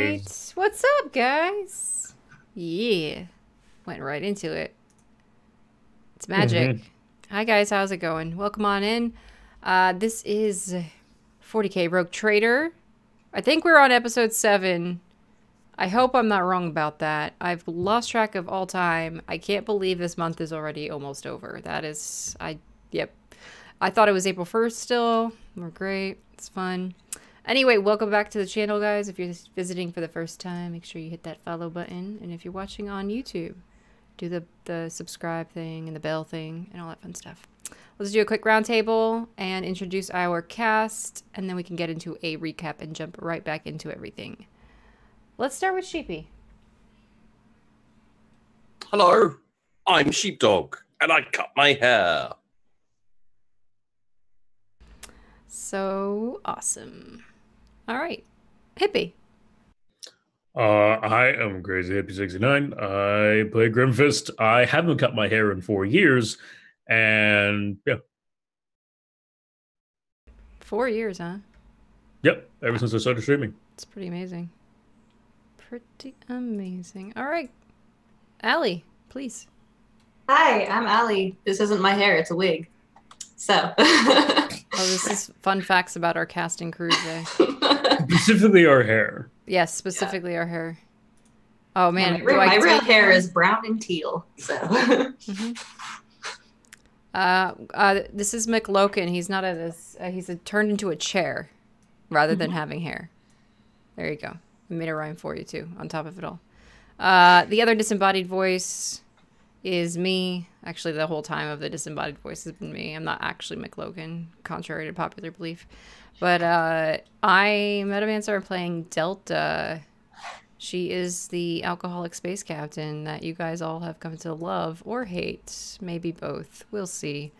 right. What's up, guys? Yeah. Went right into it. It's magic. Mm-hmm. Hi, guys. How's it going? Welcome on in. This is 40K Rogue Trader. I think we're on episode 7. I hope I'm not wrong about that. I've lost track of all time. I can't believe this month is already almost over. Yep. I thought it was April 1st still. We're great. It's fun. Anyway, welcome back to the channel, guys. If you're just visiting for the first time, make sure you hit that follow button. And if you're watching on YouTube, do the subscribe thing and the bell thing and all that fun stuff. Let's do a quick roundtable and introduce our cast, and then we can get into a recap and jump right back into everything. Let's start with Sheepy. Hello, I'm Sheepdog, and I cut my hair. So awesome. All right. Hippie. I am Crazy Hippie 69. I play Grimfist. I haven't cut my hair in 4 years, and yeah. 4 years, huh? Yep, ever since I started streaming. It's pretty amazing. Pretty amazing. All right. Allie, please. Hi, I'm Allie. This isn't my hair, it's a wig. So. Oh, this is fun facts about our casting crew today. Specifically our hair. Yes, specifically our hair. Oh, man. My real hair is brown and teal, so. This is McLoken. He's not he's turned into a chair rather than having hair. There you go. I made a rhyme for you, too, on top of it all. The other disembodied voice is me. Actually, the whole time of the disembodied voice has been me. I'm not actually McLogan, contrary to popular belief. But I, Metamancer, am playing Delta. She is the alcoholic space captain that you guys all have come to love or hate. Maybe both. We'll see.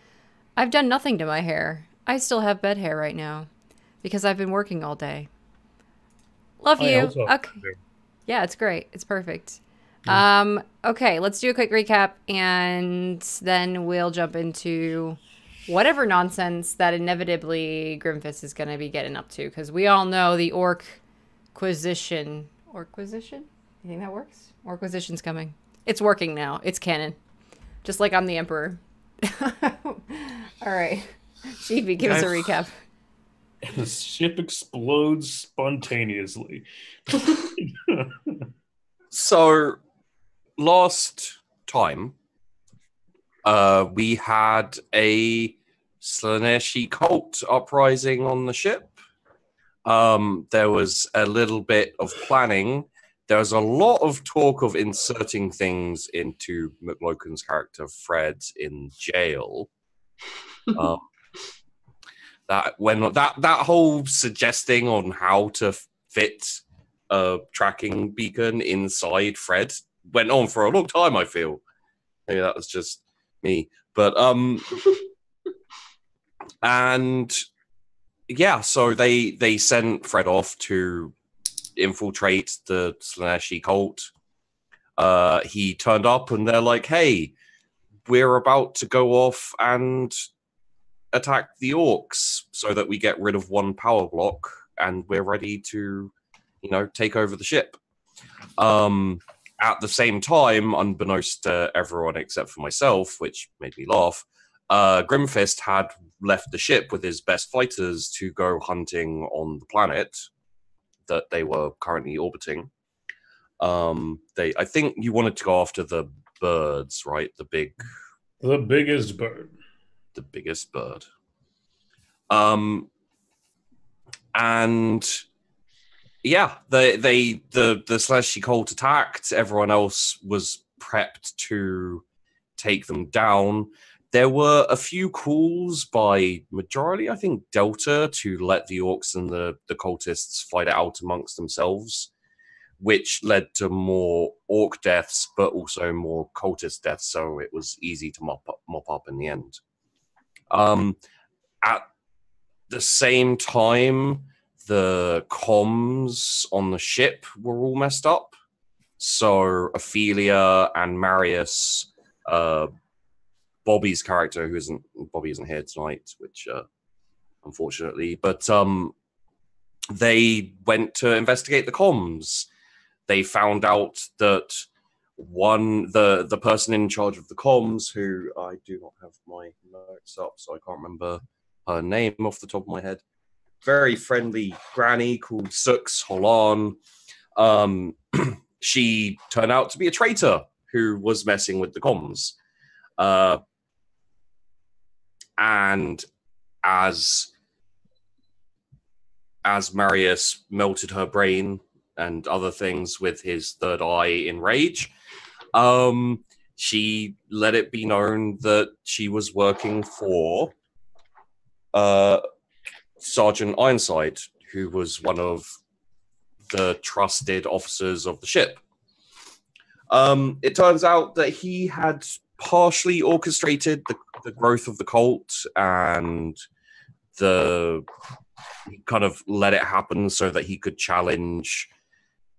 I've done nothing to my hair. I still have bed hair right now because I've been working all day. Love you. Okay. Yeah, it's great. It's perfect. Okay, let's do a quick recap and then we'll jump into whatever nonsense that inevitably Grimfist is going to be getting up to, because we all know the Orquisition. Orquisition? You think that works? Orquisition's coming. It's working now. It's canon. Just like I'm the Emperor. All right. Sheepy, give us a recap. And the ship explodes spontaneously. So, last time, we had a Slaaneshi cult uprising on the ship. There was a little bit of planning. There was a lot of talk of inserting things into McLoken's character, Fred, in jail. That whole suggesting on how to fit a tracking beacon inside Fred went on for a long time, I feel. Maybe that was just me. But and yeah, so they sent Fred off to infiltrate the Slaaneshi cult. He turned up and they're like, hey, we're about to go off and attack the orcs so that we get rid of one power block and we're ready to, take over the ship. At the same time, unbeknownst to everyone except for myself, which made me laugh, Grimfist had left the ship with his best fighters to go hunting on the planet that they were currently orbiting. I think you wanted to go after the birds, right? The biggest bird. The biggest bird. And yeah, the Slaaneshi cult attacked. Everyone else was prepped to take them down. There were a few calls by majority, I think, Delta to let the orcs and the cultists fight it out amongst themselves, which led to more orc deaths, but also more cultist deaths, so it was easy to mop up in the end. At the same time, the comms on the ship were all messed up. So Ophelia and Marius, Bobby's character, Bobby isn't here tonight, which unfortunately, but they went to investigate the comms, they found out that the person in charge of the comms, who I do not have my notes up, so I can't remember her name off the top of my head. Very friendly granny called Sux Holan. She turned out to be a traitor who was messing with the comms. And as Marius melted her brain and other things with his third eye in rage, she let it be known that she was working for Sergeant Ironside, who was one of the trusted officers of the ship. It turns out that he had partially orchestrated the growth of the cult, and he kind of let it happen so that he could challenge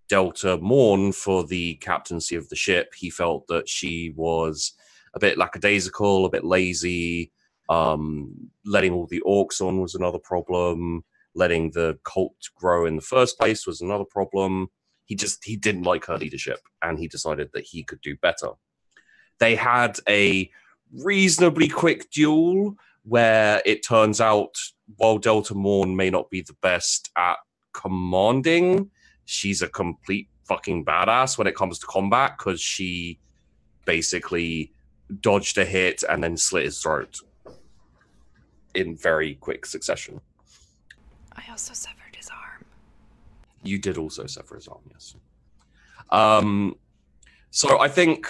Delta Morn for the captaincy of the ship. He felt that she was a bit lackadaisical, a bit lazy. Letting all the orcs on was another problem. Letting the cult grow in the first place was another problem. He didn't like her leadership, and he decided that he could do better. They had a reasonably quick duel where it turns out while Delta Morn may not be the best at commanding, she's a complete fucking badass when it comes to combat, because she basically dodged a hit and then slit his throat in very quick succession. I also severed his arm. You did also sever his arm, yes. So I think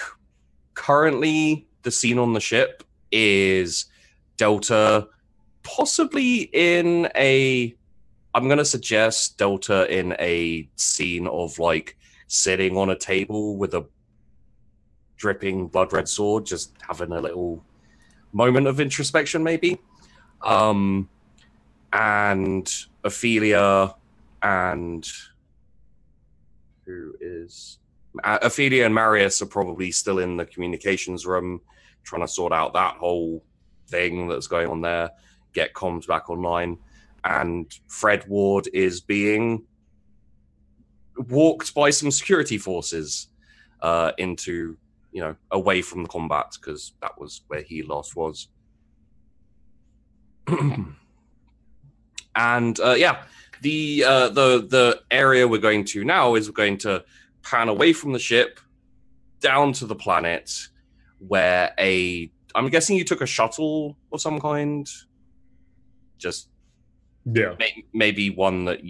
currently the scene on the ship is Delta possibly in I'm going to suggest Delta in a scene of like sitting on a table with a dripping blood red sword, just having a little moment of introspection maybe. And Ophelia and Ophelia and Marius are probably still in the communications room trying to sort out that whole thing that's going on there, get comms back online. And Fred Ward is being walked by some security forces into, away from the combat, because that was where he last was. And the area we're going to now is we're going to pan away from the ship down to the planet, where I'm guessing you took a shuttle of some kind. Just maybe one that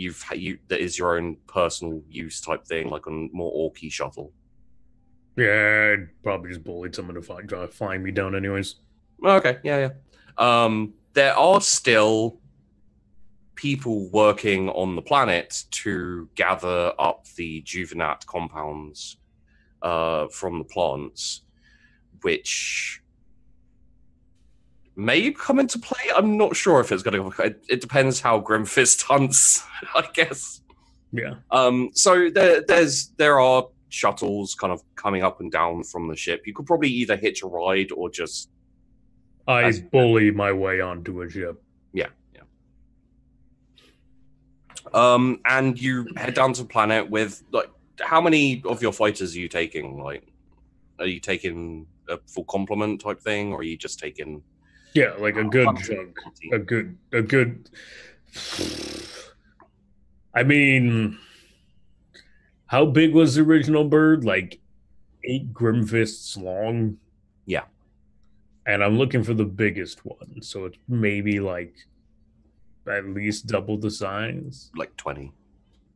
that is your own personal use type thing, like a more orky shuttle. Yeah, I'd probably just bullied someone to try to find me down anyways. Okay, yeah. There are still people working on the planet to gather up the Juvenat compounds from the plants, which may come into play. I'm not sure if it's going to. It depends how Grimfist hunts, I guess. Yeah. So there are shuttles kind of coming up and down from the ship. You could probably either hitch a ride or just. I bully my way onto a ship. Yeah. And you head down to the planet with, like, how many of your fighters are you taking? Like, are you taking a full complement type thing, or are you just taking? Yeah, like a good chunk. A good. I mean, how big was the original bird? Like 8 Grimfists long. Yeah. And I'm looking for the biggest one, so it's maybe like at least double the size. Like 20.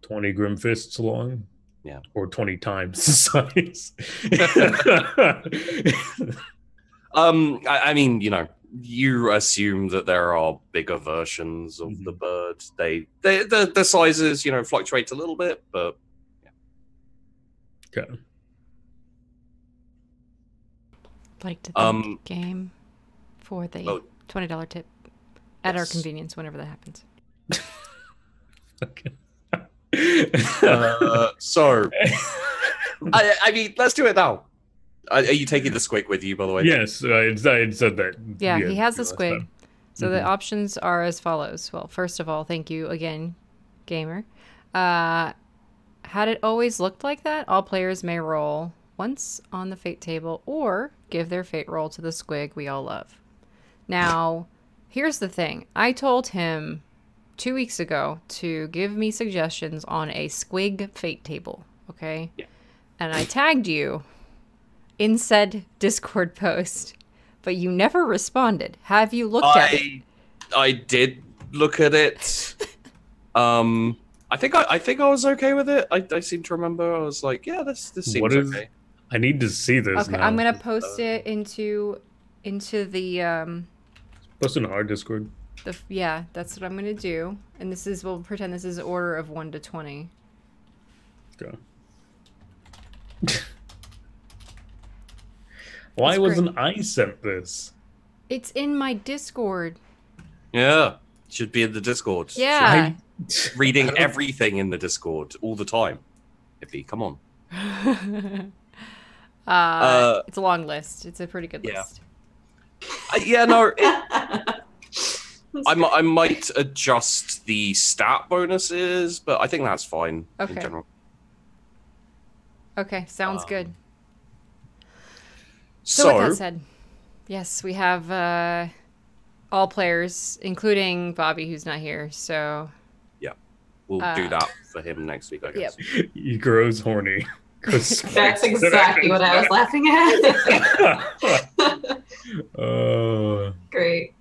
20 Grimfists long. Yeah. Or 20 times the size. I mean, you assume that there are bigger versions of the bird. The sizes, fluctuate a little bit, but yeah. Okay. Like to thank game for the $20 tip at our convenience whenever that happens. Okay. So, I mean, let's do it now. Are you taking the squig with you, by the way? Yes, I said that. Yeah, he has the squig. Time. So the options are as follows. Well, first of all, thank you again, gamer. How Had it always looked like that? All players may roll once on the fate table or give their fate roll to the squig we all love. Now, here's the thing. I told him 2 weeks ago to give me suggestions on a squig fate table, okay? Yeah. And I tagged you in said Discord post, but you never responded. Have you looked at it? I did look at it. I think I was okay with it. I seem to remember I was like, yeah, this seems okay. I need to see this. Okay, now. I'm gonna post it into the Post in our Discord. yeah, that's what I'm gonna do. And we'll pretend this is order of 1 to 20. Go. Why That's wasn't I sent this? It's in my Discord. Yeah, should be in the Discord. Yeah. Reading everything in the Discord all the time. Hippie, come on. It's a long list. It's a pretty good Yeah. list. Yeah, no. I might adjust the stat bonuses, but I think that's fine in Okay. general. Okay, sounds good. So, with that said, yes, we have all players, including Bobby, who's not here. So we'll do that for him next week, I guess. He grows horny. That's exactly what I was laughing at. Great.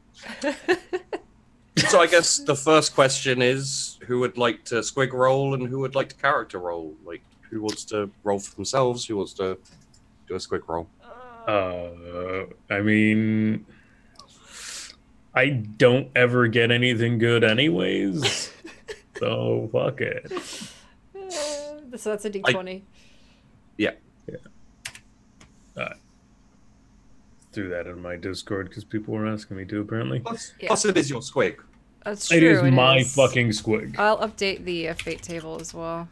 So I guess the first question is, who would like to squig roll and who would like to character roll? Like, who wants to roll for themselves? Who wants to do a squig roll? I mean, I don't ever get anything good anyways. So fuck it. So that's a D20. Yeah. Do that in my Discord because people were asking me to apparently. Plus it is your squig. That's true. It is my fucking squig. I'll update the fate table as well.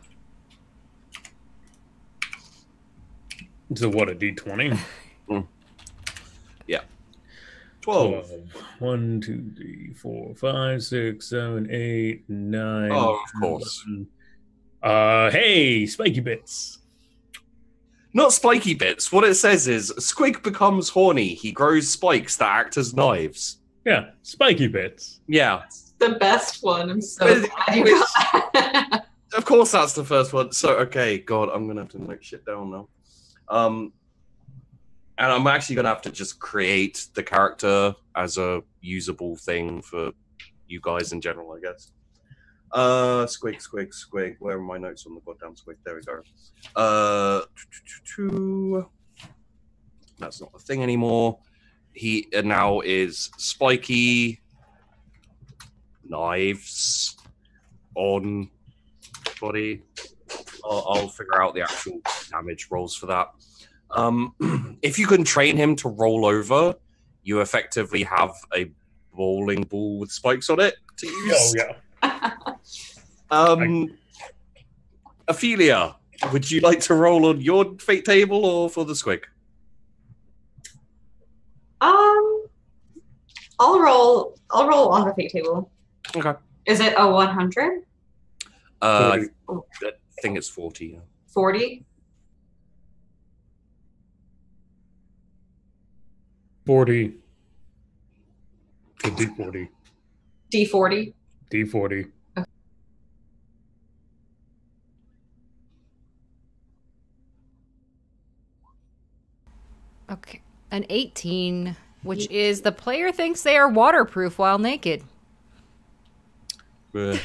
So what, a D20? Yeah. 12. 1, 2, 3, 4, 5, 6, 7, 8, 9. Oh, of course. 11. Hey, spiky bits. Not spiky bits. What it says is, Squig becomes horny. He grows spikes that act as knives. Yeah, spiky bits. Yeah. The best one. I'm so glad you got that. Of course that's the first one. So, okay, God, I'm going to have to note shit down now. And I'm actually going to have to just create the character as a usable thing for you guys in general, I guess. Squig. Where are my notes on the goddamn squig? There we go. That's not a thing anymore. He now is spiky knives on body. I'll figure out the actual damage rolls for that. If you can train him to roll over, you effectively have a bowling ball with spikes on it to use. Oh, yeah. Ophelia, would you like to roll on your fate table or for the squig? I'll roll on the fate table. Okay. Is it a 100? I think it's 40. Yeah. 40? 40. D40. D40? D40. Okay. An 18, which is the player thinks they are waterproof while naked. I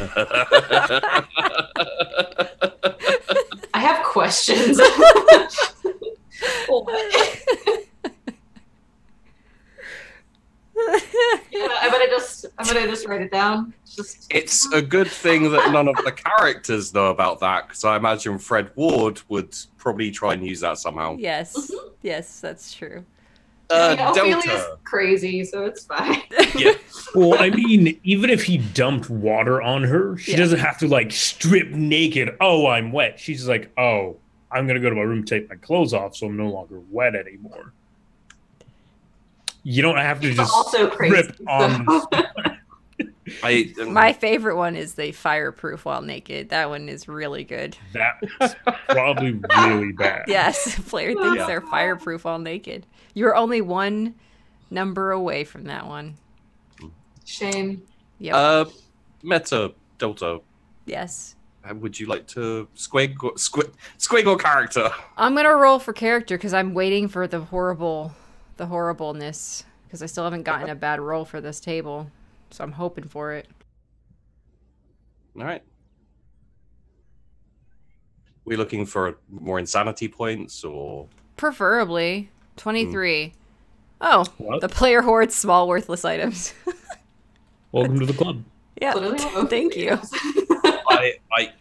have questions. Yeah, I'm gonna just write it down. It's a good thing that none of the characters know about that, because I imagine Fred Ward would probably try and use that somehow. Yes. Yes, that's true. Ophelia's Delta. crazy, so it's fine. Yeah. Well, I mean, even if he dumped water on her, she doesn't have to like strip naked. Oh, I'm wet. She's just like, oh, I'm gonna go to my room, take my clothes off, so I'm no longer wet anymore. You don't have to just Also crazy. strip on. My favorite one is the fireproof while naked. That one is really good. That's probably really bad. Yes, player thinks they're fireproof while naked. You're only one number away from that one. Shame. Yep. Meta Delta. Yes. Would you like to squig or character? I'm gonna roll for character because I'm waiting for the horribleness because I still haven't gotten a bad roll for this table, so I'm hoping for it. All right. We looking for more insanity points or preferably 23. Oh, what? The player hoards small worthless items. Welcome to the club. Yeah, thank you.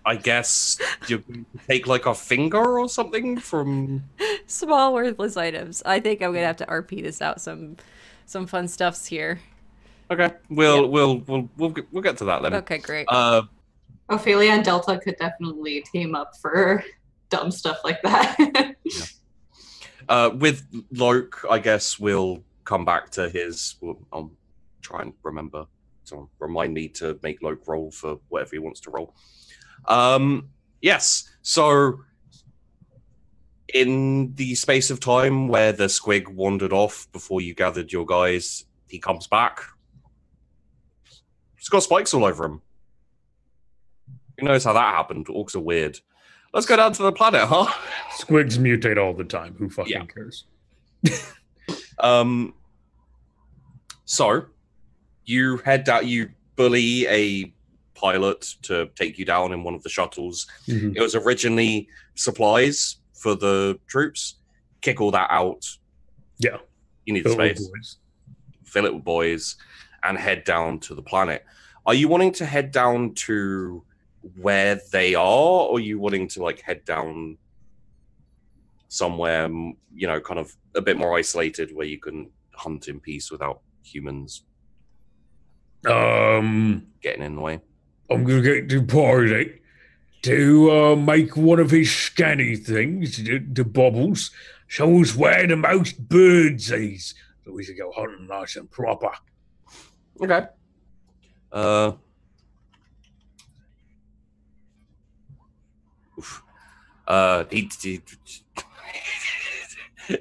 I guess you take like a finger or something from small worthless items. I think I'm gonna have to RP this out. Some fun stuffs here. Okay, we'll get to that then. Okay, great. Ophelia and Delta could definitely team up for dumb stuff like that. With Loke, I guess we'll come back to his. I'll try and remember. So remind me to make Loke roll for whatever he wants to roll. Yes. So in the space of time where the squig wandered off before you gathered your guys, he comes back. He's got spikes all over him. Who knows how that happened? Orcs are weird. Let's go down to the planet, huh? Squigs mutate all the time. Who fucking cares? So you head down, you bully a pilot to take you down in one of the shuttles. Mm-hmm. It was originally supplies for the troops. Kick all that out. Yeah. You need space. Fill it with boys and head down to the planet. Are you wanting to head down to where they are, or are you wanting to like head down somewhere, kind of a bit more isolated where you can hunt in peace without humans getting in the way? I'm gonna get to party to make one of his scanny things, the bubbles, show us where the most birds is, so we should go hunting nice and proper. Okay.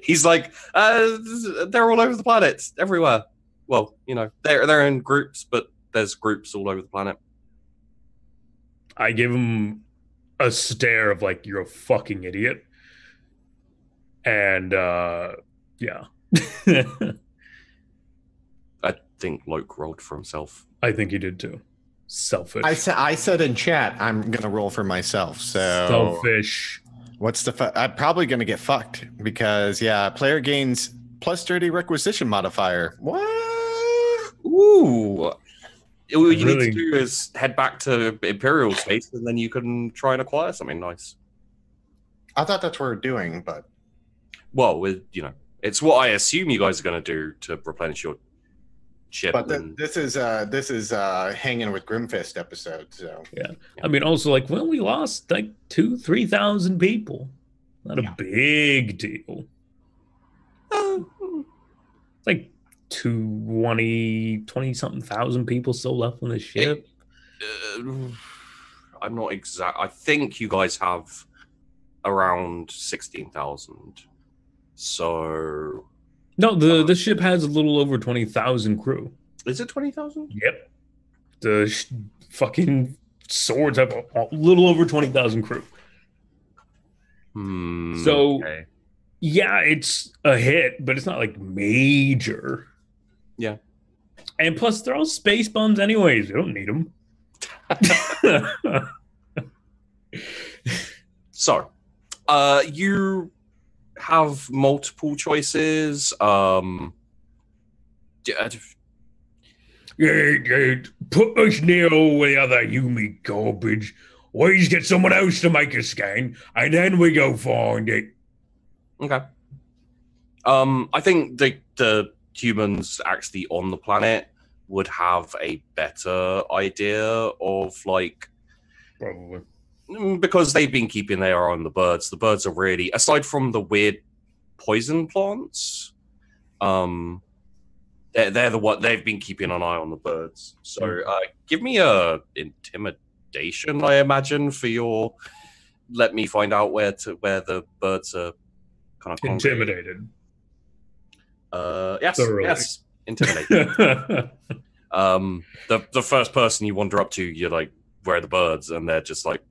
He's like, they're all over the planet, everywhere. Well, they're in groups, but there's groups all over the planet. I give him a stare of like, you're a fucking idiot. And yeah. I think Loke rolled for himself. I think he did too. Selfish. I said in chat, I'm gonna roll for myself. So selfish. What's I'm probably gonna get fucked because player gains plus 30 requisition modifier. What? Ooh. All you need to do is head back to Imperial space, and then you can try and acquire something nice. I thought that's what we're doing, but well, it's what I assume you guys are going to do to replenish your ship. But this is hanging with Grimfist episode. So yeah, I mean, also like we lost like 2,000-3,000 people. Not a big deal. Like 20-something thousand people still left on the ship. I'm not exact. I think you guys have around 16,000. So no, the ship has a little over 20,000 crew. Is it 20,000? Yep. The fucking swords have a little over 20,000 crew. So yeah, it's a hit, but it's not like major. Yeah. And plus, they're all space bums anyways. We don't need them. So, you have multiple choices. Put us near all the other Yumi garbage. Always get someone else to make a scan, and then we go find it. Okay. I think the humans actually on the planet would have a better idea of like, probably because they've been keeping their eye on the birds. The birds are really, aside from the weird poison plants, They're the what they've been keeping an eye on the birds. So give me a intimidation, I imagine, for your. Let me find out where the birds are kind of Intimidated. Yes, Thoroughly. yes, intimidated. The first person you wander up to, you're like, "Where are the birds?" And they're just like,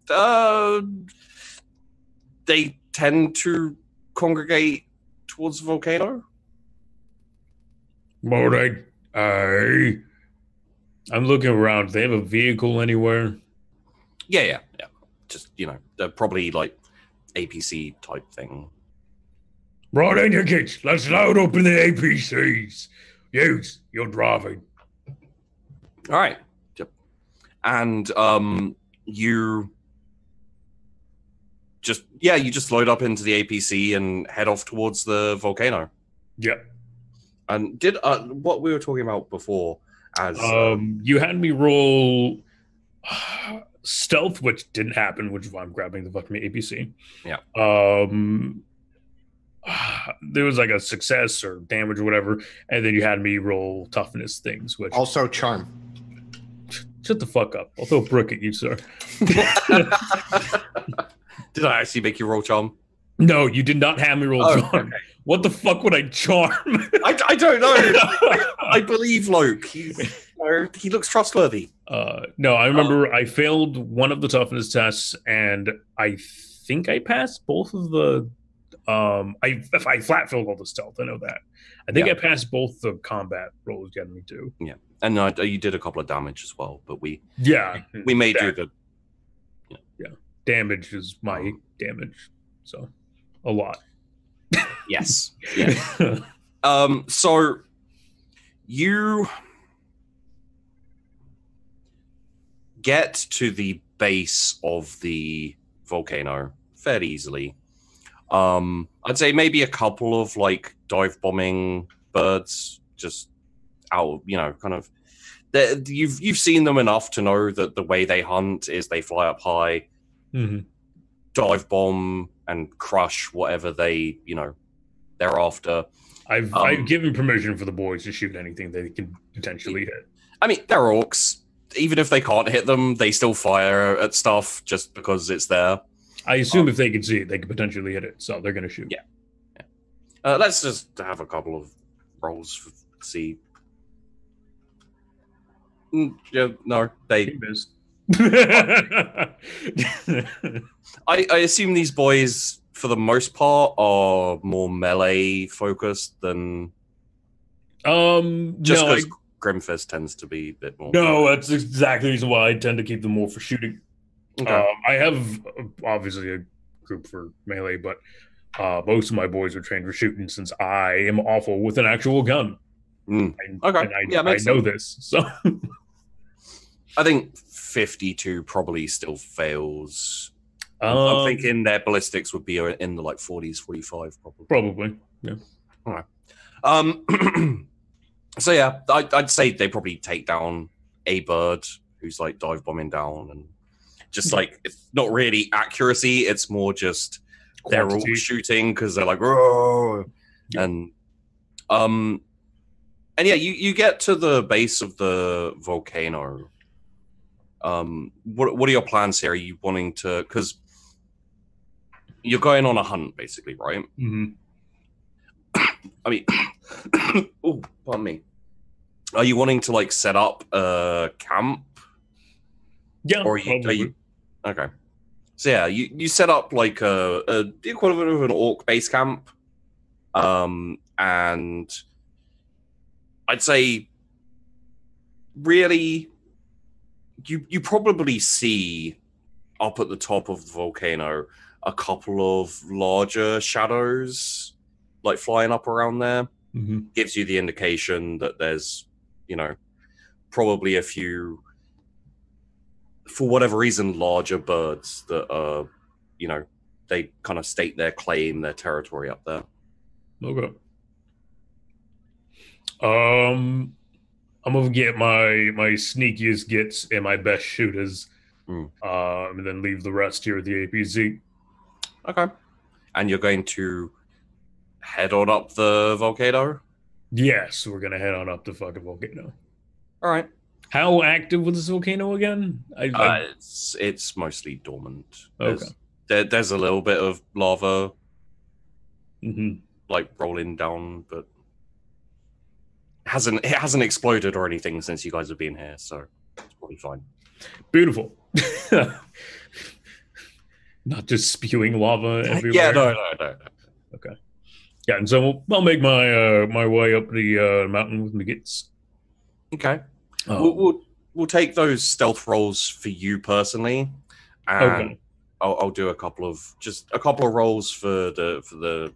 they tend to congregate towards the volcano. All right. I'm looking around. Do they have a vehicle anywhere? Yeah. Just, they're probably like APC type thing. Right in your kids. Let's load up in the APCs. You're driving. All right. Yep. And you just load up into the APC and head off towards the volcano. Yep. And did what we were talking about before as you had me roll stealth, which didn't happen, which is why I'm grabbing the fucking APC. Yeah. There was like a success or damage or whatever, and then you had me roll toughness things, which Also charm. shut the fuck up. I'll throw a brick at you, sir. Did I actually make you roll charm? No, you did not have me roll charm. Okay. What the fuck would I charm? I don't know. I believe Luke. He looks trustworthy. No, I remember I failed one of the toughness tests, and I think I passed both of the. I flat failed all the stealth. I know that. I think I passed both the combat rolls getting me too. Yeah, and you did a couple of damage as well, but we made you the. Yeah, damage is my damage, so a lot. Yes. Yeah. So you get to the base of the volcano fairly easily. I'd say maybe a couple of like dive bombing birds just out, kind of. You've seen them enough to know that the way they hunt is they fly up high, dive bomb and crush whatever they're after. I've given permission for the boys to shoot anything they can potentially hit. I mean, they're orcs. Even if they can't hit them, they still fire at stuff just because it's there. I assume if they can see it, they could potentially hit it, so they're going to shoot. Yeah. Let's just have a couple of rolls to see. Yeah, no, they missed. I assume these boys, for the most part, are more melee focused than. Just because Grimfist tends to be a bit more. No, that's exactly the reason why I tend to keep them more for shooting. Okay. I have obviously a group for melee, but most of my boys are trained for shooting since I am awful with an actual gun. Okay. And I know this, so. I think 52 probably still fails. I'm thinking their ballistics would be in the like 40s, 45 probably. Probably, yeah. All right. So yeah, I'd say they probably take down a bird who's like dive bombing down, and just like it's not really accuracy; it's more just they're all shooting because they're like, "Whoa!" And yeah, you get to the base of the volcano. What are your plans here? Are you wanting to? Because you're going on a hunt, basically, right? Mm-hmm. I mean, oh, pardon me. Are you wanting to like set up a camp? Yeah, or are you okay? So yeah, you set up like the equivalent of an orc base camp, and I'd say really you probably see up at the top of the volcano a couple of larger shadows like flying up around there. Mm-hmm. Gives you the indication that there's, probably a few, for whatever reason, larger birds that are, they kind of stake their claim, their territory up there. Okay. I'm gonna get my sneakiest gets and my best shooters, and then leave the rest here at the APC. Okay. And you're going to head on up the volcano? Yes, we're gonna head on up the fucking volcano. All right. How active was this volcano again? It's mostly dormant. Okay. There's a little bit of lava Mhm. like rolling down, but it hasn't exploded or anything since you guys have been here, so it's probably fine. Beautiful. Not just spewing lava everywhere. Yeah, no. Okay. Yeah, and so I'll make my my way up the mountain with my gits. Okay. Oh, We'll take those stealth rolls for you personally, and okay. I'll do a couple of rolls for the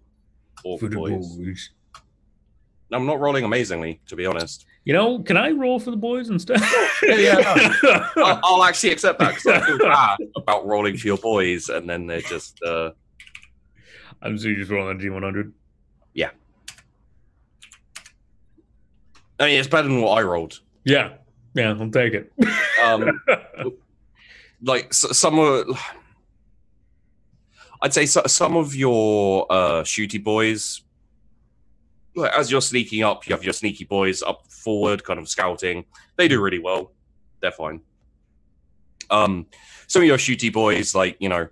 orc For the boys. boys. I'm not rolling amazingly, to be honest. You know, can I roll for the boys instead? I'll actually accept that because I feel bad about rolling for your boys, and then they're just. I'm so just rolling a G100. Yeah. I mean, it's better than what I rolled. Yeah, I'll take it. Like I'd say some of your shooty boys. Like, as you're sneaking up, you have your sneaky boys up forward, kind of scouting. They do really well. They're fine. Some of your shooty boys, like, you know,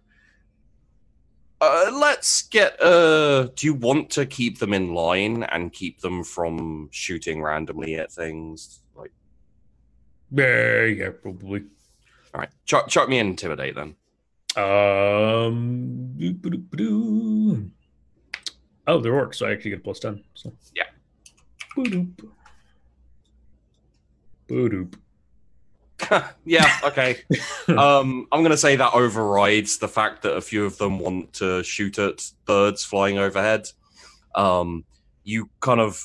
let's get. Do you want to keep them in line and keep them from shooting randomly at things? Like, Yeah, probably. all right, chuck me an intimidate then. Doo-ba-doo-ba-doo. Oh, they're orcs, so I actually get plus 10. So. Yeah. Boop. Boop. Yeah, okay. I'm going to say that overrides the fact that a few of them want to shoot at birds flying overhead. You kind of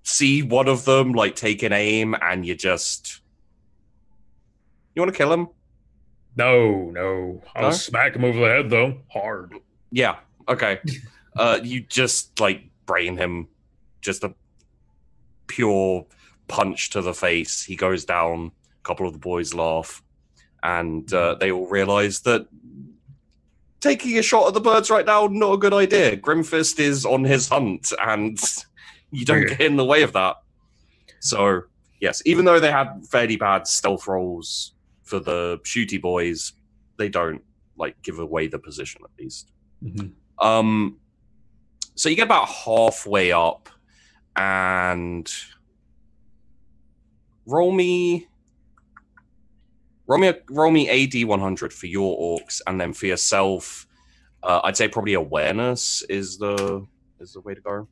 see one of them like take an aim, and you want to kill him? No. I'll No? smack him over the head, though. Hard. Yeah, okay. You just like brain him, just a pure punch to the face. He goes down. A couple of the boys laugh, and they all realize that taking a shot at the birds right now, not a good idea. Grimfist is on his hunt, and you don't get in the way of that. So, yes, even though they had fairly bad stealth rolls for the shooty boys, they don't like give away the position at least. Mm-hmm. So you get about halfway up, and roll me AD 100 for your orcs, and then for yourself, I'd say probably awareness is the way to go.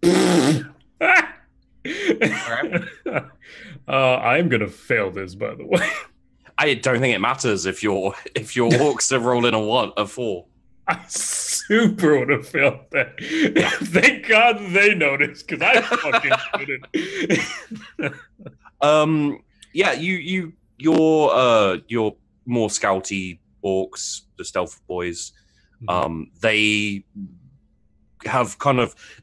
I'm gonna fail this, by the way. I don't think it matters if your orcs are rolling a 4. I super would have failed that. Thank God they noticed, because I fucking couldn't. Yeah, your more scouty orcs, the stealth boys, they have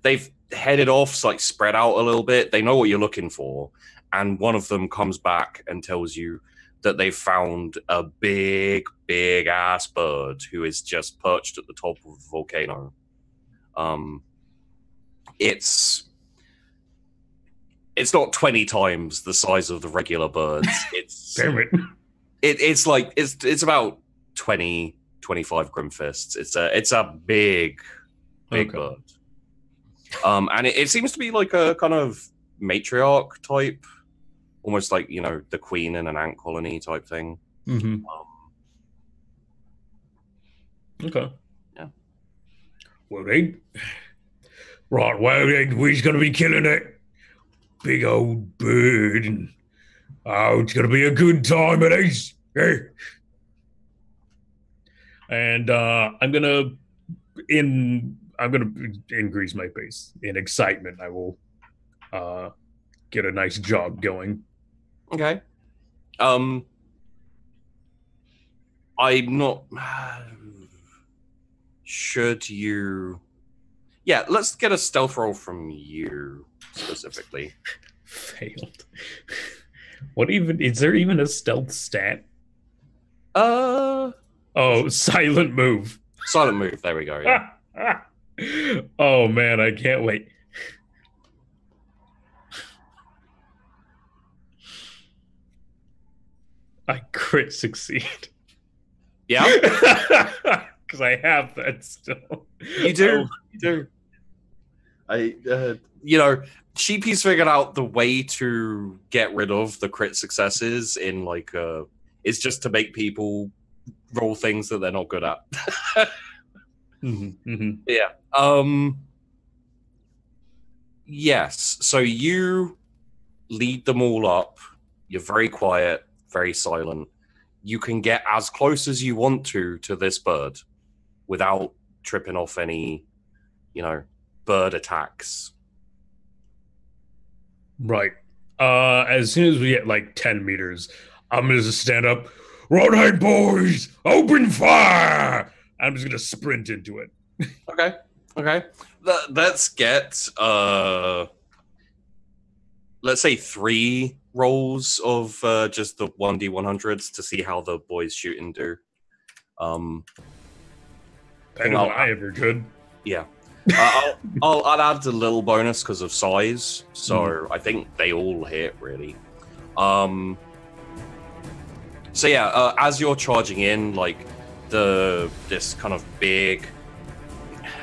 they've headed off, like spread out a little bit. They know what you're looking for, and one of them comes back and tells you that they've found a big ass bird who is just perched at the top of the volcano. It's not 20 times the size of the regular birds. It's Damn it. It's about 20, 25 Grimfists. It's a big bird. And it seems to be like a kind of matriarch type, almost like, you know, the queen in an ant colony type thing. Mm-hmm. Okay. Yeah. Well, we're gonna be killing it. Big old bird, and it's gonna be a good time it is. Hey. And I'm gonna increase my pace. In excitement, I will get a nice jog going. Okay. I'm not. Should you? Yeah, let's get a stealth roll from you specifically. Failed. What even is there even a stealth stat? Oh, silent move. Silent move. There we go. Yeah. Oh man, I can't wait. I crit succeed. Yeah, Because I have that still. you do. You do. Sheepy's figured out the way to get rid of the crit successes in it's just to make people roll things that they're not good at. Yeah. Yes. So you lead them all up. You're very quiet, very silent. You can get as close as you want to this bird without tripping off any, bird attacks. Right. As soon as we get 10 meters, I'm gonna just stand up. Roadhead boys, open fire! I'm just gonna sprint into it. Okay. Let's get let's say 3 rolls of just the 1d100s to see how the boys shoot and do. Better than I ever could. Yeah. I'll add a little bonus because of size, so I think they all hit really. So yeah, as you're charging in, this kind of big,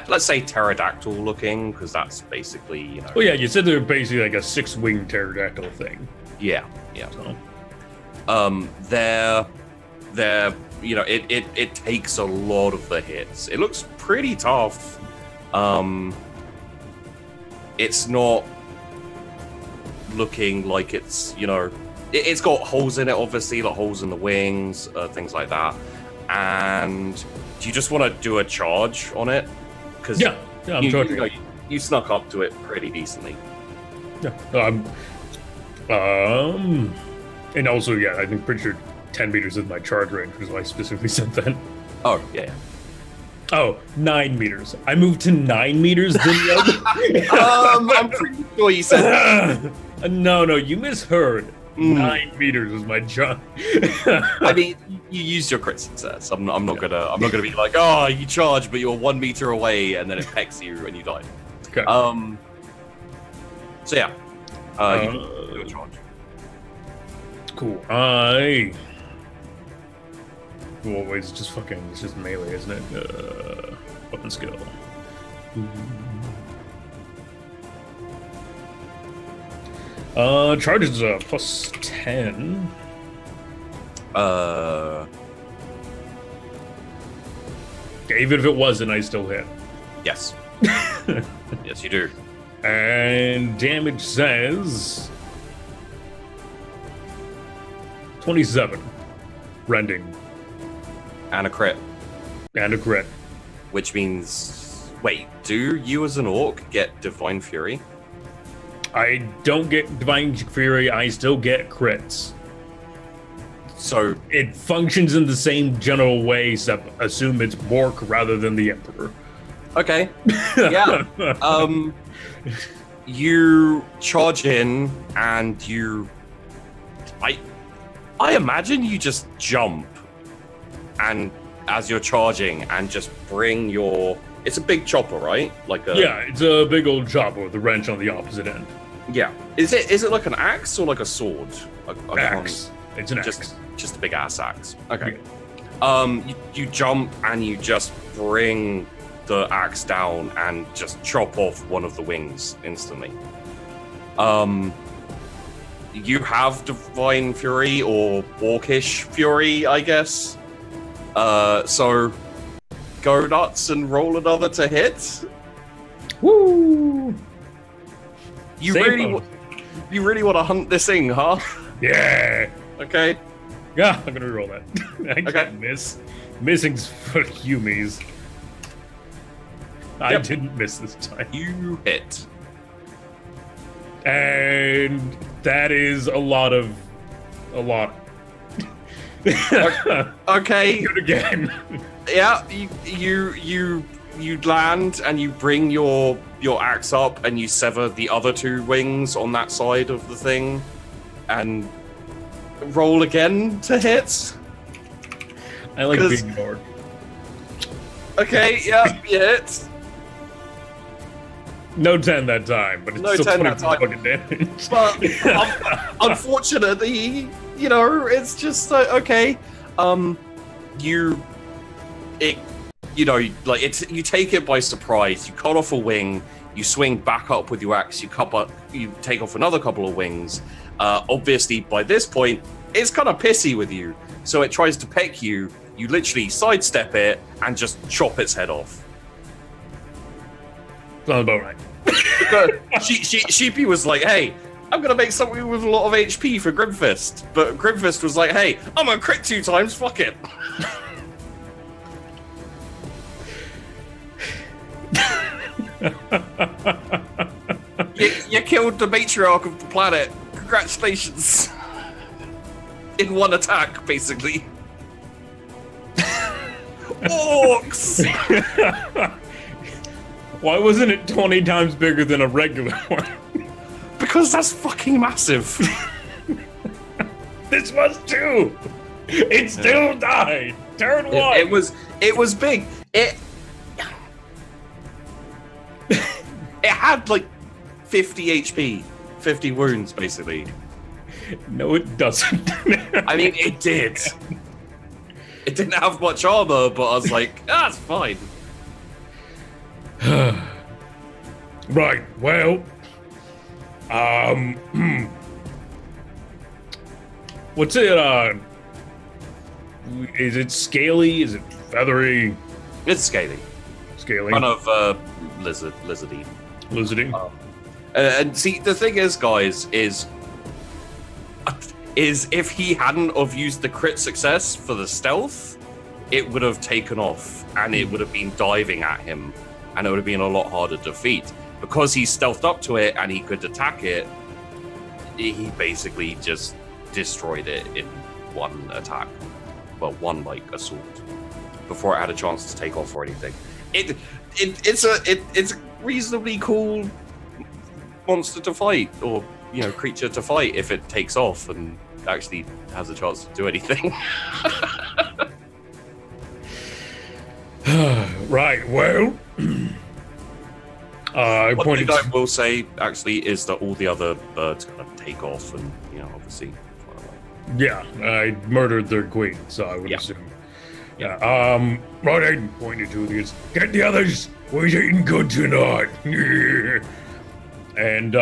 let's say pterodactyl looking, because that's basically Oh yeah, you said they're basically like a 6-winged pterodactyl thing. Yeah. So. It takes a lot of the hits. It looks pretty tough. It's not looking like it's, it's got holes in it, obviously, like holes in the wings, things like that. And do you just want to do a charge on it? Because yeah, I'm charging. You snuck up to it pretty decently. Yeah. And also, yeah, I'm pretty sure 10 meters is my charge range, which is why I specifically said that. Oh, yeah. Oh, 9 meters. I moved to 9 meters then the other. I'm pretty sure you said that. No, you misheard. 9 meters was my jump. I mean, you used your crit success. I'm not gonna be like, oh, you charge, but you're 1 meter away, and then it pecks you and you die. Okay. So yeah, you do a charge. Cool. Well, wait, it's just melee, isn't it? Weapon skill. Charges plus 10. Even if it wasn't, I still hit. Yes. Yes, you do. And damage says 27. Rending. And a crit. Which means... Wait, do you as an orc get Divine Fury? I don't get Divine Fury, I still get crits. So... It functions in the same general way, except assume it's Mork rather than the Emperor. Okay. Yeah. You charge in, and you... I imagine you just jump, and as you're charging, and just bring your... It's a big chopper, right? Yeah, it's a big old chopper with a wrench on the opposite end. Yeah. Is it like an axe or like a sword? Axe. It's an axe. Just a big ass axe. Okay. Yeah. You jump and you just bring the axe down and just chop off one of the wings instantly. You have Divine Fury or Orcish Fury, I guess. So go nuts and roll another to hit. Woo! You really want to hunt this thing, huh? Yeah. Okay. Yeah, I'm gonna roll that. I can't miss. Missing's for Humies. I didn't miss this time. You hit. And that is a lot. Okay. Good again. Yeah, you land and you bring your axe up and you sever the other 2 wings on that side of the thing and roll again to hit. I like being ignored. Okay, yeah, you hit. No 10 that time, but it's No still 10 that 24 time. fucking damage. But unfortunately, you know, it's just like, okay, you take it by surprise. You cut off a wing, you swing back up with your axe, you take off another couple of wings. Obviously, by this point, it's kind of pissy with you, so it tries to peck you. You literally sidestep it and just chop its head off. Sounds about right. Because Sheepy was like, hey, I'm going to make something with a lot of HP for Grimfist. But Grimfist was like, hey, I'm going to crit 2 times, fuck it. you killed the matriarch of the planet. Congratulations. In one attack, basically. Orcs! Why wasn't it 20 times bigger than a regular one? Because that's fucking massive. This was too. It still died. Turn 1. It was big. It had like 50 HP, 50 wounds, basically. No, it doesn't. I mean, it did. It didn't have much armor, but I was like, it's fine. Right, well, what's it, is it scaly? Is it feathery? It's scaly. Scaly? Kind of, lizardy. Lizardy? And see, the thing is, guys, is if he hadn't have used the crit success for the stealth, it would have taken off, and it would have been diving at him, and it would have been a lot harder to defeat. Because he stealthed up to it and he could attack it, he basically just destroyed it in one attack. Well, one, like, assault. Before it had a chance to take off or anything. It's a reasonably cool monster to fight, or, you know, creature to fight if it takes off and actually has a chance to do anything. Right, well, One thing I will say, actually, is that all the other birds kind of take off, and, you know, obviously. Yeah, I murdered their queen, so I would assume. Yeah, right, Aiden pointed to these. Get the others! We're eating good tonight! And,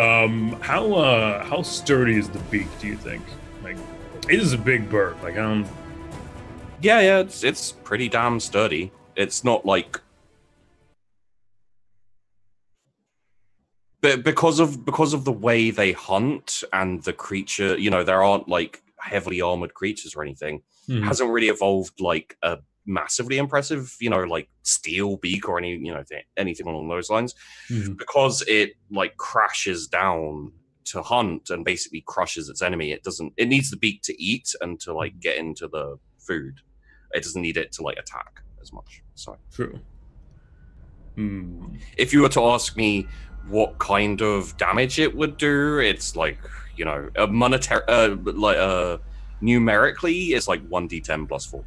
how sturdy is the beak, do you think? Like, it is a big bird, like, Yeah, it's pretty damn sturdy. It's not like... But because of the way they hunt and the creature, you know, there aren't like heavily armored creatures or anything. Hasn't really evolved like a massively impressive, you know, like steel beak or anything along those lines. Because it like crashes down to hunt and basically crushes its enemy. It needs the beak to eat and to like get into the food. It doesn't need it to like attack as much. So true. If you were to ask me what kind of damage it would do, it's like, you know, a monetary, numerically, it's like 1d10 plus 4.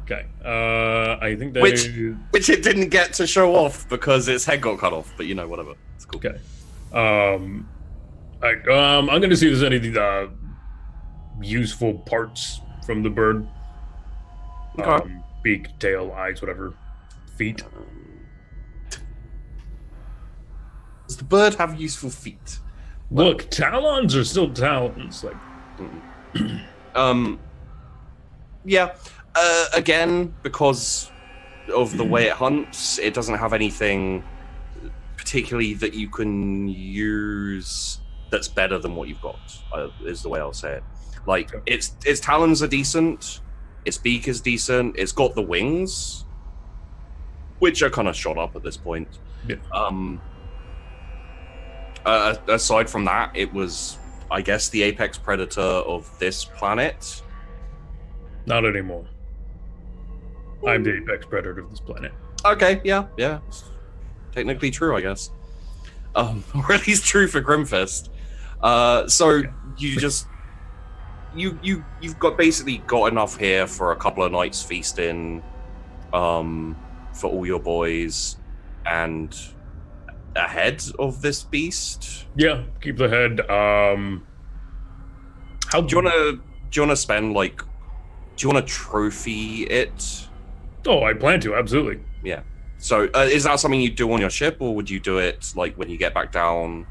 Okay. I think that which it didn't get to show off because its head got cut off, but you know, whatever. It's cool. Okay. I'm gonna see if there's any useful parts from the bird. Okay. Beak, tail, eyes, whatever. Feet. Does the bird have useful feet? Look, talons are still talons. Like, yeah. Again, because of the way it hunts, it doesn't have anything particularly that you can use that's better than what you've got. Is the way I'll say it. Like, its talons are decent. Its beak is decent. It's got the wings, which are kind of shot up at this point. Yeah. Aside from that, it was, I guess, the apex predator of this planet. Not anymore. I'm the apex predator of this planet. Okay, yeah. Technically true, I guess. Or at least true for Grimfist. You've basically got enough here for a couple of nights feasting, for all your boys, and ahead of this beast? Yeah, keep the head. How Do you wanna spend like? Do you want to trophy it? Oh, I plan to, absolutely. Yeah. So is that something you do on your ship, or would you do it like when you get back down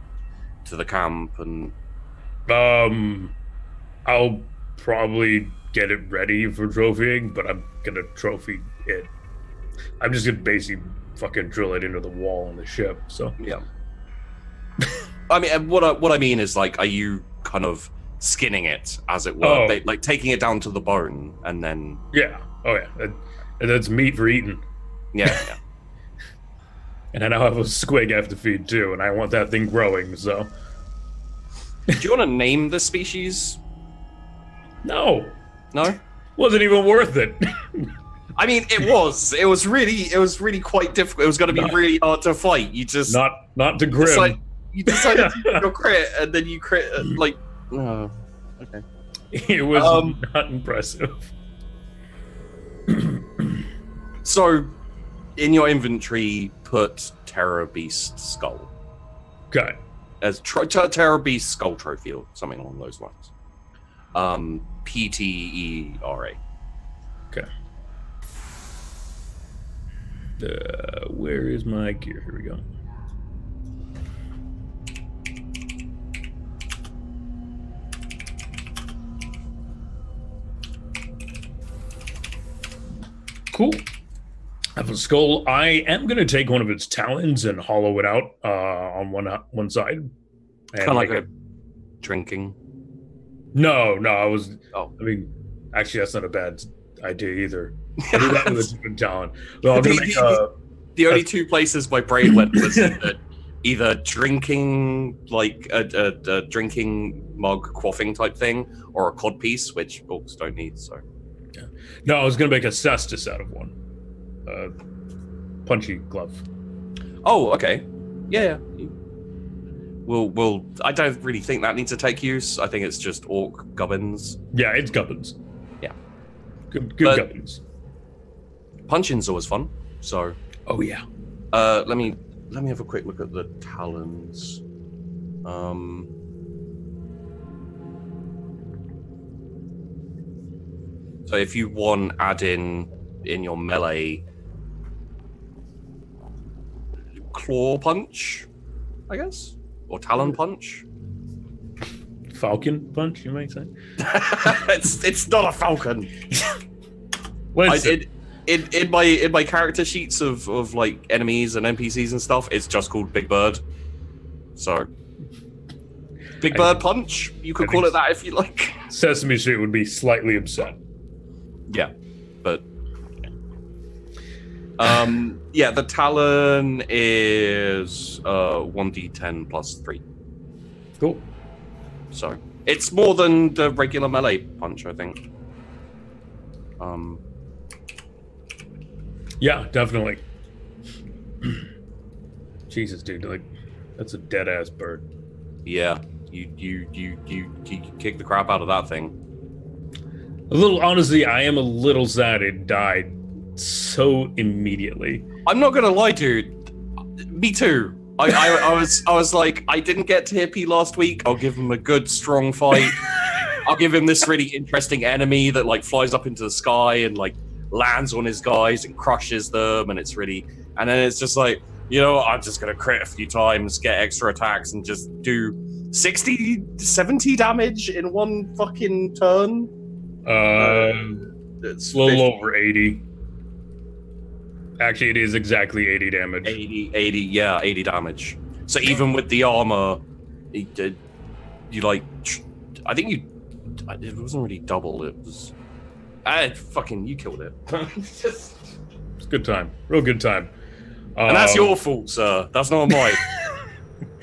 to the camp? And I'll probably get it ready for trophying, but I'm gonna trophy it. I'm just gonna basically fucking drill it into the wall on the ship. So yeah. I mean, what I mean is like, are you kind of skinning it, as it were, like taking it down to the bone, and then yeah, that's meat for eating. Yeah. And I now have a squig I have to feed too, and I want that thing growing. So, do you want to name the species? No, wasn't even worth it. I mean, it was really quite difficult. It was going to be really hard to fight. You just not to Grim. You decided to do your crit, and then you crit like. No. Okay. It was not impressive. So, in your inventory, put Terror Beast Skull. Okay. As Terror Beast Skull Trophy or something along those lines. PTERA. Okay. Where is my gear? Here we go. Cool. I have a skull. I am going to take one of its talons and hollow it out on one side. Kind of like a drinking. No, I was. Oh, I mean, actually, that's not a bad idea either. I do that with a different talent. Well, I'm gonna make the only two places my brain went was either drinking, like a drinking mug quaffing type thing, or a codpiece, which orcs don't need. So. Yeah. No, I was gonna make a cestus out of one. Punchy glove. Oh, okay. Yeah. We'll. I don't really think that needs to take use. I think it's just orc gubbins. Yeah, it's gubbins. Yeah. Good gubbins. Punching's always fun. So. Oh yeah. Let me have a quick look at the talons. So if you want, add in your melee claw punch, I guess, or talon punch. Falcon punch, you might say. it's not a falcon. In my character sheets of like enemies and NPCs and stuff, it's just called Big Bird. So Big Bird punch, you could call it that if you like. Sesame Street would be slightly upset. Yeah, but yeah, the talon is 1d10 plus 3. Cool. So it's more than the regular melee punch, I think. Yeah, definitely. Jesus, dude, like that's a dead ass bird. Yeah, you kick the crap out of that thing. Honestly, I am a little sad it died so immediately. I'm not gonna lie, dude. Me too. I was like, I didn't get to Hippie last week. I'll give him a good strong fight. I'll give him this really interesting enemy that like flies up into the sky and like lands on his guys and crushes them, and it's really, and then it's just like, I'm just gonna crit a few times, get extra attacks, and just do 60, 70 damage in one fucking turn. It's a little over 80. Actually, it is exactly 80 damage. 80 damage. So even with the armor, you like, I think it wasn't really double. It was, you killed it. It's a good time, real good time. And that's your fault, sir. That's not mine.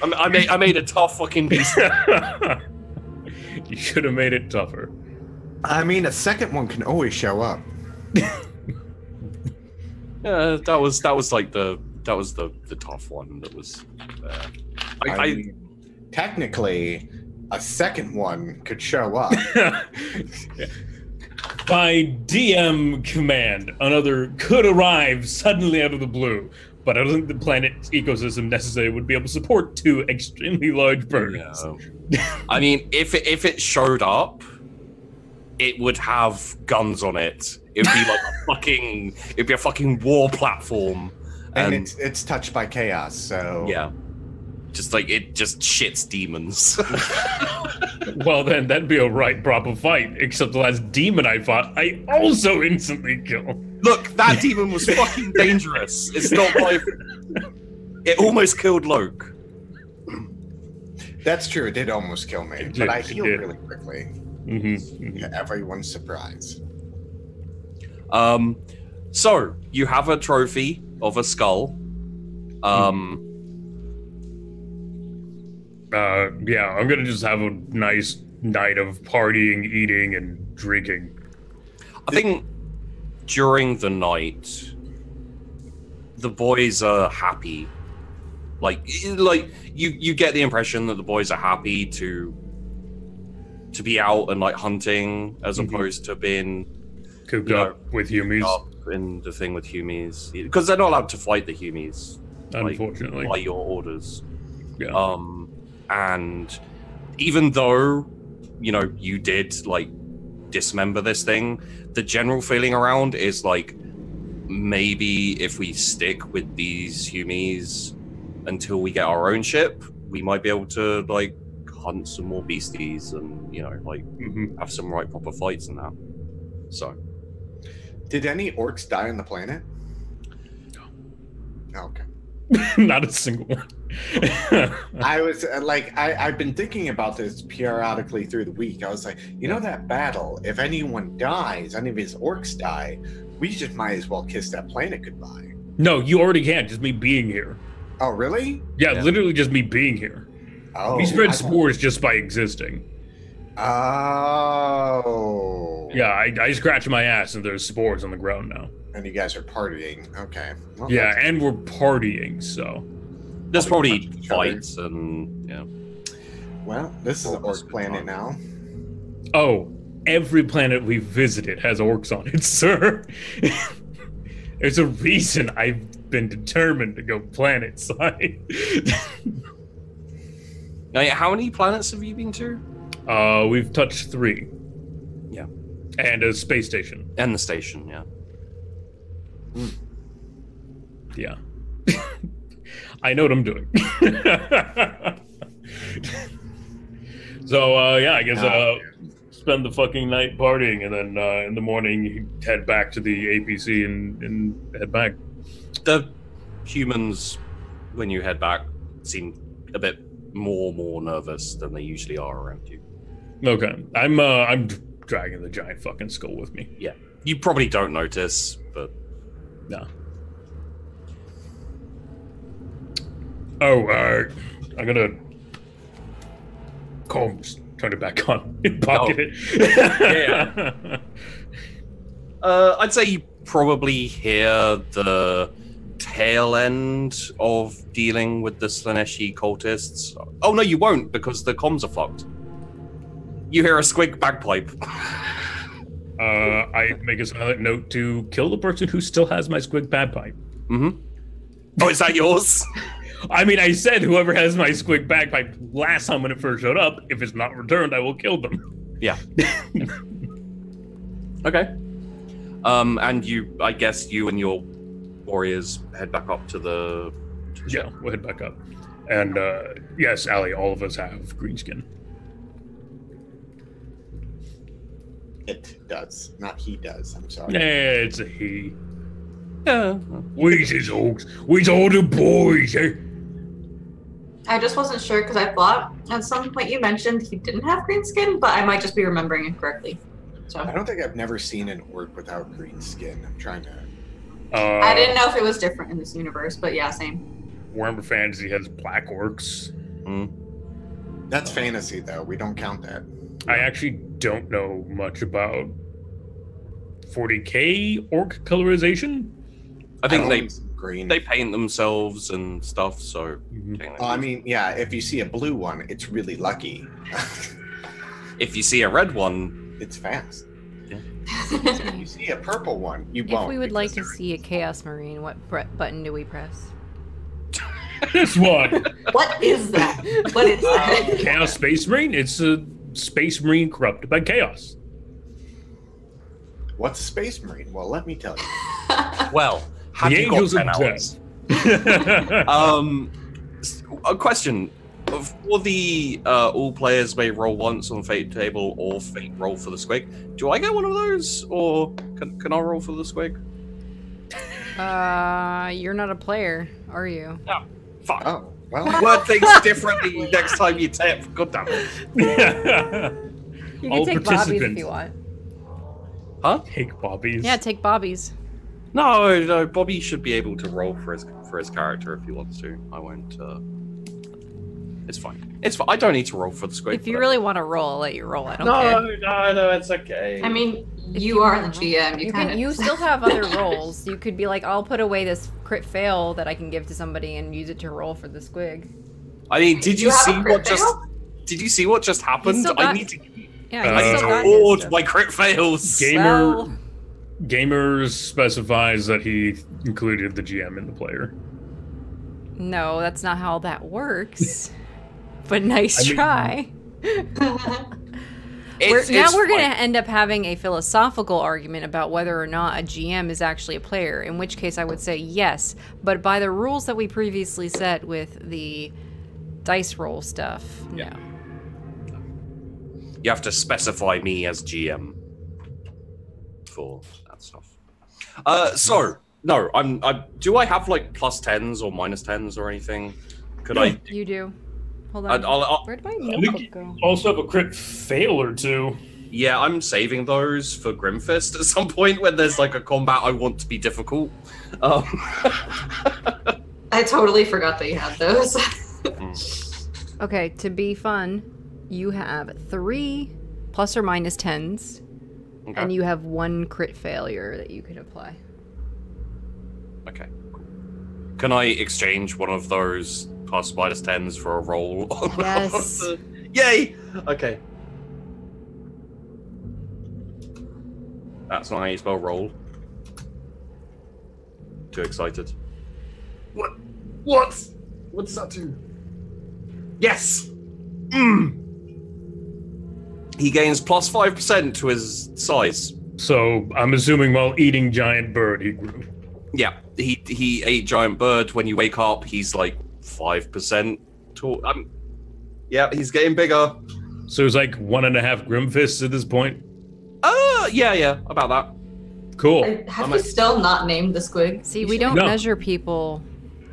I made a tough fucking beast. You should have made it tougher. I mean, a second one can always show up. Yeah, that was the tough one. That was. Technically, a second one could show up. By DM command, another could arrive suddenly out of the blue. but I don't think the planet's ecosystem necessarily would be able to support 2 extremely large birds. Yeah. I mean, if it showed up, it would have guns on it. It'd be like it'd be a fucking war platform. And it's touched by chaos, so Yeah. Just like it just shits demons. Well, then that'd be a right proper fight. Except the last demon I fought, I also instantly killed. Look, that demon was fucking dangerous. It's not like it almost killed Loke. that's true. It did almost kill me, It but did, I it healed did. really quickly. Mm-hmm. To everyone's surprise. So you have a trophy of a skull. Yeah, I'm gonna just have a nice night of partying, eating, and drinking. I think during the night, the boys are happy. Like you get the impression that the boys are happy to be out and like hunting as opposed to being Cooped You know, up with Humies, up in the thing with Humies because they're not allowed to fight the Humies. unfortunately. by your orders. Yeah. And even though, you did like dismember this thing, the general feeling around is like maybe if we stick with these Humies until we get our own ship, we might be able to like hunt some more beasties and Mhm. have some right proper fights and that. So Did any orcs die on the planet? Oh, okay. Not a single one. I was I've been thinking about this periodically through the week. I was like, that battle, if anyone dies, any of his orcs die, we just might as well kiss that planet goodbye. No, you already can't. Just me being here. Oh, really? Yeah, literally just me being here. Oh, We spread I- spores just by existing. Oh. Yeah, I scratch my ass and there's spores on the ground now. And you guys are partying. Okay. Well, Yeah, that's- and we're partying, so. there's probably punch each other. fights and Well, this is an Orcs orc planet now. Oh, every planet we've visited has orcs on it, sir. There's a reason I've been determined to go planet side. Now, how many planets have you been to? We've touched 3. Yeah. And a space station. And the station, yeah. Yeah. I know what I'm doing. So, I guess spend the fucking night partying, and then in the morning you head back to the APC and head back. The humans, when you head back, seem a bit more nervous than they usually are around you. Okay. I'm dragging the giant fucking skull with me. Yeah. You probably don't notice, but No. Oh, I'm gonna Combs, turn it back on and pocket it. Yeah. I'd say you probably hear the tail end of dealing with the Slaneshi cultists. Oh no, you won't, because the comms are fucked. You hear a squig bagpipe. I make a silent note to kill the person who still has my squig bagpipe. Mm-hmm. Oh, is that yours? I mean, I said whoever has my squig bagpipe last time when it first showed up, if it's not returned, I will kill them. Yeah. Okay. And I guess you and your warriors head back up to the Yeah, we'll head back up. And yes, Allie, all of us have green skin. It does. Not he does. I'm sorry. Yeah, it's a he. Yeah. We's his hogs. We's all the boys, eh? I just wasn't sure because I thought at some point you mentioned he didn't have green skin, but I might just be remembering it correctly. So I don't think I've never seen an orc without green skin. I'm trying to. I didn't know if it was different in this universe, but yeah, same. Warhammer Fantasy has black orcs. That's fantasy, though. We don't count that. I actually don't know much about 40k orc colorization. I think don't they know, green. they paint themselves and stuff, so Oh, I mean, yeah. If you see a blue one, it's really lucky. if you see a red one, It's fast. If you see a purple one, you If won't. we would like to because see a Chaos Marine, what button do we press? This one. What is that? What is that? Chaos Space Marine. It's a Space Marine corrupted by chaos. What's a Space Marine? Well, let me tell you. Well, have The you Angels got of 10 Death. hours? A question. For the all players may roll once on Fate table or Fate roll for the squig. Do I get one of those, or can I roll for the squig? You're not a player, are you? Fuck. Oh, well. Word things differently next time you tap. God damn it. You can All take Bobby's if participants. you want. Huh? Take Bobby's. Yeah, take Bobby's. No. Bobby should be able to roll for his character if he wants to. I won't. It's fine. It's fine. I don't need to roll for the squig. If you really want to roll, I'll let you roll. I don't care. No, it's okay. I mean, If you are the GM. You kind of. you still have other rolls. You could be like, I'll put away this crit fail that I can give to somebody and use it to roll for the squig. I mean, did you You have see a crit what just? fail? Did you see what just happened? still I got- need to. Yeah, I you need still to got his Award stuff. my crit fails. Gamer Well, Gamers specifies that he included the GM in the player. no, that's not how that works. But nice I mean- try. It's Now we're going fine. to end up having a philosophical argument about whether or not a GM is actually a player, in which case I would say yes. But by the rules that we previously set with the dice roll stuff, no. You have to specify me as GM for that stuff. So no, I'm. Do I have like plus 10s or minus 10s or anything? Could I? You do. Hold on. I'll Where did my I notebook think go? you also have a crit fail or two. Yeah, I'm saving those for Grimfist at some point when there's like a combat I want to be difficult. I totally forgot that you had those. Okay, to be fun, you have 3 plus or minus 10s, Okay. and you have 1 crit failure that you can apply. Okay. Cool. Can I exchange one of those plus minus 10s for a roll? Yes. Yay! Okay. That's not how you spell roll. Too excited. What? What does that do? Yes! He gains plus 5% to his size. So I'm assuming while eating giant bird, he grew. Yeah, he ate giant bird. When you wake up, he's like 5% tall. Yeah, he's getting bigger. So it's like 1.5 Grimfists at this point. Yeah, about that. Cool. Have you still not named the squig? See, You we should- don't No. measure people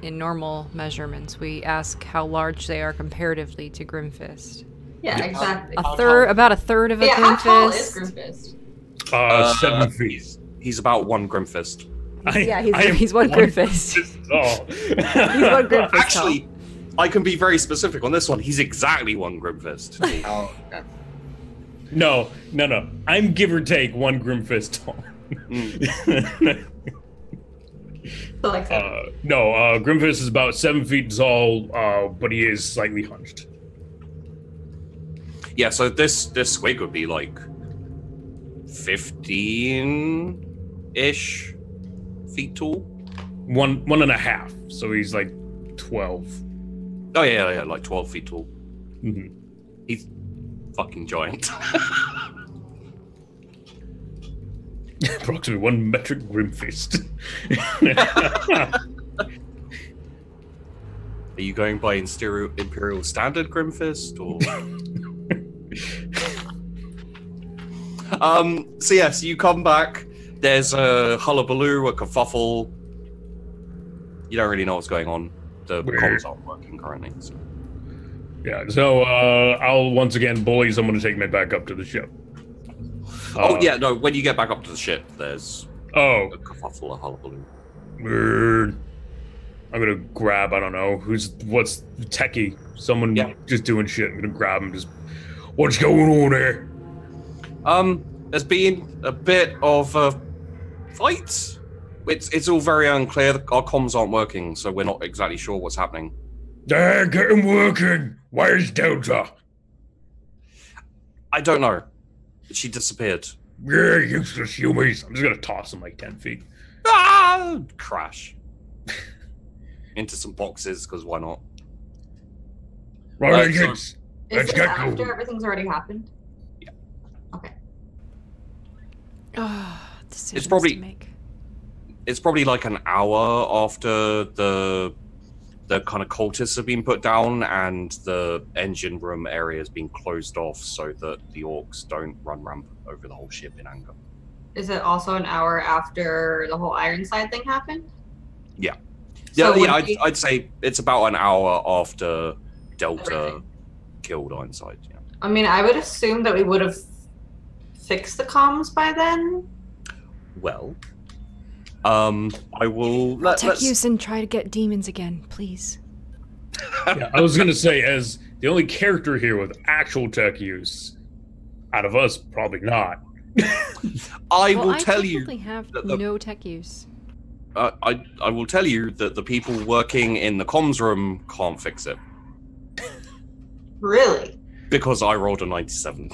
in normal measurements. We ask how large they are comparatively to Grimfist. Yeah, exactly. About a third of a Yeah, how tall is Grimfist. Grimfist? 7 feet. He's about 1 Grimfist. Yeah, I am he's one Grimfist. tall. He's one Grimfist tall. Actually, I can be very specific on this one. He's exactly 1 Grimfist. Oh, okay. No. I'm give or take 1 Grimfist tall. So like that. No, Grimfist is about 7 feet tall, but he is slightly hunched. Yeah, so this squig would be like 15-ish feet tall. 1.5. So he's like 12. Oh yeah, like 12 feet tall. Mhm. He's fucking giant. Approximately 1 metric Grimfist. Are you going by Imperial Standard Grimfist or? So yes, you come back. There's a hullabaloo, a kerfuffle. You don't really know what's going on. The Weird. comms aren't working currently. So. Yeah, so I'll once again bully someone to take me back up to the ship. Oh yeah, no. When you get back up to the ship, there's Oh, a kerfuffle, a hullabaloo. weird. I'm gonna grab, I don't know, what's techie? Someone Yeah. just doing shit. I'm gonna grab him, just, what's going on there? There's been a bit of a fight. It's all very unclear. Our comms aren't working, so we're not exactly sure what's happening. Get him working. Where's Delta? I don't know. She disappeared. Yeah, useless humans. I'm just gonna toss them like 10 feet. Ah! Crash into some boxes because why not? Right, so- kids. Is Let's this get after going. everything's already happened? Yeah. Okay. Oh, decisions probably- to make. It's probably like an hour after the kind of cultists have been put down and the engine room area has been closed off so that the orcs don't run rampant over the whole ship in anger. Is it also an hour after the whole Ironside thing happened? Yeah. So would I'd, we- I'd say it's about an hour after Delta Everything. killed Ironside. Yeah. I mean, I would assume that we would have fixed the comms by then. Well, I will. Take let's- use and try to get demons again, please. Yeah, I was gonna say, as the only character here with actual tech use, out of us, probably not. I Well, will I tell you. technically have that the- no tech use. I will tell you that the people working in the comms room can't fix it Really? because I rolled a 97.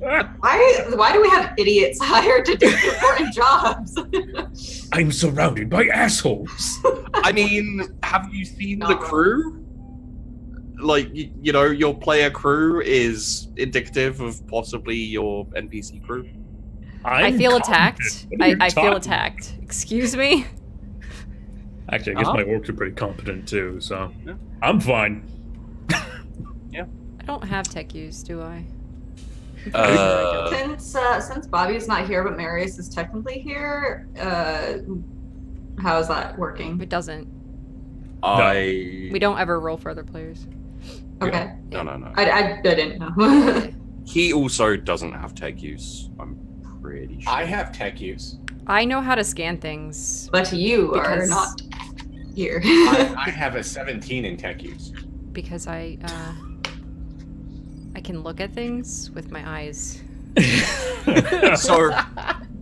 Why do we have idiots hired to do important jobs? I'm surrounded by assholes. I mean, have you seen the Not crew? Like, you know, your player crew is indicative of possibly your NPC crew. I feel attacked. What are you I feel talking attacked. Excuse me? Actually, I guess Uh-huh. my orcs are pretty competent too, so Yeah. I'm fine. I don't have tech use, do I? Since Bobby's not here, but Marius is technically here, how is that working? It doesn't. I We don't ever roll for other players. Okay. no. I didn't know. He also doesn't have tech use. I'm pretty sure. I have tech use. I know how to scan things. But you are Because- not here. I have a 17 in tech use. Because I can look at things with my eyes. So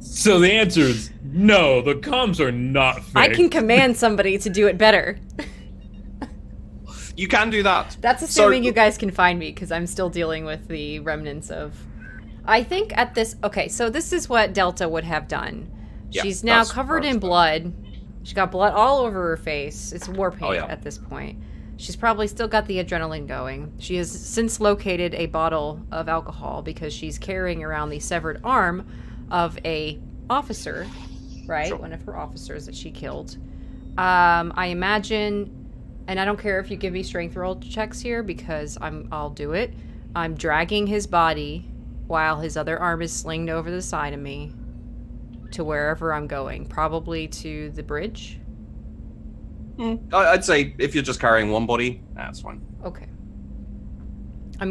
So the answer is no. The comms are not fixed. I can command somebody to do it better. you can do that. That's So- assuming you guys can find me, because I'm still dealing with the remnants of... I think at this... Okay, so this is what Delta would have done. Yeah, She's now that's- covered that's in blood. She got blood all over her face. It's war paint yeah. at this point. She's probably still got the adrenaline going. She has since located a bottle of alcohol because she's carrying around the severed arm of a officer, right? Sure. One of her officers that she killed. I imagine, and I don't care if you give me strength roll checks here because I'll do it. I'm dragging his body while his other arm is slinged over the side of me to wherever I'm going, probably to the bridge. I'd say if you're just carrying one body, that's fine. Okay. I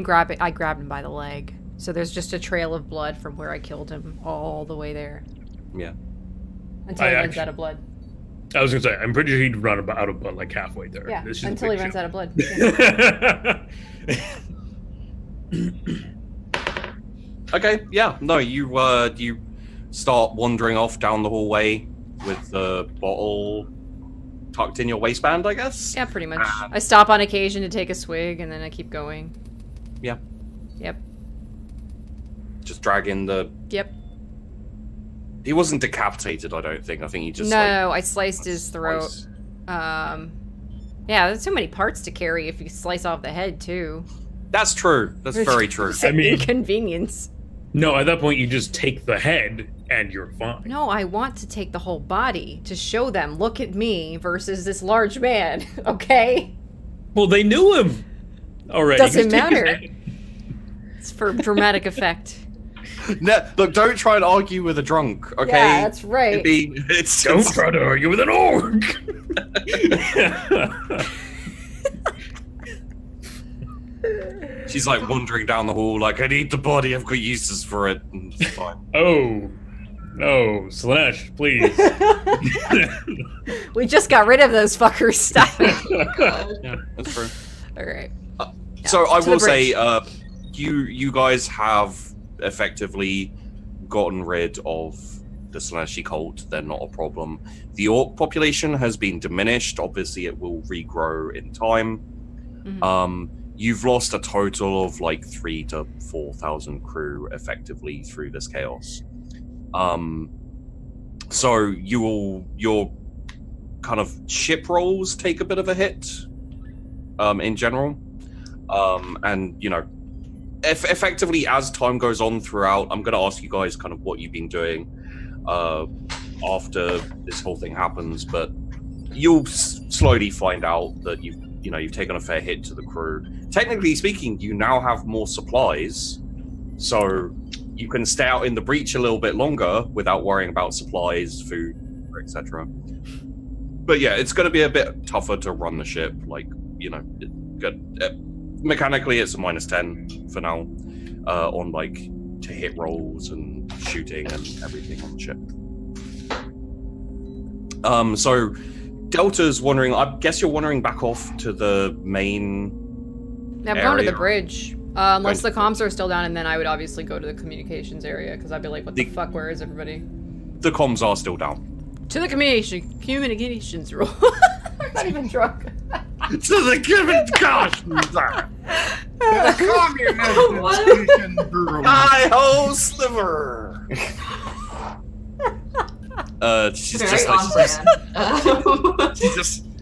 grabbed him by the leg. So there's just a trail of blood from where I killed him all the way there. Yeah. Until I he runs actually- out of blood. I was gonna say, I'm pretty sure he'd run out of blood like halfway there. Yeah, This is a until he big runs ship. out of blood. Yeah. Okay, yeah. No, you start wandering off down the hallway with the bottle tucked in your waistband, I guess. Yeah, pretty much. I stop on occasion to take a swig, and then I keep going. Yeah. Yep. Just dragging the. Yep. He wasn't decapitated, I don't think. I think he just. No, I sliced his throat. sliced. Yeah, there's too many parts to carry if you slice off the head, too. That's true. That's very true. It's an I mean- inconvenience. No, at that point you just take the head and you're fine. No, I want to take the whole body to show them, look at me versus this large man, okay? Well, they knew him already. Doesn't Just take his matter. head. It's for dramatic effect. No, look, don't try and argue with a drunk, okay? Yeah, that's right. Don't try to argue with an orc. She's like wandering down the hall, like, I need the body, I've got uses for it. And it's fine. Oh, no, Slanesh, please. We just got rid of those fuckers. Stop it. Yeah, that's true. All right. So I to the will say, bridge. you guys have effectively gotten rid of the Slaneshi cult. They're not a problem. The orc population has been diminished. Obviously, it will regrow in time. Mhm. you've lost a total of like 3,000 to 4,000 crew effectively through this chaos. So your kind of ship rolls take a bit of a hit, in general. And you know, effectively as time goes on throughout, I'm going to ask you guys kind of what you've been doing after this whole thing happens, but you'll slowly find out that you've taken a fair hit to the crew. Technically speaking, you now have more supplies, so you can stay out in the breach a little bit longer without worrying about supplies, food, etc. But yeah, it's going to be a bit tougher to run the ship. Like, you know, mechanically it's a -10 for now on like to hit rolls and shooting and everything on the ship. So Delta's wandering. I guess you're wandering back off to the main. Yeah, I'm going to the bridge. Unless the comms are still down, and then I would obviously go to the communications area because I'd be like, "What the fuck? Where is everybody?" The comms are still down. To the communications room. I'm not even drunk. To the communications. Hi ho, Sliver. She's Very just on like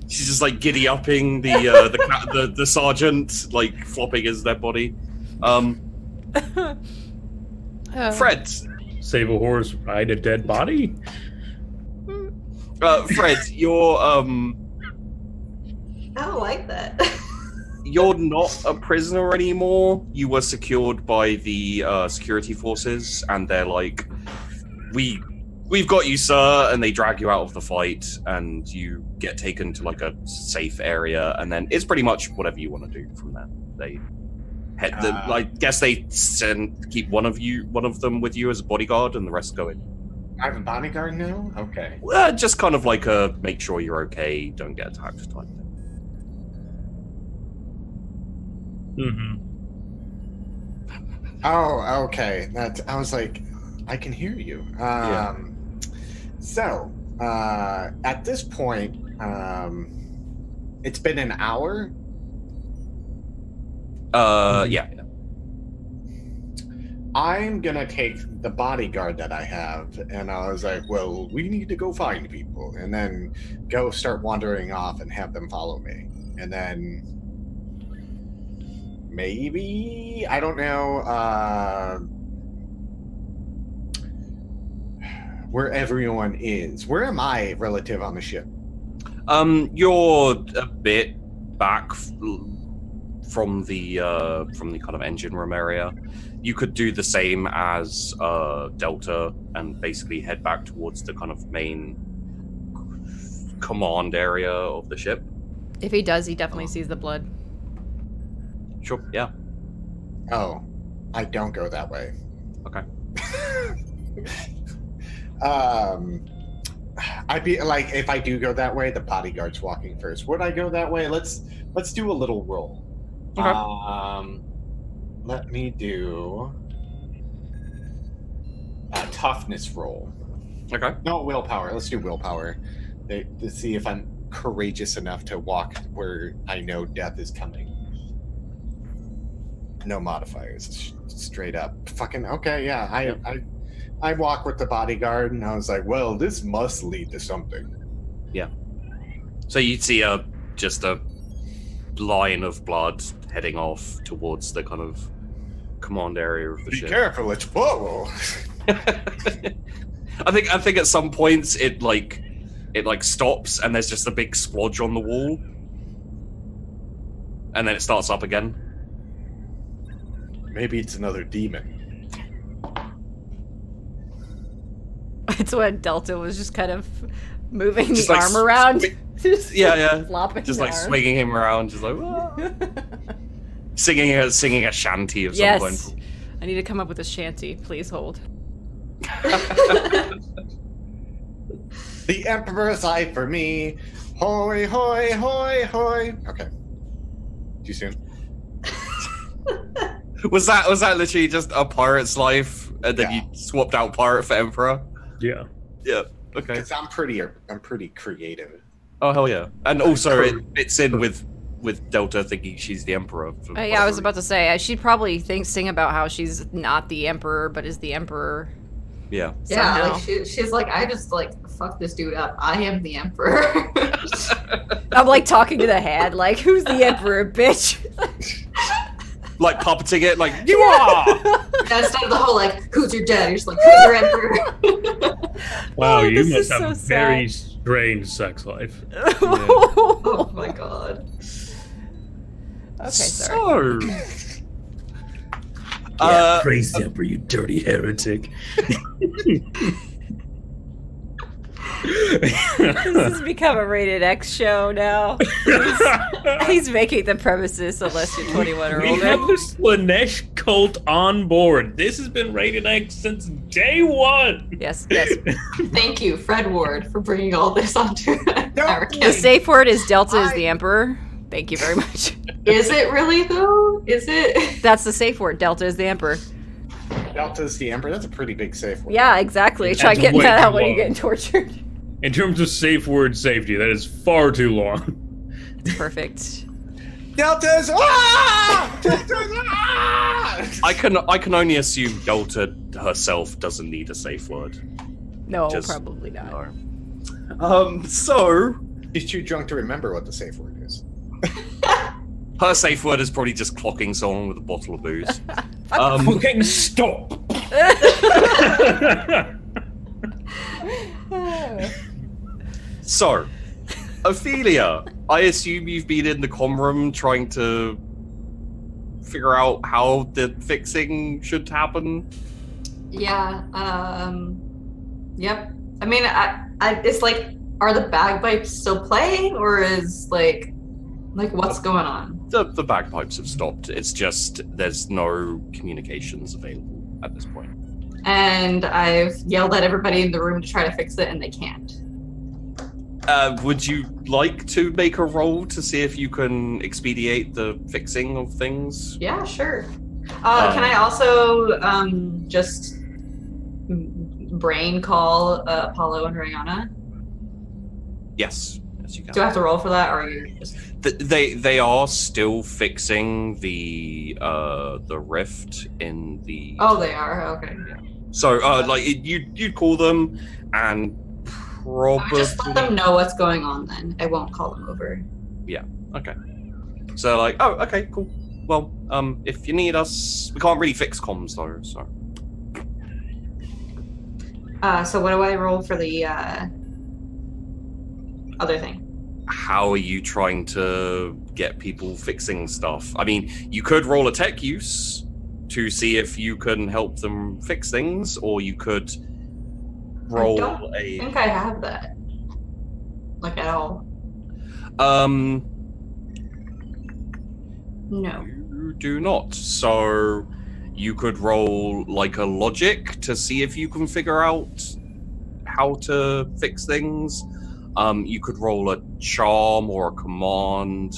she's just like giddy upping the sergeant, like flopping his dead body. Fred, Save a horse, ride a dead body. Fred, you're I don't like that. you're not a prisoner anymore. You were secured by the security forces, and they're like, We've got you, sir, and they drag you out of the fight, and you get taken to like a safe area, and then it's pretty much whatever you want to do from there. They I guess they keep one of them with you as a bodyguard, and the rest go in. I have a bodyguard now? Okay. Just kind of like a make sure you're okay, don't get attacked type thing. Mm-hmm. Oh, okay. I was like, I can hear you. Yeah. So, at this point, it's been an hour. Yeah. I'm gonna take the bodyguard that I have, and I was like, well, we need to go find people, and then go start wandering off and have them follow me. And then maybe, I don't know, where everyone is. Where am I relative on the ship? You're a bit back from the kind of engine room area. You could do the same as Delta and basically head back towards the kind of main command area of the ship. If he does, he definitely sees the blood. Sure, yeah. Oh, I don't go that way. Okay. I'd be like, if I do go that way, the bodyguard's walking first. Would I go that way? Let's do a little roll. Okay. Let me do a toughness roll. Okay. No, willpower. Let's do willpower. To see if I'm courageous enough to walk where I know death is coming. No modifiers. Straight up. Fucking okay, yeah. I walk with the bodyguard, and I was like, well, this must lead to something. Yeah. So you'd see just a line of blood heading off towards the kind of command area of the Be ship. careful, it's whoa. I think at some points it stops and there's just a big splodge on the wall, and then it starts up again. Maybe it's another demon. It's when Delta was just kind of moving Just the like arm around. Yeah. Flopping Just the like arm. swinging him around, just like singing a shanty of some Yes. point. I need to come up with a shanty. Please hold. The Emperor's eye for me. Hoy, hoy, hoy, hoy. Okay. Too soon. Was that literally just a pirate's life, and then Yeah. you swapped out pirate for emperor? Yeah. Yeah. Okay. Because I'm pretty creative. Oh hell yeah! And also it fits in with with Delta thinking she's the Emperor. Yeah, I was about to say, she'd probably sing about how she's not the Emperor, but is the Emperor. Yeah. Yeah, Somehow. like she's like, I just like fuck this dude up. I am the Emperor. I'm like talking to the head, like, who's the Emperor, bitch? Like puppeting it, like, you are! Yeah, instead of the whole like, who's your dad? You're just like, who's your Emperor? Wow, Oh, you this must is have so a very sad. strange sex life. Oh my god. Okay, sorry. So, crazy Emperor, you dirty heretic. This has become a rated X show now. He's making the premises unless you're 21 or We older. have the Slanesh cult on board. This has been rated X since day one. Yes, yes. Thank you, Fred Ward, for bringing all this onto our The cast. safe word is Delta is the Emperor. Thank you very much. Is it really though? Is it? That's the safe word. Delta is the Emperor. Delta's the Emperor. That's a pretty big safe word. Yeah, exactly. Try That's getting way that too out when you're long. getting tortured. In terms of safe word safety, that is far too long. It's perfect. Delta's Delta's I can only assume Delta herself doesn't need a safe word. No, Just- probably not. No. So She's too drunk to remember what the safe word is. her safe word is probably just clocking someone with a bottle of booze. Fucking stop. So, Ophelia, I assume you've been in the comm room trying to figure out how the fixing should happen. Yeah. Yep. I mean, it's like, are the bagpipes still playing, or is like what's going on? The bagpipes have stopped. It's just there's no communications available at this point. And I've yelled at everybody in the room to try to fix it, and they can't. Would you like to make a roll to see if you can expedite the fixing of things? Yeah, sure. Can I also just brain call Apollo and Rihanna? Yes, yes, you can. Do I have to roll for that, or are you just... They are still fixing the rift in the. Oh, they are? Okay. So you'd call them and I probably would just let them know what's going on then. I won't call them over. okay. So like, oh, okay, cool. Well, if you need us, we can't really fix comms though. So what do I roll for the other thing? How are you trying to get people fixing stuff? I mean, you could roll a tech use to see if you can help them fix things, or you could roll I think I have that. Like at all. No. You do not. So you could roll like a logic to see if you can figure out how to fix things. You could roll a charm or a command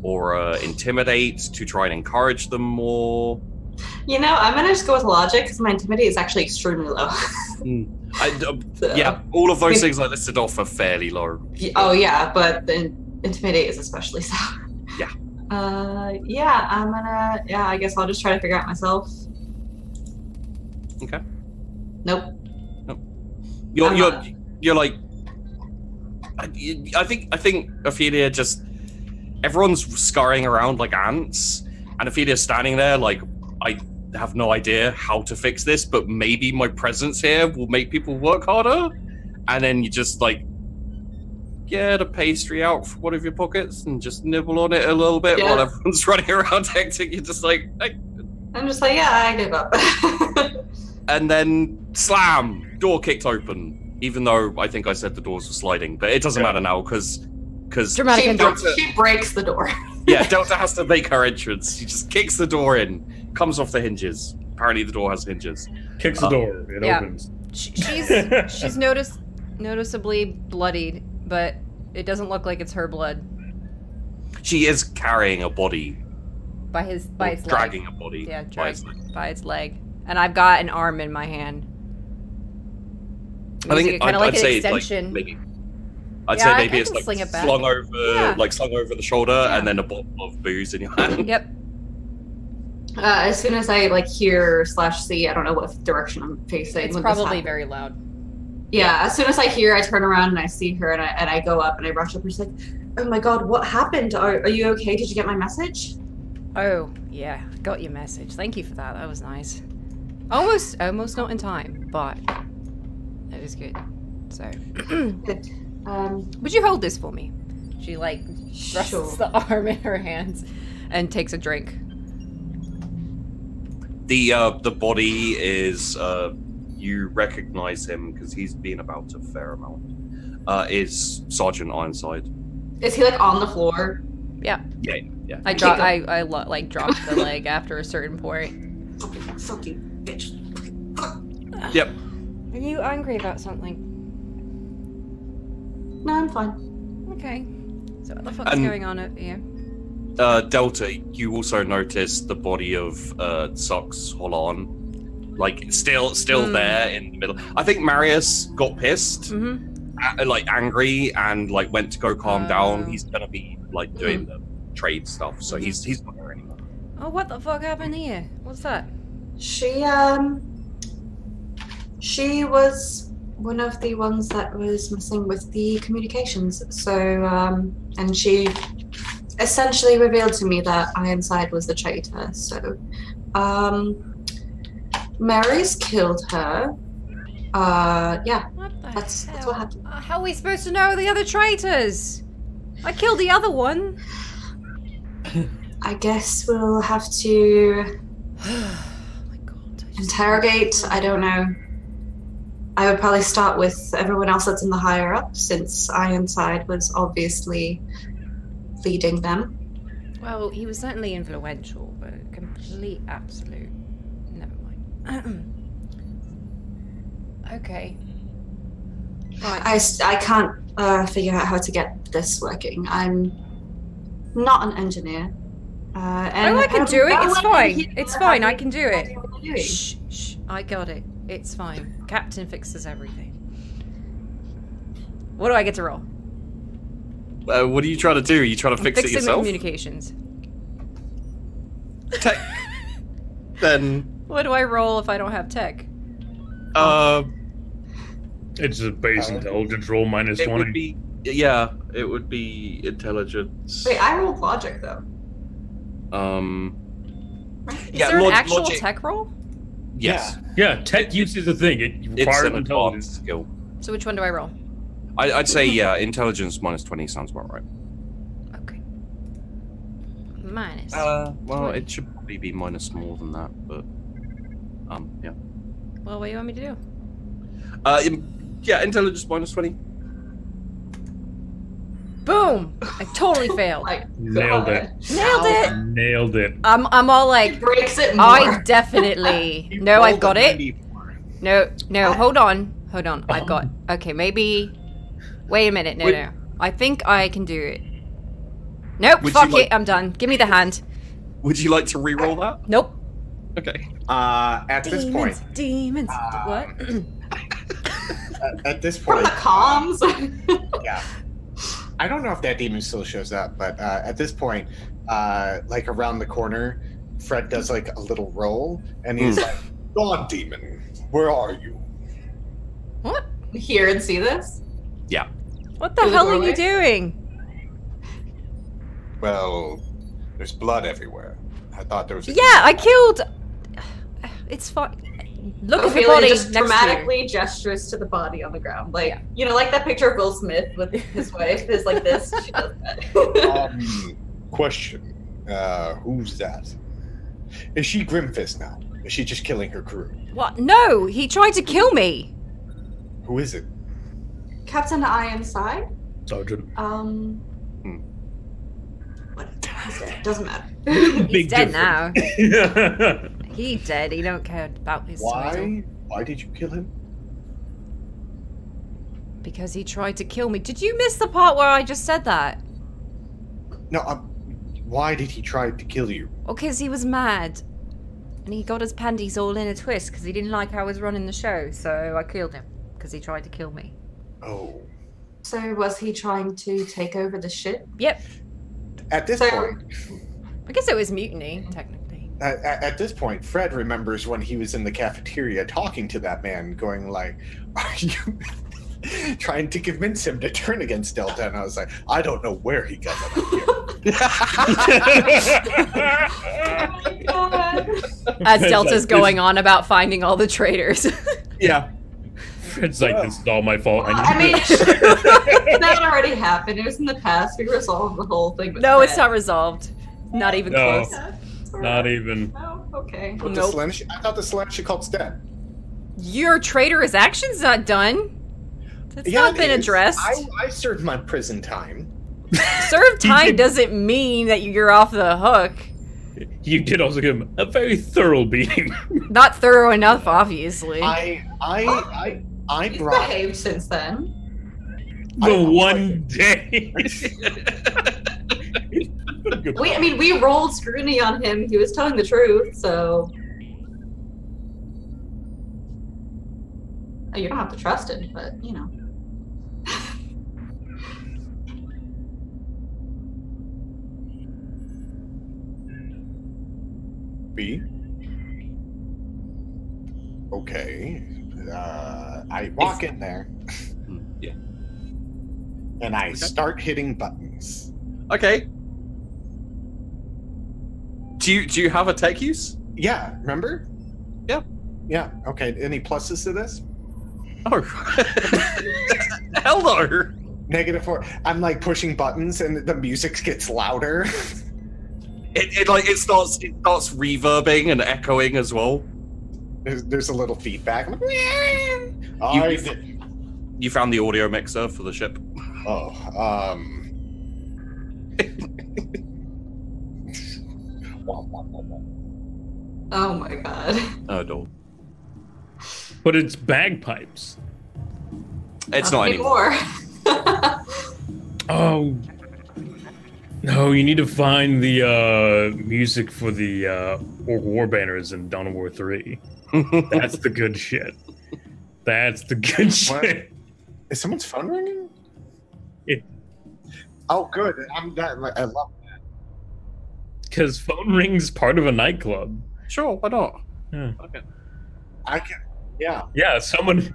or a intimidate to try and encourage them more. You know, I'm gonna just go with logic because my intimidate is actually extremely low. So- Yeah, all of those things I listed off are fairly low. Oh yeah, but the intimidate is especially so. Yeah. Yeah, I'm gonna. Yeah, I guess I'll just try to figure out myself. Okay. Nope. You're like. I think Ophelia just everyone's scurrying around like ants, and Ophelia's standing there like, I have no idea how to fix this, but maybe my presence here will make people work harder. And then you just like get a pastry out from one of your pockets and just nibble on it a little bit while everyone's running around hectic. You're just like, hey. I'm just like, yeah, I give up. And then slam, door kicked open. Even though I think I said the doors were sliding, but it doesn't matter now because Dramatic entrance. she breaks the door. yeah, Delta has to make her entrance. She just kicks the door in, comes off the hinges. Apparently, the door has hinges. Kicks the door. It yeah. opens. She's noticeably bloodied, but it doesn't look like it's her blood. She is carrying a body, By its dragging leg. a body. Yeah, by its leg. by its leg. And I've got an arm in my hand. I think kind of like I'd an say extension. like maybe I'd Yeah, say I maybe it's can like sling it back. slung over, Yeah. like slung over the shoulder, Yeah. and then a bottle of booze in your hand. Yep. As soon as I like hear / see, I don't know what direction I'm facing. It's when this probably happens. very loud. Yeah, as soon as I hear, I turn around and I see her, and I go up and I rush up. And she's like, "Oh my god, what happened? Are you okay? Did you get my message?" Oh, yeah. Got your message. Thank you for that. That was nice. Almost not in time, but it was good. So, Good. would you hold this for me? She like thrusts Sure. the arm in her hands and takes a drink. The body is you recognize him because he's been about a fair amount. Is Sergeant Ironside? Is he like on the floor? Yeah. Yeah. I drop. Like dropped the leg after a certain point. Fuck you, bitch. Yep. Are you angry about something? No, I'm fine. Okay. So what the fuck's And- going on over here? Delta, you also noticed the body of Sox Holon, like still there in the middle. I think Marius got pissed, like angry, and like went to go calm down. He's gonna be like doing the trade stuff, so he's not there anymore. Oh, what the fuck happened here? What's that? She was one of the ones that was messing with the communications. So, and she essentially revealed to me that Ironside was the traitor. So, Mary's killed her. Yeah, What the that's hell? what happened. How are we supposed to know the other traitors? I killed the other one. I guess we'll have to Oh my god. interrogate. I don't know. I would probably start with everyone else that's in the higher up, since Ironside was obviously leading them. Well, he was certainly influential, but complete absolute. Never mind. Okay. Right. I can't figure out how to get this working. I'm not an engineer. And Oh, I can do it. It's fine. here It's how fine. to I can do it. do what you're doing. Shh, shh. I got it. It's fine. Captain fixes everything. What do I get to roll? What are you trying to do? Are you trying to fix it Fixing the yourself? communications. Tech. Then, What do I roll if I don't have tech? It's a base intelligence roll minus it 20. would be it would be intelligence. Wait, I rolled logic though. Is there an actual logic- tech roll? Yes, Yeah, tech use is a thing. It it's requires an intelligence. advanced skill. So which one do I roll? I'd say intelligence minus 20 sounds about right. Okay. Minus. Well, 20. it should probably be minus more than that, but yeah. Well, what do you want me to do? Yeah, intelligence minus 20. Boom! I totally failed. Like Nailed it. Nailed it! Nailed it. I'm all like, It breaks it more. I've definitely. No, I've got it. No, hold on. I've got. Okay, maybe. Wait a minute. No. I think I can do it. Nope, Would fuck you like- it. I'm done. Give me the hand. Would you like to re-roll that? Nope. Okay. At this point, Demons. What? at this From point, the comms. yeah. I don't know if that demon still shows up, but at this point, like around the corner, Fred does like a little roll, and he's like, "God, demon, where are you?" What? Hear and see this? Yeah. What the Through the hell are you doorway? doing? Well, there's blood everywhere. I thought there was. Yeah, I killed. It's fine. Look at the Ophelia body just next to you. dramatically gestures to the body on the ground, like Yeah. you know, like that picture of Will Smith with his wife is like this. She does that. Question: who's that? Is she Grimfist now? Is she just killing her crew? What? No, he tried to kill me. Who is it? Captain Ironside. Sergeant. What? He's dead. Doesn't matter. He's Big dead difference. now. He dead. He don't care about his title. Why? Why did you kill him? Because he tried to kill me. Did you miss the part where I just said that? No. Why did he try to kill you? Well, because he was mad. And he got his panties all in a twist because he didn't like how I was running the show. So I killed him because he tried to kill me. Oh. So was he trying to take over the ship? Yep. At this So- point, I guess it was mutiny, technically. at this point, Fred remembers when he was in the cafeteria talking to that man, going like, "Are you trying to convince him to turn against Delta?" And I was like, I don't know where he got that idea. Oh my god. As Fred's Delta's like, going on about finding all the traitors. Yeah. Fred's like, this is all my fault. I mean, that already happened. It was in the past. We resolved the whole thing. With No, it's Fred. not resolved. Not even No. close. It's all Not right. even. Oh, okay. But Nope. the Slaanesh, I thought the Slaanesh cult's dead. Your traitorous action's not done. That's not it been is. addressed. I served my prison time. Served time did- doesn't mean that you're off the hook. You did also give him a very thorough beating. Not thorough enough, obviously. I He's brought. behaved since then. The one day. We rolled scrutiny on him. He was telling the truth, so. Oh, you don't have to trust him, but you know. B. Okay. I walk in there Yeah. and I start hitting buttons. Okay. Do you have a tech use? Yeah, remember? Yeah. Yeah. Okay. Any pluses to this? Oh. Hell no. -4. I'm like pushing buttons and the music gets louder. It starts reverbing and echoing as well. There's a little feedback. I'm like, You found the audio mixer for the ship. Oh my god. Oh no. But it's bagpipes. It's not anymore. Oh. No, you need to find the music for the Orc War banners in Dawn of War 3. That's the good shit. That's the good shit. Is someone's phone ringing? It- Oh, good. I love that. Because phone rings part of a nightclub. Sure, why not? Yeah. Okay. I can. Yeah. Yeah, someone's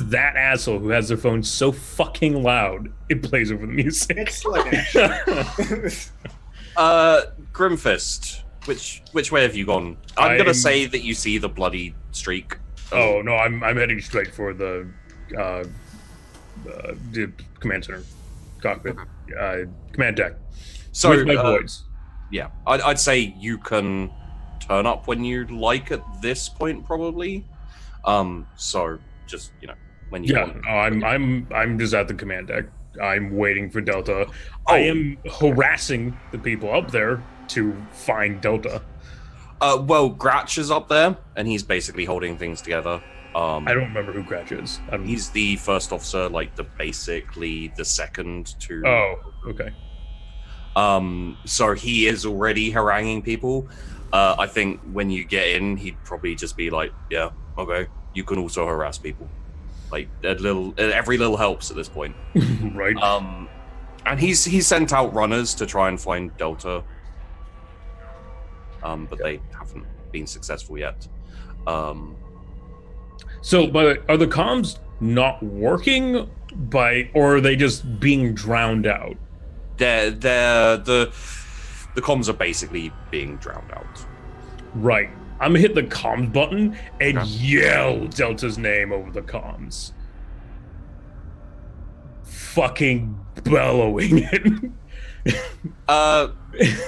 that asshole who has their phone so fucking loud it plays over the music. It's Slaanesh. Grimfist, which way have you gone? I'm gonna say that you see the bloody streak. Oh no, I'm heading straight for the command center, cockpit, command deck. So with my boys. yeah, I'd say you can turn up when you like at this point, probably. So just when you Yeah, want. I'm just at the command deck. I'm waiting for Delta. I am harassing the people up there to find Delta. Well, Gratch is up there, and he's basically holding things together. I don't remember who Gratch is. He's the first officer, like basically the second to. Oh, okay. So he is already haranguing people. I think when you get in, he'd probably just be like, "Yeah, okay, you can also harass people." Like every little helps at this point. Right. And he's sent out runners to try and find Delta. But they haven't been successful yet. So, but are the comms not working or are they just being drowned out? The comms are basically being drowned out. Right. I'm gonna hit the comms button and yell Delta's name over the comms. Fucking bellowing it.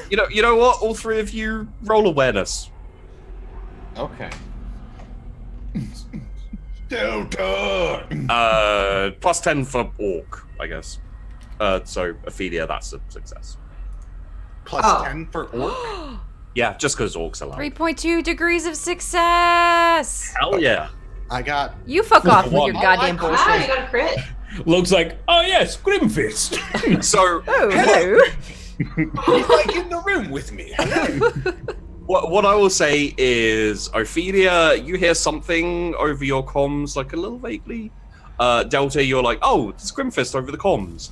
You know what? All three of you roll awareness. Okay. Delta. Plus 10 for Orc, I guess. So Ophelia, that's a success. Plus Oh. 10 for Orc. Yeah, just because Orcs are loud. 3.2 degrees of success. Hell yeah. I got. You fuck off with your Oh, goddamn I- Wow, you bullshit. got a crit. Looks like, oh yes, Grimfist. So Oh, hello. He's like in the room with me. what I will say is, Ophelia, you hear something over your comms, like a little vaguely. Delta, you're like, oh, it's Grimfist over the comms.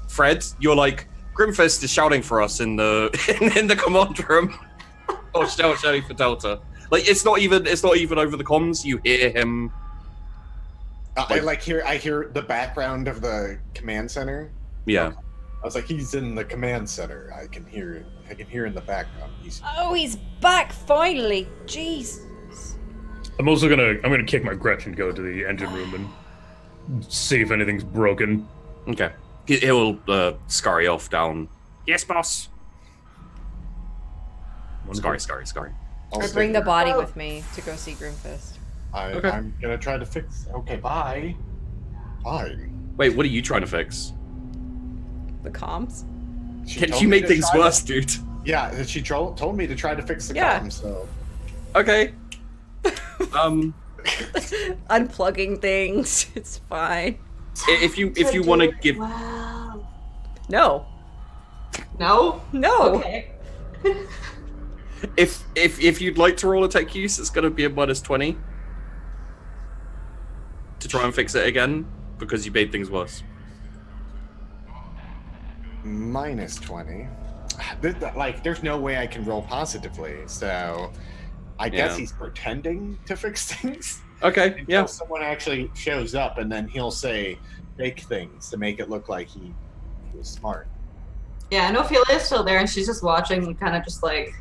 Fred, you're like, Grimfist is shouting for us in the in the command room. Or shouting for Delta. Like it's not even over the comms. You hear him. I hear the background of the command center. Yeah. I was like, he's in the command center. I can hear it. I can hear in the background. He's back finally. Jeez. I'm also gonna kick my Gretchen and go to the engine room and see if anything's broken. Okay. He'll scurry off down. Yes, boss. Scurry. I bring the body with me to go see Grimfist. Okay. I'm gonna try to fix. Okay, bye. Fine. Wait, what are you trying to fix? The comms. She made things worse, dude. Yeah, she told me to try to fix the comms. So. Okay. Unplugging things. It's fine. If you want to give. Wow. No. No. Okay. If you'd like to roll a tech use, it's going to be a -20 to try and fix it again because you made things worse. -20. Like, there's no way I can roll positively, so I guess he's pretending to fix things. Okay, Until someone actually shows up, and then he'll say fake things to make it look like he was smart. Yeah, and Ophelia's still there, and she's just watching, kind of just like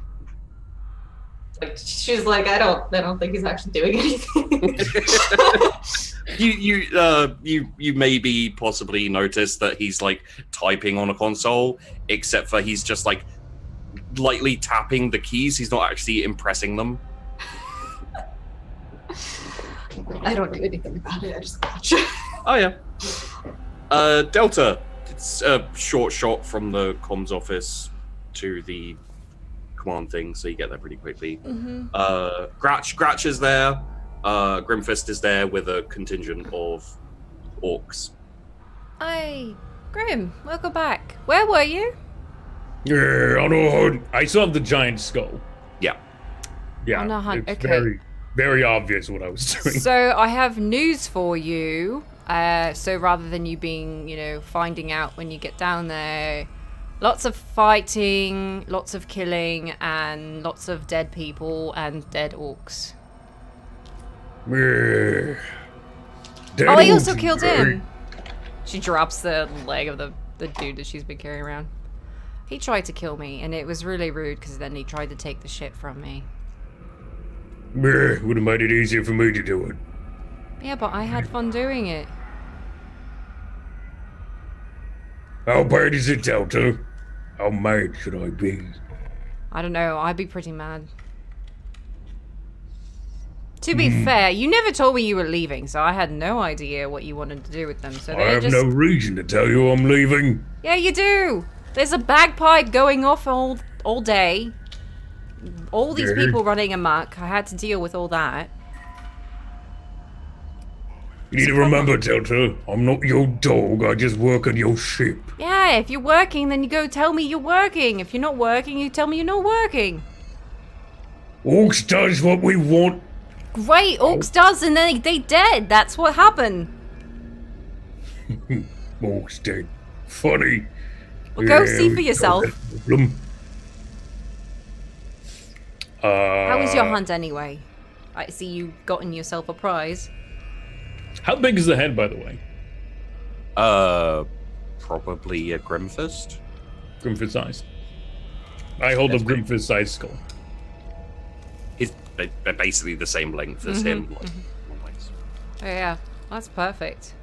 she's like, I don't think he's actually doing anything. You maybe possibly notice that he's like typing on a console, except for he's just like lightly tapping the keys. He's not actually impressing them. I don't do anything about it. I just watch. Oh yeah. Delta. It's a short shot from the comms office to the command thing, so you get there pretty quickly. Mm-hmm. Gratch is there. Grimfist is there with a contingent of orcs. Hey, Grim, welcome back. Where were you? Yeah, on a hunt. I saw the giant skull. Yeah. Yeah. On a hunt, it's okay. Very, very obvious what I was doing. So I have news for you. So rather than you being, finding out when you get down there, lots of fighting, lots of killing, and lots of dead people and dead orcs. Yeah. Oh, I also killed him. She drops the leg of the dude that she's been carrying around. He tried to kill me, and it was really rude because then he tried to take the shit from me. Yeah, would have made it easier for me to do it. Yeah, but I had fun doing it. How bad is it, Delta? How mad should I be? I don't know, I'd be pretty mad. To be fair, you never told me you were leaving, so I had no idea what you wanted to do with them. So I have no reason to tell you I'm leaving. Yeah, you do! There's a bagpipe going off all day. All these people running amok. I had to deal with all that. You need to remember, Delta, I'm not your dog, I just work on your ship. Yeah, if you're working, then you go tell me you're working. If you're not working, you tell me you're not working. Orcs does what we want. Great, Orcs does, and then they dead. That's what happened. Orcs dead. Funny. Well, go see for yourself. How was your hunt anyway? I see you gotten yourself a prize. How big is the head, by the way? Probably a Grimfist. Grimfist size. I hold a Grimfist size skull. He's basically the same length as him. Oh yeah, that's perfect.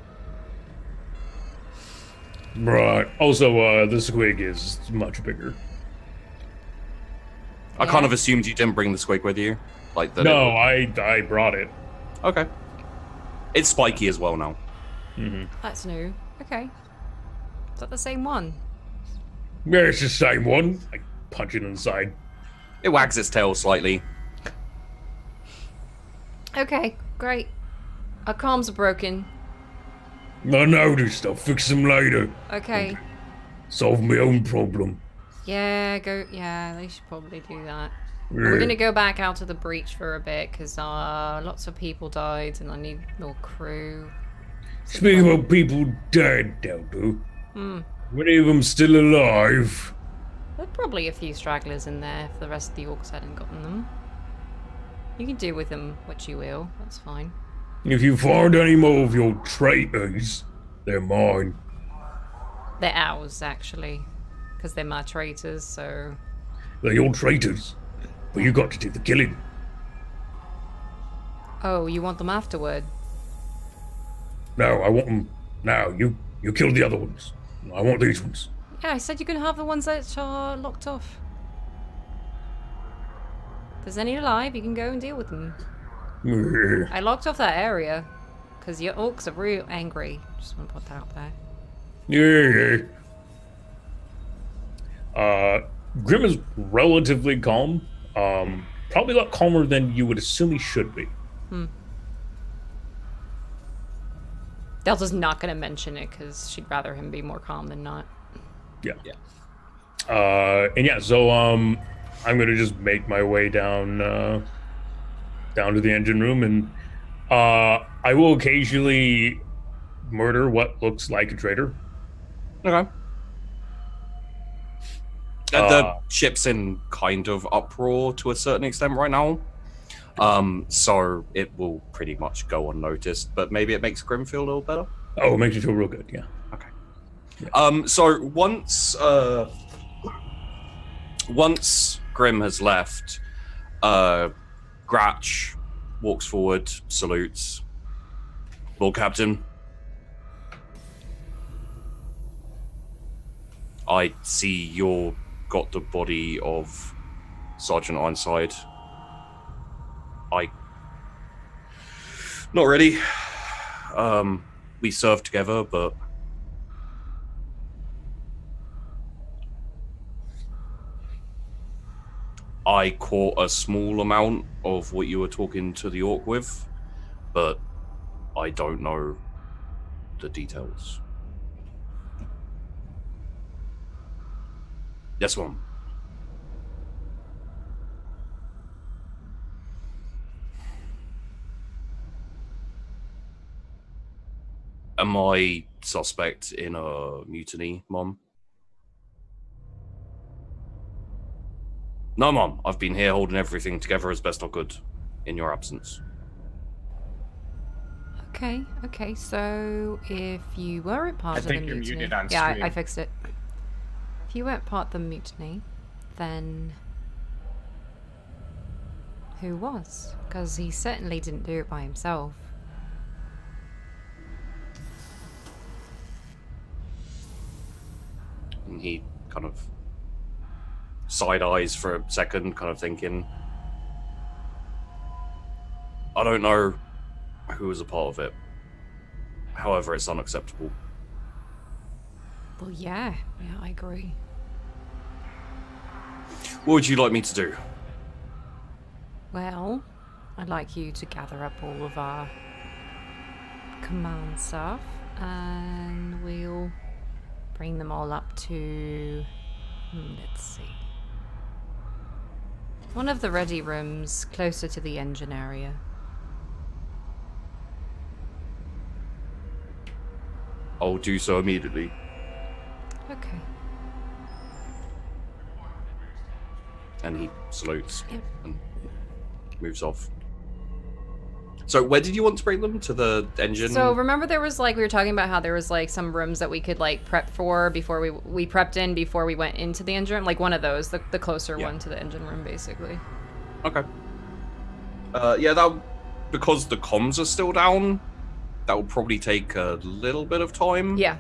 Right. Also, the squig is much bigger. I kind of assumed you didn't bring the squig with you. No, I brought it. Okay. It's spiky as well now. That's new. Okay. Is that the same one? Yeah, it's the same one. I punch it inside. It wags its tail slightly. Okay, great. Our comms are broken. I noticed. I'll fix them later. Okay. Solve my own problem. Yeah, go. Yeah, they should probably do that. We're gonna go back out to the breach for a bit because lots of people died and I need more crew. Speaking of people dead, Delta, many of them still alive? There's probably a few stragglers in there if the rest of the orcs hadn't gotten them. You can do with them what you will, that's fine. If you find any more of your traitors, they're mine. They're ours, actually, because they're my traitors, so... They're your traitors, but you got to do the killing. Oh, you want them afterward? No, I want them now. You killed the other ones. I want these ones. Yeah, I said you can have the ones that are locked off. If there's any alive, you can go and deal with them. I locked off that area because your orcs are real angry. Just want to put that out there. Yeah. Grim is relatively calm. Probably a lot calmer than you would assume he should be. Delta's not going to mention it because she'd rather him be more calm than not. Yeah. And yeah, so I'm gonna just make my way down to the engine room, and I will occasionally murder what looks like a traitor. Okay. The ship's in kind of uproar to a certain extent right now. So it will pretty much go unnoticed, but maybe it makes Grim feel a little better. Oh, it makes you feel real good, yeah. Okay. Yeah. So once Grim has left, Gratch walks forward, salutes. Lord Captain, I see you're got the body of Sergeant Ironside. Not ready. We served together, but I caught a small amount of what you were talking to the orc with, but I don't know the details. Yes, Mom. Am I suspect in a mutiny, Mom? No, Mom. I've been here holding everything together as best I could in your absence. Okay, so if you weren't part of the mutiny... I think you're muted on yeah, stream. I fixed it. If you weren't part of the mutiny, then... who was? Because he certainly didn't do it by himself. And he kind of side eyes for a second, kind of thinking, I don't know who was a part of it. However, it's unacceptable. Well, yeah, I agree. What would you like me to do? Well, I'd like you to gather up all of our command staff, and we'll bring them all up to... let's see. One of the ready rooms closer to the engine area. I'll do so immediately. Okay. And he salutes Yep. and moves off. So where did you want to bring them? To the engine? So remember there was like, we were talking about how there was like some rooms that we could like prep for before we prepped in before we went into the engine room? Like one of those, the closer one to the engine room basically. Okay. Yeah, that because the comms are still down, that will probably take a little bit of time. Yeah.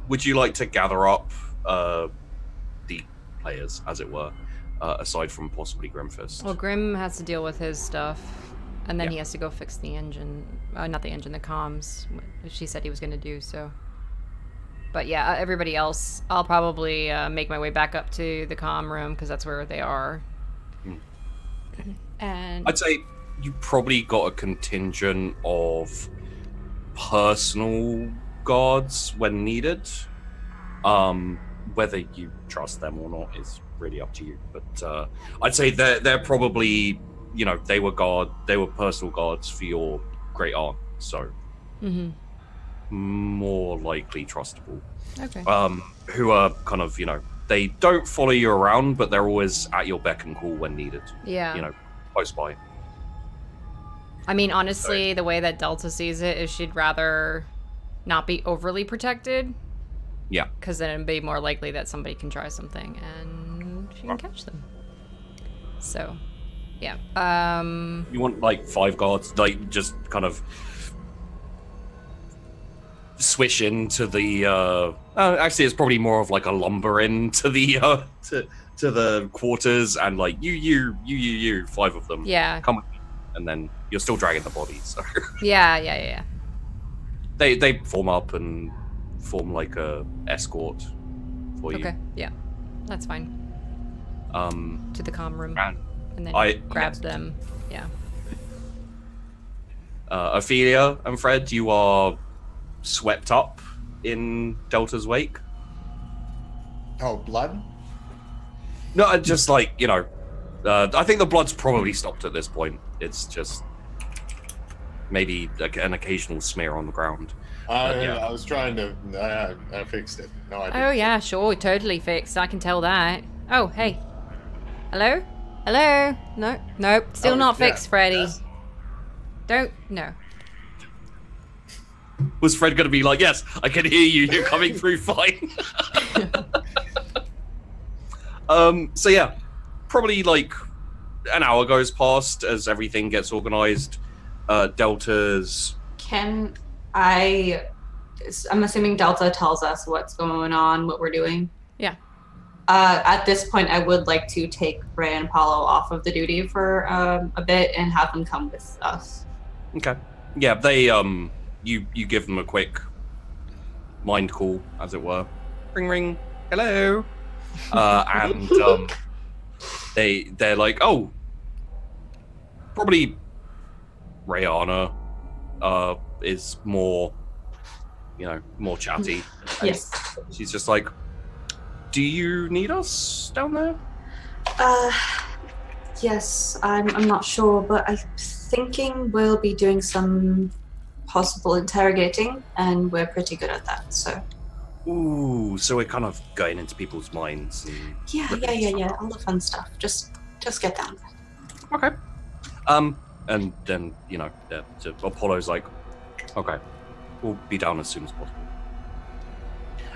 Would you like to gather up the players, as it were, aside from possibly Grimfist? Well, Grim has to deal with his stuff, and then he has to go fix the engine. Not the engine, the comms, which she said he was going to do, so. But yeah, everybody else, I'll probably make my way back up to the comm room, because that's where they are. And I'd say you probably got a contingent of personal guards when needed. Whether you trust them or not is really up to you. But I'd say they're probably, they were personal guards for your great aunt, so more likely trustable. Okay. Who are kind of, they don't follow you around, but they're always at your beck and call when needed. Yeah. Close by. I mean, honestly, the way that Delta sees it is she'd rather not be overly protected. Yeah. Because then it'd be more likely that somebody can try something and she can catch them. So, yeah. You want, like, 5 guards, like, just kind of swish into the, actually, it's probably more of, like, a lumber into the, to the quarters, and, like, you, 5 of them. Yeah. Come with me. And then you're still dragging the bodies. So. Yeah. They form up and form like a escort for you. Okay, yeah. That's fine. To the comm room. And then grab them. Yeah. Ophelia and Fred, you are swept up in Delta's wake. Oh, blood? No, just like, I think the blood's probably stopped at this point. It's just maybe an occasional smear on the ground. Yeah. I was trying to... I fixed it. No, I didn't. Oh, yeah, sure. Totally fixed. I can tell that. Oh, hey. Hello? Hello? No. Nope. Still not fixed, Freddy. Yes. No. Was Fred going to be like, yes, I can hear you. You're coming through fine. So, yeah. Probably, like, an hour goes past as everything gets organized. Delta's... I'm assuming Delta tells us what's going on, what we're doing. Yeah. At this point, I would like to take Ray and Apollo off of the duty for a bit and have them come with us. Okay. Yeah, they, you give them a quick mind call, as it were. Ring, ring. Hello. And, they're like, oh, probably Rayana is more, more chatty. Yes. She's just like, do you need us down there? Yes, I'm not sure, but I'm thinking we'll be doing some possible interrogating, and we're pretty good at that, so. Ooh, so we're kind of going into people's minds. And Yeah, all the fun stuff. Just get down there. Okay. And then, Apollo's like, okay, we'll be down as soon as possible.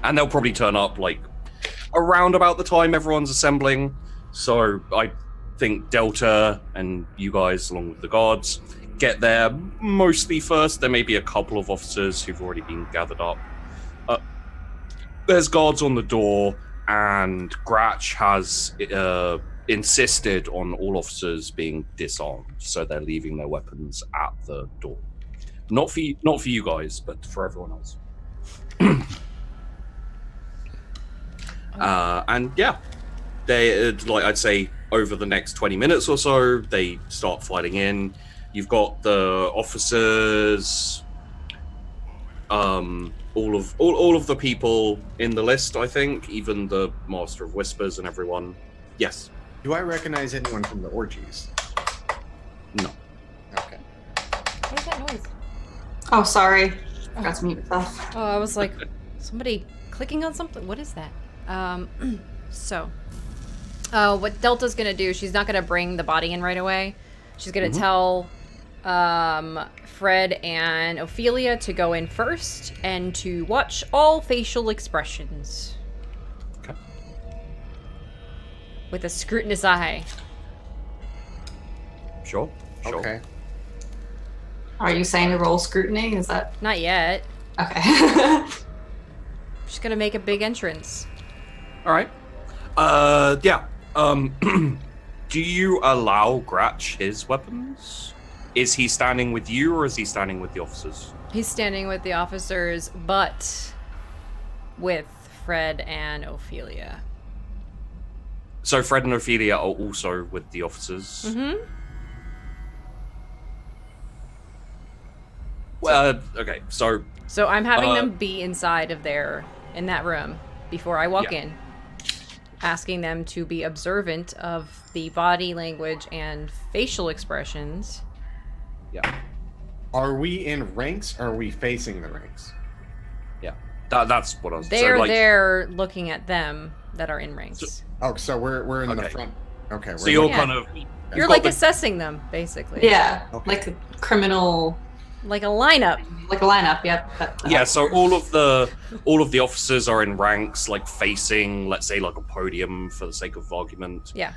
And they'll probably turn up, like, around about the time everyone's assembling. So I think Delta and you guys, along with the guards, get there mostly first. There may be a couple of officers who've already been gathered up. There's guards on the door, and Gratch has insisted on all officers being disarmed, so they're leaving their weapons at the door. Not for you guys, but for everyone else. And yeah, they I'd say over the next 20 minutes or so, they start filing in. You've got the officers, all of the people in the list, I think, even the Master of Whispers and everyone. Yes. Do I recognize anyone from the orgies? No. Okay. What is that noise? Oh, sorry. Forgot to mute myself. Oh, I was like, somebody clicking on something? What is that? What Delta's gonna do, she's not gonna bring the body in right away. She's gonna tell Fred and Ophelia to go in first and to watch all facial expressions. Okay. With a scrutinous eye. Sure. Okay. Are you saying to roll scrutiny? Is that Not yet. okay? She's gonna make a big entrance. All right. Yeah. Do you allow Gratch his weapons? Is he standing with you, or is he standing with the officers? He's standing with the officers, but with Fred and Ophelia. So Fred and Ophelia are also with the officers. Mm-hmm. Well, okay, so I'm having them be inside of in that room before I walk in. asking them to be observant of the body language and facial expressions. Yeah. Are we in ranks or are we facing the ranks? Yeah. That's what I was They're so, like, there looking at them that are in ranks. So we're in the Okay. front. Okay. So you're Yeah. kind of You're got like the- assessing them, basically. Yeah, Okay. like a criminal, Like a lineup. like a lineup. Yep. Yeah, so all of the officers are in ranks, like facing, let's say, like a podium for the sake of argument. Yeah.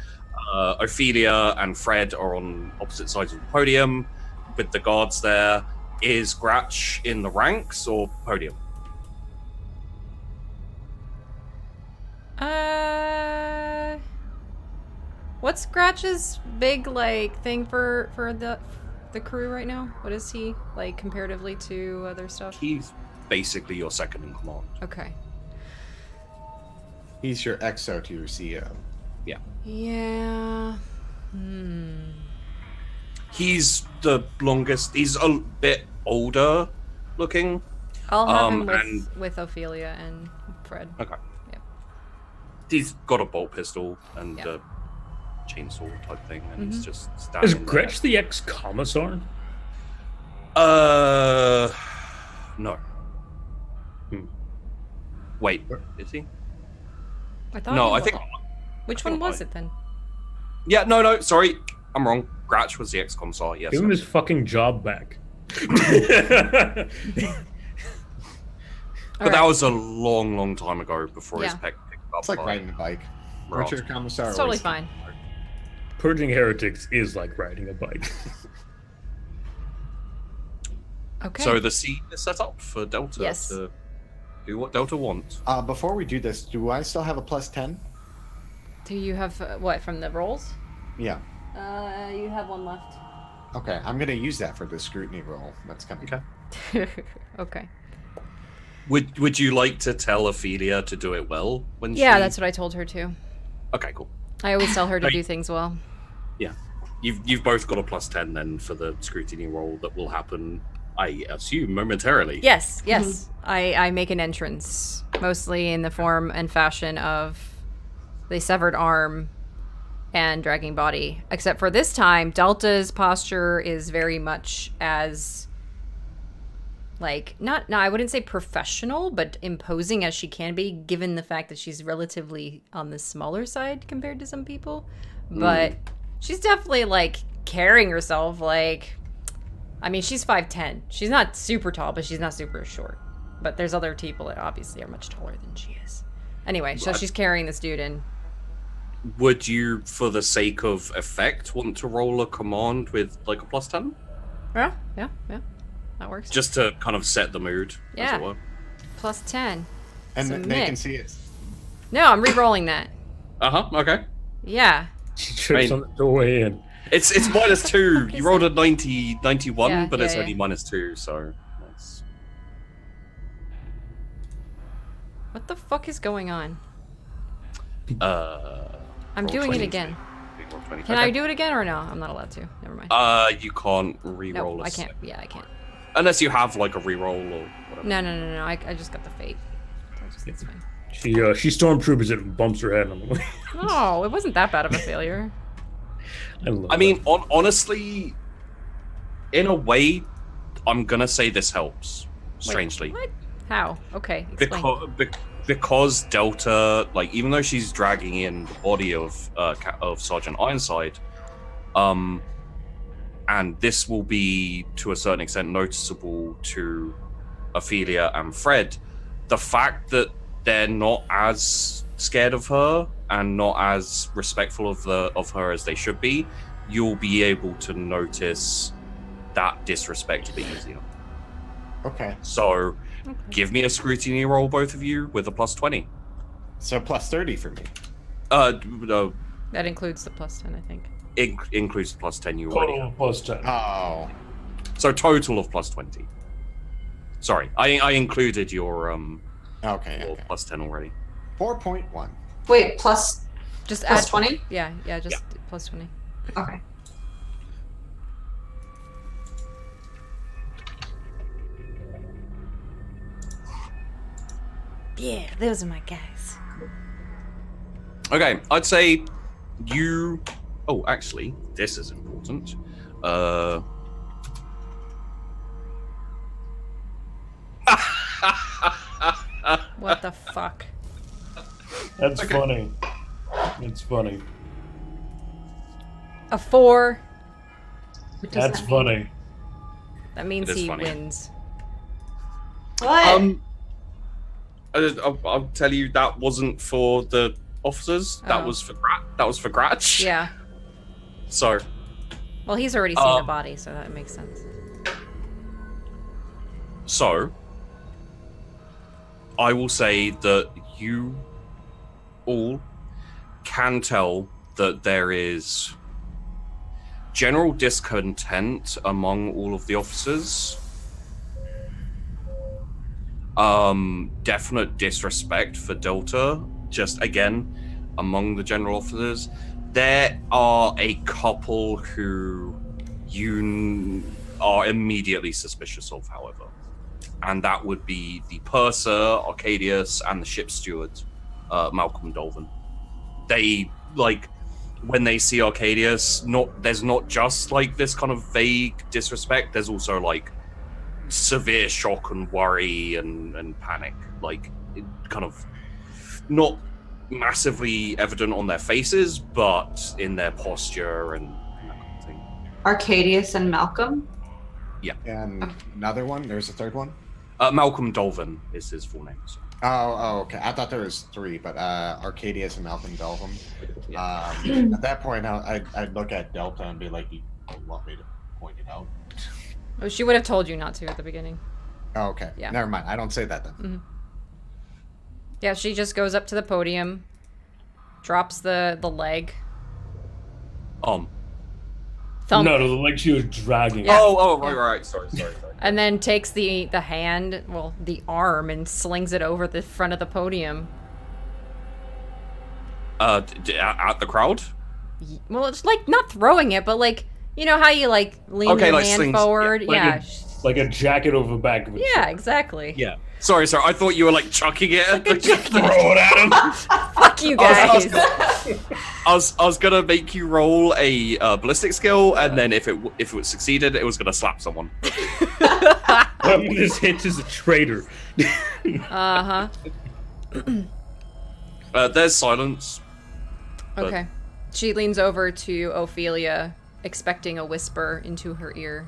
Ophelia and Fred are on opposite sides of the podium, with the guards there. Is Gratch in the ranks or podium? What's Gratch's big like thing for the crew right now? What is he like comparatively to other stuff? He's basically your second in command. Okay. He's your XO to your CO. Yeah. He's the longest. He's a bit older looking. I'll have him and- with Ophelia and Fred. Okay. Yeah. He's got a bolt pistol and Yeah. a chainsaw type thing, and he's just Is standing there. Gretch the ex-commissar? No. Wait, is he? I thought No, he I was. think. Which I one think was I- it then? Yeah, no, sorry, I'm wrong. Gratch was the ex-commissar. Yes. Give him his fucking job back. But that was a long time ago before his Yeah. pec picked up. It's like by riding a bike. Murat. Richard Commissar. It's totally always- fine. Purging heretics is like riding a bike. Okay. So the scene is set up for Delta Yes. to do what Delta wants. Before we do this, do I still have a +10? Do you have what from the rolls? Yeah. You have one left. Okay, I'm gonna use that for the scrutiny roll that's coming. Okay. Okay. Would you like to tell Ophelia to do it well when Yeah, she... that's what I told her to. Okay, cool. I always tell her to Right. do things well. You've both got a +10 then for the scrutiny roll that will happen, I assume, momentarily. Yes, yes. I make an entrance, mostly in the form and fashion of the severed arm and dragging body. Except for this time, Delta's posture is very much as, like, not, no, I wouldn't say professional, but imposing as she can be, given the fact that she's relatively on the smaller side compared to some people. But she's definitely, like, carrying herself, like... I mean, she's 5'10". She's not super tall, but she's not super short. But there's other people that obviously are much taller than she is. Anyway, so Right. she's carrying this dude in. Would you, for the sake of effect, want to roll a command with like a +10? Yeah. That works. Just to kind of set the mood, as Yeah. it were. Plus 10. And they Submit. can see it. No, I'm re-rolling that. Uh-huh, okay. Yeah. She trips on the way in. It's -2. fuck You is rolled a 91, Yeah, but yeah, it's yeah. only -2, so that's... What the fuck is going on? I'm roll doing 20. it again. Roll 20. Can Okay. I do it again or no? I'm not allowed to. Never mind. You can't re-roll No, a I can't. save. Yeah, I can't. Unless you have like a re-roll or whatever. No. I just got the fate. So it's fine. She stormtroopers it and bumps her head on the way. No, it wasn't that bad of a failure. I love I mean, honestly, in a way, I'm gonna say this helps. Strangely, What? How? Okay, explain. because Delta, like, even though she's dragging in the body of Sergeant Ironside, and this will be to a certain extent noticeable to Ophelia and Fred, the fact that they're not as scared of her and not as respectful of her as they should be, you'll be able to notice that disrespect a bit easier. Okay. So, give me a scrutiny roll, both of you, with a +20. So +30 for me. No, That includes the plus 10, I think. includes the +10 you already Total have. +10. Oh. So total of +20. Sorry, I included your Okay. your Okay. +10 already. 4.1. Wait, plus Just plus add 20? Yeah, just plus 20. Okay. Yeah, those are my guys. Okay, I'd say you. Oh, actually, this is important. What the fuck? That's funny. It's funny. A 4. What does That's that mean? funny. That means It is he funny. wins. What? I'll tell you that wasn't for the officers. That Oh. was for Gratch. Yeah. So Well, he's already seen the body, so that makes sense. So, I will say that you all can tell that there is general discontent among all of the officers. Definite disrespect for Delta, just again, among the general officers. There are a couple who you are immediately suspicious of, however. And that would be the purser, Arcadius, and the ship steward, Malcolm Dolvin. They, like, when they see Arcadius, there's not just, like, this kind of vague disrespect, there's also, like, severe shock and worry and panic. Like, it kind of not massively evident on their faces, but in their posture and that kind of thing. Arcadius and Malcolm? And another one? There's a third one? Malcolm Dolvin is his full name. So. Oh, okay. I thought there was 3, but Arcadius and Malcolm Delpham. At that point, I'd look at Delta and be like, "You don't want me to point it out?" Oh, she would have told you not to at the beginning. Oh, okay. Yeah. Never mind. I don't say that then. Yeah, she just goes up to the podium, drops the leg, thump, No, the leg she was dragging. Yeah. Right. Sorry. and then takes the hand, well, the arm, and slings it over the front of the podium. At the crowd? Well, it's like not throwing it, but like, you know how you like lean Okay, your like hand slings- forward? Like Yeah. like a jacket over the back of a Yeah, chair. exactly. Yeah. Sorry. I thought you were like chucking it. Like a jacket. Throw it at him. Fuck you I guys. was gonna make you roll a ballistic skill, and then if it succeeded, it was gonna slap someone. This hits is a traitor. Uh-huh. There's silence. But- Okay. She leans over to Ophelia, expecting a whisper into her ear.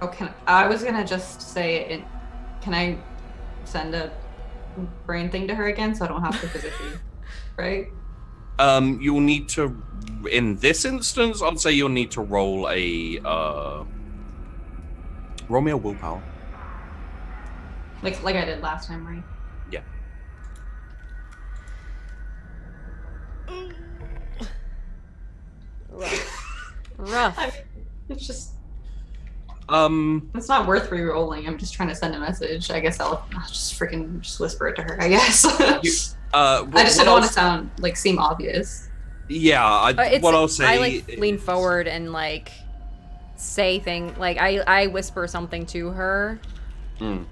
Okay, I was gonna just say it. Can I send a brain thing to her again so I don't have to physically, right? You'll need to, in this instance, I'd say you'll need to roll a roll me a willpower. Like I did last time, right? Yeah. Rough. It's just Um. it's not worth re-rolling. I'm just trying to send a message. I guess I'll just freaking whisper it to her. I guess. I just what don't want else- to seem obvious. Yeah. What I'll say. I like lean forward and like say things like I whisper something to her, Mm.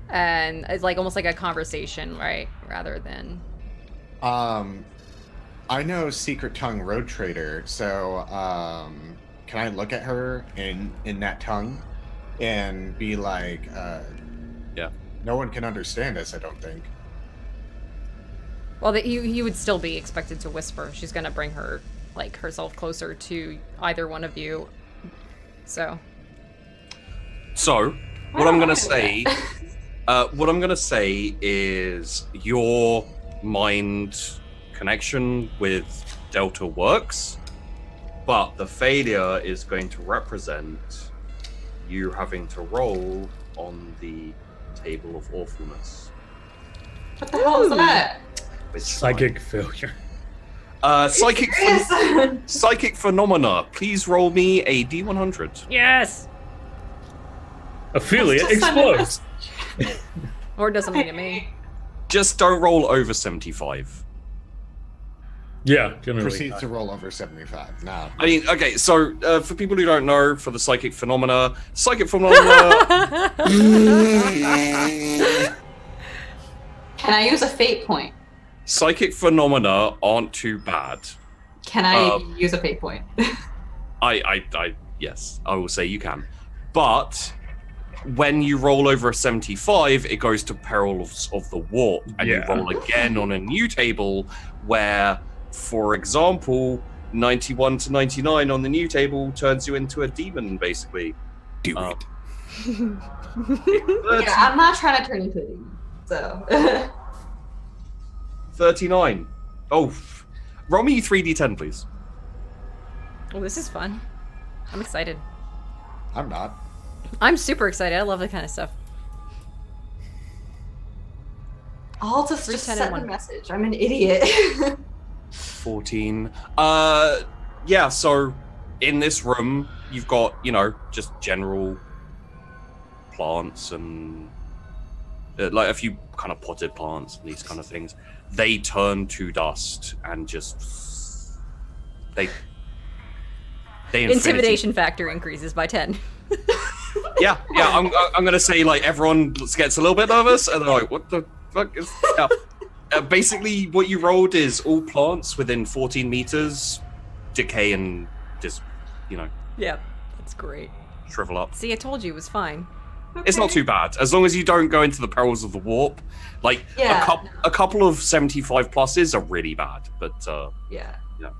and it's like almost like a conversation, right? Rather than I know Secret Tongue Road Trader, so can I look at her in that tongue and be like, Yeah. no one can understand us, I don't think. well, he would still be expected to whisper. She's gonna bring her like herself closer to either one of you. So So, what I'm gonna say, is your mind connection with Delta works, but the failure is going to represent you having to roll on the table of awfulness. What the hell is that? Which Psychic failure. Psychic phenomena. Please roll me a D100. yes, Ophelia Let's just send a explodes. or it doesn't mean to me. Just don't roll over 75. Yeah, generally. Proceeds to roll over 75. Now, I mean, okay, so for people who don't know, for the psychic phenomena, Can I use a fate point? Psychic phenomena aren't too bad. Can I use a fate point? Yes, I will say you can. But when you roll over a 75, it goes to perils of the warp, and you roll again on a new table where, for example, 91 to 99 on the new table turns you into a demon, basically. Do it. Yeah, I'm not trying to turn into a demon, so. 39. Oh, roll me 3d10, please. Oh, this is fun. I'm excited. I'm not. I'm super excited. I love that kind of stuff. I'll just 3, 10, set and the 1. message. I'm an idiot. 14. Yeah, so in this room, you've got, just general plants and like a few kind of potted plants and these kind of things. They turn to dust and just they Intimidation factor increases by 10. Yeah. I'm gonna say like everyone gets a little bit nervous and they're like, "What the fuck is?" Basically, what you rolled is all plants within 14 meters decay and just, Yeah, that's great. shrivel up. See, I told you it was fine. It's not too bad as long as you don't go into the perils of the warp. Like a couple of 75 pluses are really bad, but Yeah. Yeah.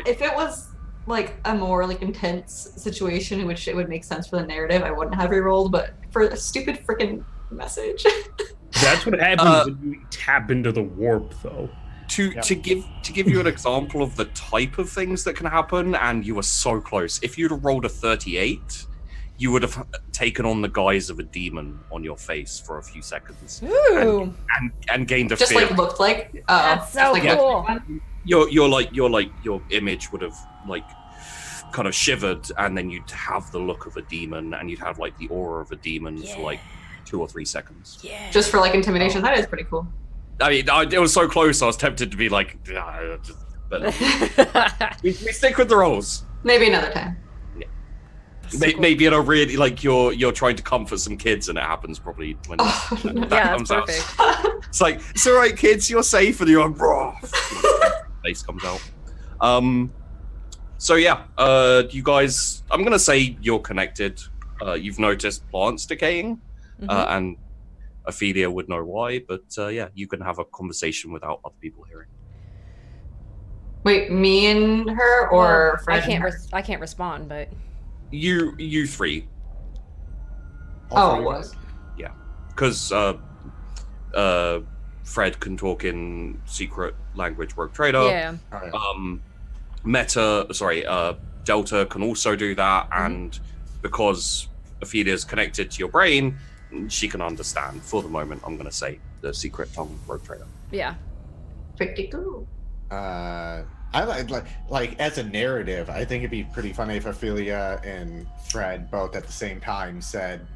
If it was like a more like intense situation in which it would make sense for the narrative, I wouldn't have rerolled. But for a stupid freaking message. That's what happens when you tap into the warp, though. To give you an example of the type of things that can happen, and you were so close. If you'd have rolled a 38, you would have taken on the guise of a demon on your face for a few seconds. Ooh. And gained a Just fear. like looked like. That's so like cool. Your image would have like kind of shivered, and then you'd have the look of a demon, and you'd have like the aura of a demon for like 2 or 3 seconds. Yeah. Just for like intimidation. That is pretty cool. I mean, it was so close. I was tempted to be like, but we stick with the rolls. Maybe another time. So cool. Maybe in a really like you're trying to comfort some kids, and it happens probably when that Yeah, comes that's out. perfect. It's like, it's all right, kids, you're safe, and you're like, raw. Face comes out. So yeah, you guys, I'm gonna say you're connected. You've noticed plants decaying, and Ophelia would know why, but yeah, you can have a conversation without other people hearing. Wait, me and her, or I Fred and her? I can't respond, but You three, Oh, it was. because Fred can talk in secret language, Rogue Trader. yeah. Delta can also do that, and because Ophelia's connected to your brain, she can understand. For the moment, I'm going to say the secret tongue Rogue Trader. Yeah. Pretty cool. I like as a narrative, I think it'd be pretty funny if Ophelia and Fred both at the same time said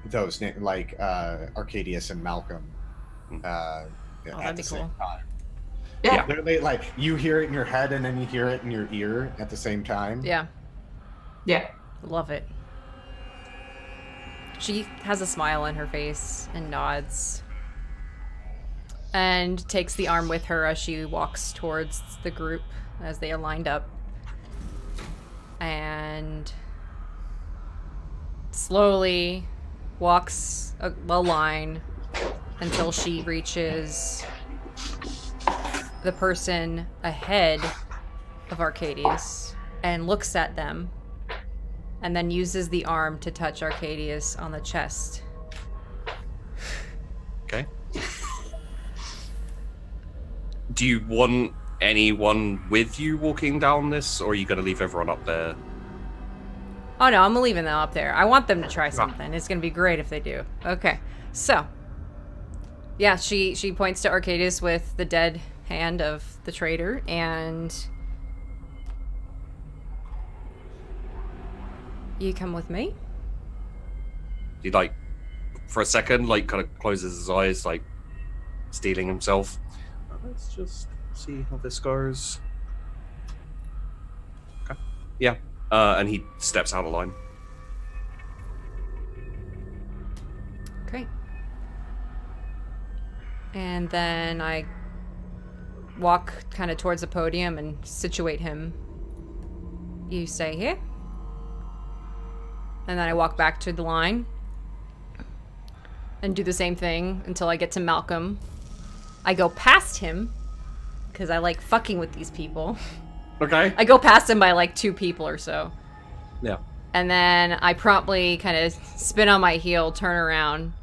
those like Arcadius and Malcolm at that'd be the same cool. time. Yeah. Literally, like you hear it in your head and then you hear it in your ear at the same time. Yeah. Yeah. Love it. She has a smile on her face and nods. And takes the arm with her as she walks towards the group as they are lined up. And slowly walks a line until she reaches the person ahead of Arcadius and looks at them and then uses the arm to touch Arcadius on the chest. Okay. Do you want anyone with you walking down this, or are you going to leave everyone up there? Oh no, I'm leaving them up there. I want them to try something. It's gonna be great if they do. Okay, so yeah, she points to Arcadius with the dead hand of the traitor, and you come with me. He like, for a second, like kind of closes his eyes, like stealing himself. Let's just see how this goes. Okay. Yeah. And he steps out of line. Okay. And then I walk kind of towards the podium and situate him. You stay here. And then I walk back to the line. And do the same thing until I get to Malcolm. I go past him. Because I like fucking with these people. Okay. I go past him by like 2 people or so. Yeah. And then I promptly kind of spin on my heel, turn around,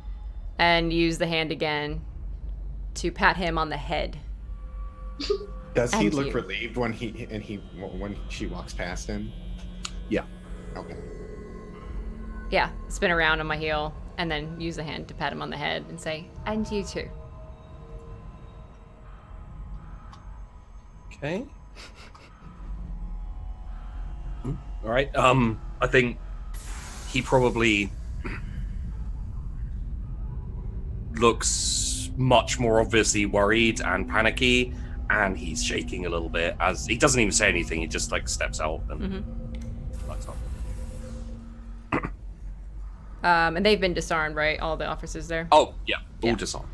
and use the hand again to pat him on the head. Does he And look you. relieved when she walks past him? Yeah. Okay. Yeah, spin around on my heel, and then use the hand to pat him on the head and say, and you too. Okay. All right. I think he probably looks much more obviously worried and panicky, and he's shaking a little bit as he doesn't even say anything. He just like steps out and lights up. And they've been disarmed, right? All the officers there. Oh yeah, all Yeah. disarmed.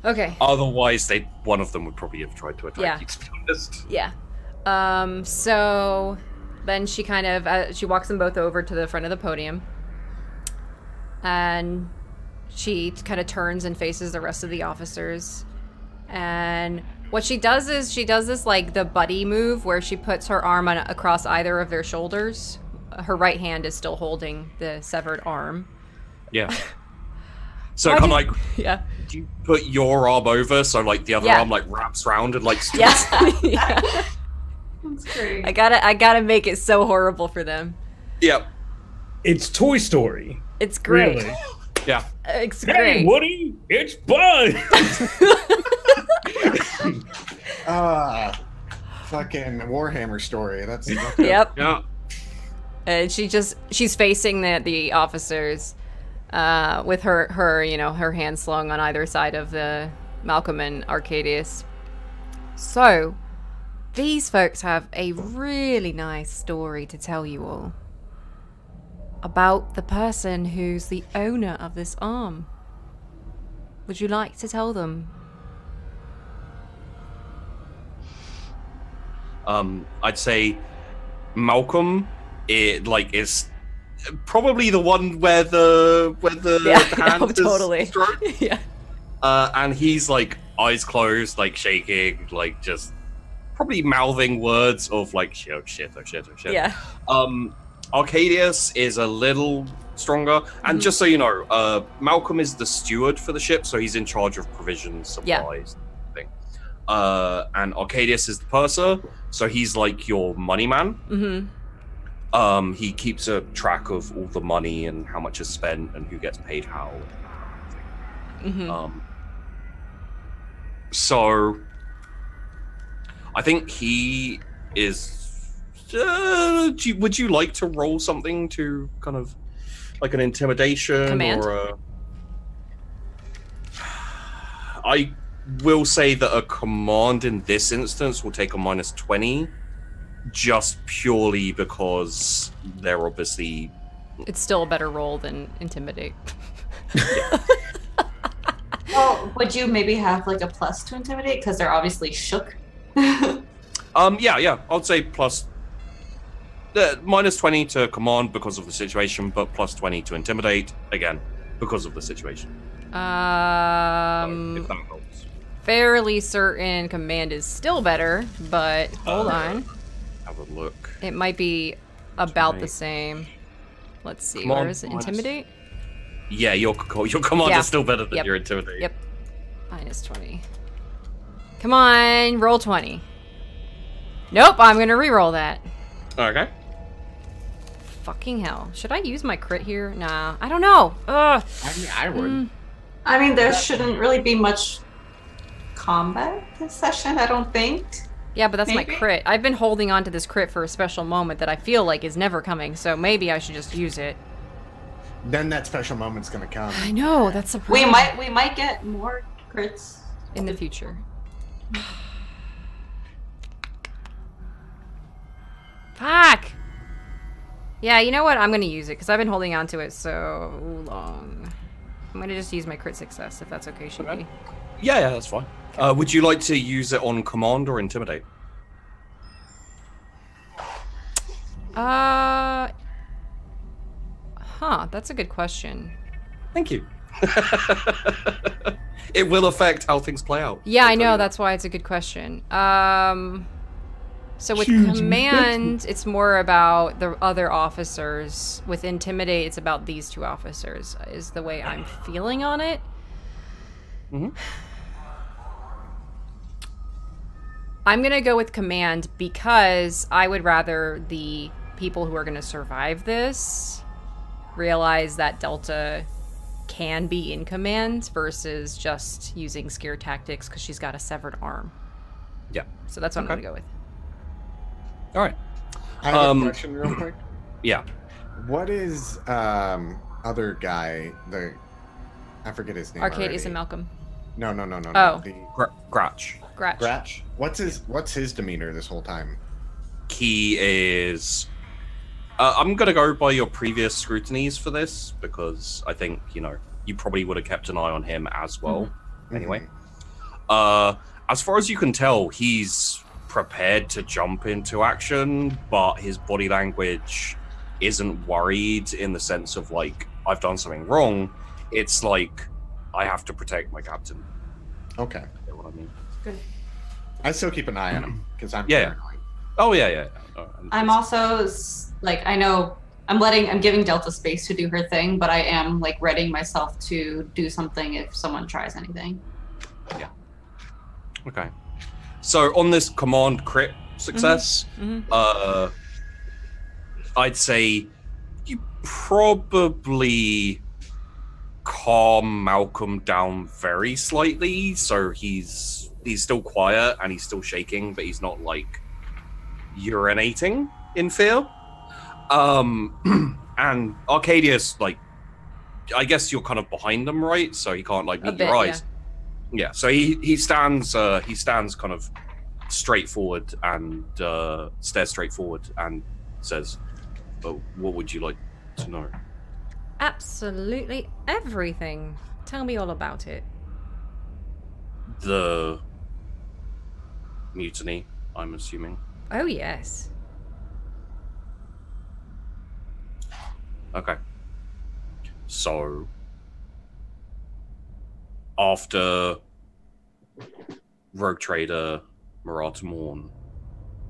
Okay. Otherwise, one of them would probably have tried to attack Yeah. you. To be honest. Yeah. So then she kind of she walks them both over to the front of the podium, and she kind of turns and faces the rest of the officers. And what she does is she does this like the buddy move where she puts her arm across either of their shoulders. Her right hand is still holding the severed arm. Yeah. So Why kind of did- like Yeah. you put your arm over, so like the other Yeah. arm like wraps around and like Yeah. Yeah. That's great. I gotta make it so horrible for them. Yep. It's Toy Story. It's great. Really. Yeah. It's Hey, great. Woody, it's Buzz. Fucking Warhammer story. That's Yep. Yeah. And she's facing the officers with her her hand slung on either side of the Malcolm and Arcadius. So these folks have a really nice story to tell you all about the person who's the owner of this arm. Would you like to tell them? I'd say Malcolm is probably the one where the hand is totally. stroked. Yeah. And he's like eyes closed, like shaking, like just probably mouthing words of like oh shit. Yeah. Arcadius is a little stronger, and just so you know, Malcolm is the steward for the ship, so he's in charge of provisions, supplies, thing. And Arcadius is the purser, so he's like your money man. Mm-hmm. He keeps a track of all the money and how much is spent and who gets paid how. Mm-hmm. So I think he is. Would you like to roll something to kind of like an intimidation Command? or a? I will say that a command in this instance will take a -20, just purely because they're obviously. It's still a better roll than intimidate. Well, would you maybe have like a plus to intimidate because they're obviously shook? Yeah. I'd say plus. -20 to command because of the situation, but +20 to intimidate again because of the situation. If that helps. Fairly certain command is still better, but hold on. Have a look. It might be about the Right. same. Let's see. Command Where is it? minus- Intimidate? Yeah, your command Yeah. is still better than Yep. your intimidate. Yep. -20. Come on, roll 20. Nope, I'm gonna re-roll that. Okay. Fucking hell. Should I use my crit here? Nah, I don't know. Ugh. I mean, I would. I mean, there shouldn't really be much combat this session, I don't think. Yeah, but that's my Maybe. crit. I've been holding on to this crit for a special moment that I feel like is never coming, so maybe I should just use it. Then that special moment's gonna come. I know, that's the We problem. might get more crits. In the future. Fuck! Yeah, you know what? I'm gonna use it, because I've been holding on to it so long. I'm gonna just use my crit success, if that's okay, Shinji. Yeah, that's fine. Would you like to use it on command or intimidate? That's a good question. Thank you. It will affect how things play out. Yeah, I'll I tell know. you That's why it's a good question. So with command, it's more about the other officers. With intimidate, it's about these two officers, is the way I'm feeling on it. Mm-hmm. I'm going to go with command because I would rather the people who are going to survive this realize that Delta can be in command versus just using scare tactics because she's got a severed arm. Yeah. So that's what I'm going to go with. All right. I have a question real quick. Yeah. What is other guy, I forget his name Arcadius already. and Malcolm. No. Oh. Gratch. Gratch. What's his demeanor this whole time? He is... I'm going to go by your previous scrutinies for this, because I think, you probably would have kept an eye on him as well. Mm-hmm. Anyway. As far as you can tell, he's prepared to jump into action, but his body language isn't worried in the sense of, like, I've done something wrong. It's like, I have to protect my captain. Okay. You know what I mean? Good. I still keep an eye on him because I'm Yeah. paranoid. Oh, yeah. I'm also I know I'm giving Delta space to do her thing, but I am readying myself to do something if someone tries anything. Yeah. Okay. So on this command crit success, I'd say you probably calm Malcolm down very slightly, so he's still quiet and he's still shaking, but he's not urinating in fear. And Arcadius, I guess you're kind of behind them, right? So he can't meet your eyes. Yeah. So he stands kind of straight forward and stares straight forward and says, "Oh, what would you like to know?" Absolutely everything. Tell me all about it. The mutiny, I'm assuming. Oh, yes. Okay. So, after rogue trader Marata Morn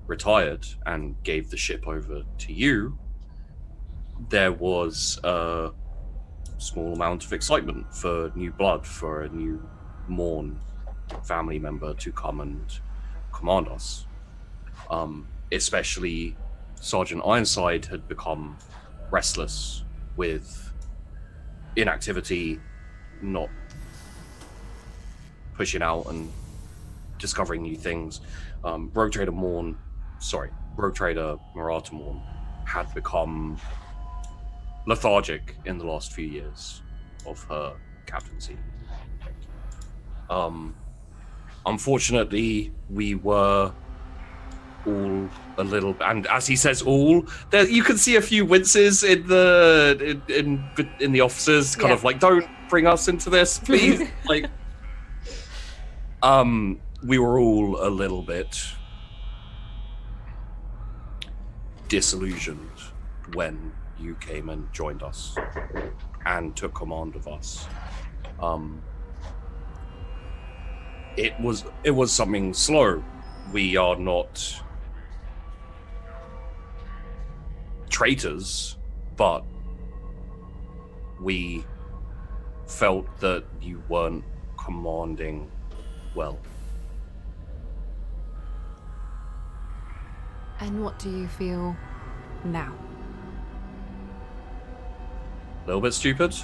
retired and gave the ship over to you, there was a small amount of excitement for new blood, for a new Morn family member to come and command us. Especially Sergeant Ironside had become restless with inactivity, not pushing out and discovering new things. Rogue Trader Marata Morn had become lethargic in the last few years of her captaincy. Unfortunately, we were all a little, and as he says all, there you can see a few winces in the officers, kind of don't bring us into this, please. We were all a little bit disillusioned when you came and joined us and took command of us. It was something slow. We are not traitors, but we felt that you weren't commanding well. And what do you feel now? A little bit stupid.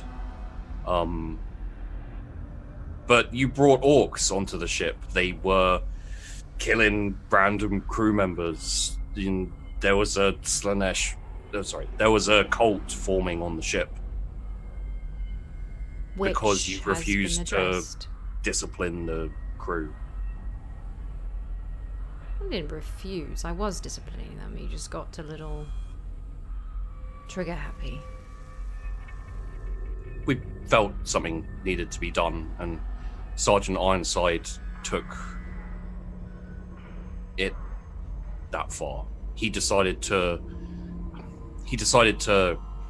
But you brought orcs onto the ship. They were killing random crew members. There was a there was a cult forming on the ship. Which because you has refused been to addressed. discipline the crew. I didn't refuse. I was disciplining them. You just got a little trigger happy. We felt something needed to be done, and Sergeant Ironside took it that far. He decided to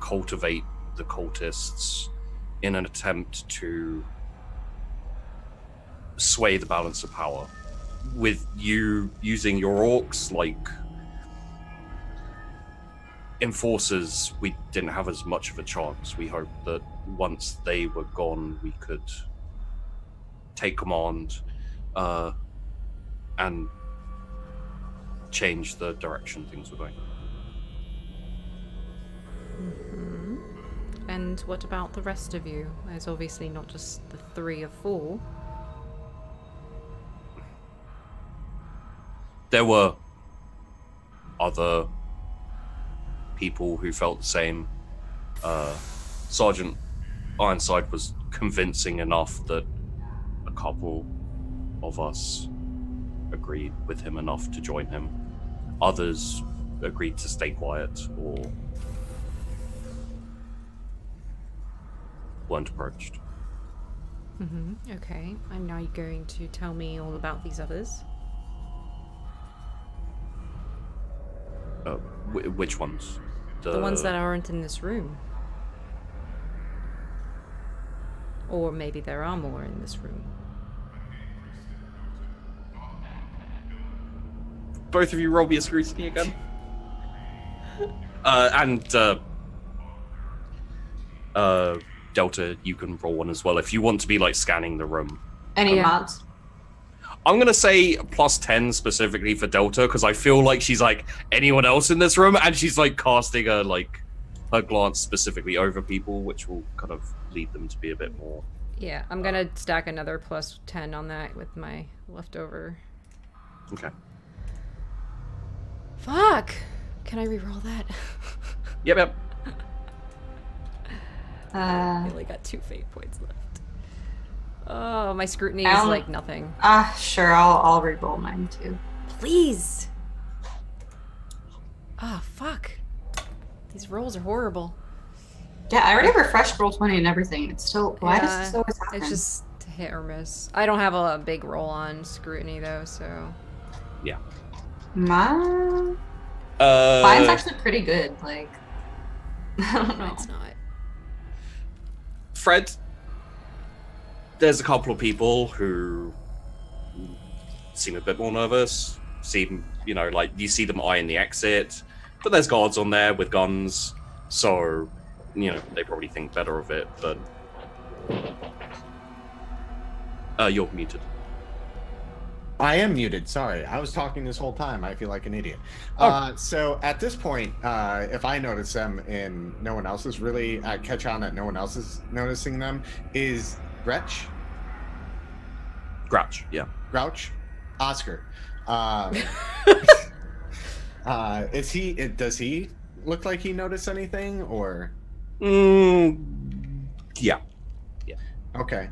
cultivate the cultists in an attempt to sway the balance of power. With you using your orcs like enforcers, we didn't have as much of a chance. We hoped that once they were gone, we could take command and change the direction things were going. And what about the rest of you? There's obviously not just the 3 or 4. There were other people who felt the same. Sergeant Ironside was convincing enough that a couple of us agreed with him enough to join him. Others agreed to stay quiet or weren't approached. Okay, and now you're going to tell me all about these others? Which ones? The ones that aren't in this room. Or maybe there are more in this room. Both of you roll me a scrutiny again. Delta, you can roll one as well if you want to be like scanning the room. Any mods? I'm gonna say +10 specifically for Delta because I feel like she's like anyone else in this room, and she's like casting her glance specifically over people, which will kind of lead them to be a bit more. Yeah, I'm gonna stack another +10 on that with my leftover. Okay. Fuck! Can I reroll that? Yep. I only got 2 fate points left. Oh, my scrutiny is like nothing. Sure, I'll re-roll mine too. Please! Oh, fuck. These rolls are horrible. Yeah, I already refreshed Roll20 and everything. It's still... Why does this always happen? It's just hit or miss. I don't have a big roll on scrutiny, though, so... Yeah. Mine's actually pretty good, like... I don't know. It's not. Fred, there's a couple of people who seem a bit more nervous, seem, like you see them eyeing the exit, but there's guards on there with guns, so, they probably think better of it, but... you're muted. I am muted, sorry. I was talking this whole time. I feel like an idiot. So at this point, if I notice them and no one else is really, catch on that no one else is noticing them, is Gretch? Grouch, yeah. Grouch? Oscar. Does he look like he noticed anything, or? Yeah. Okay.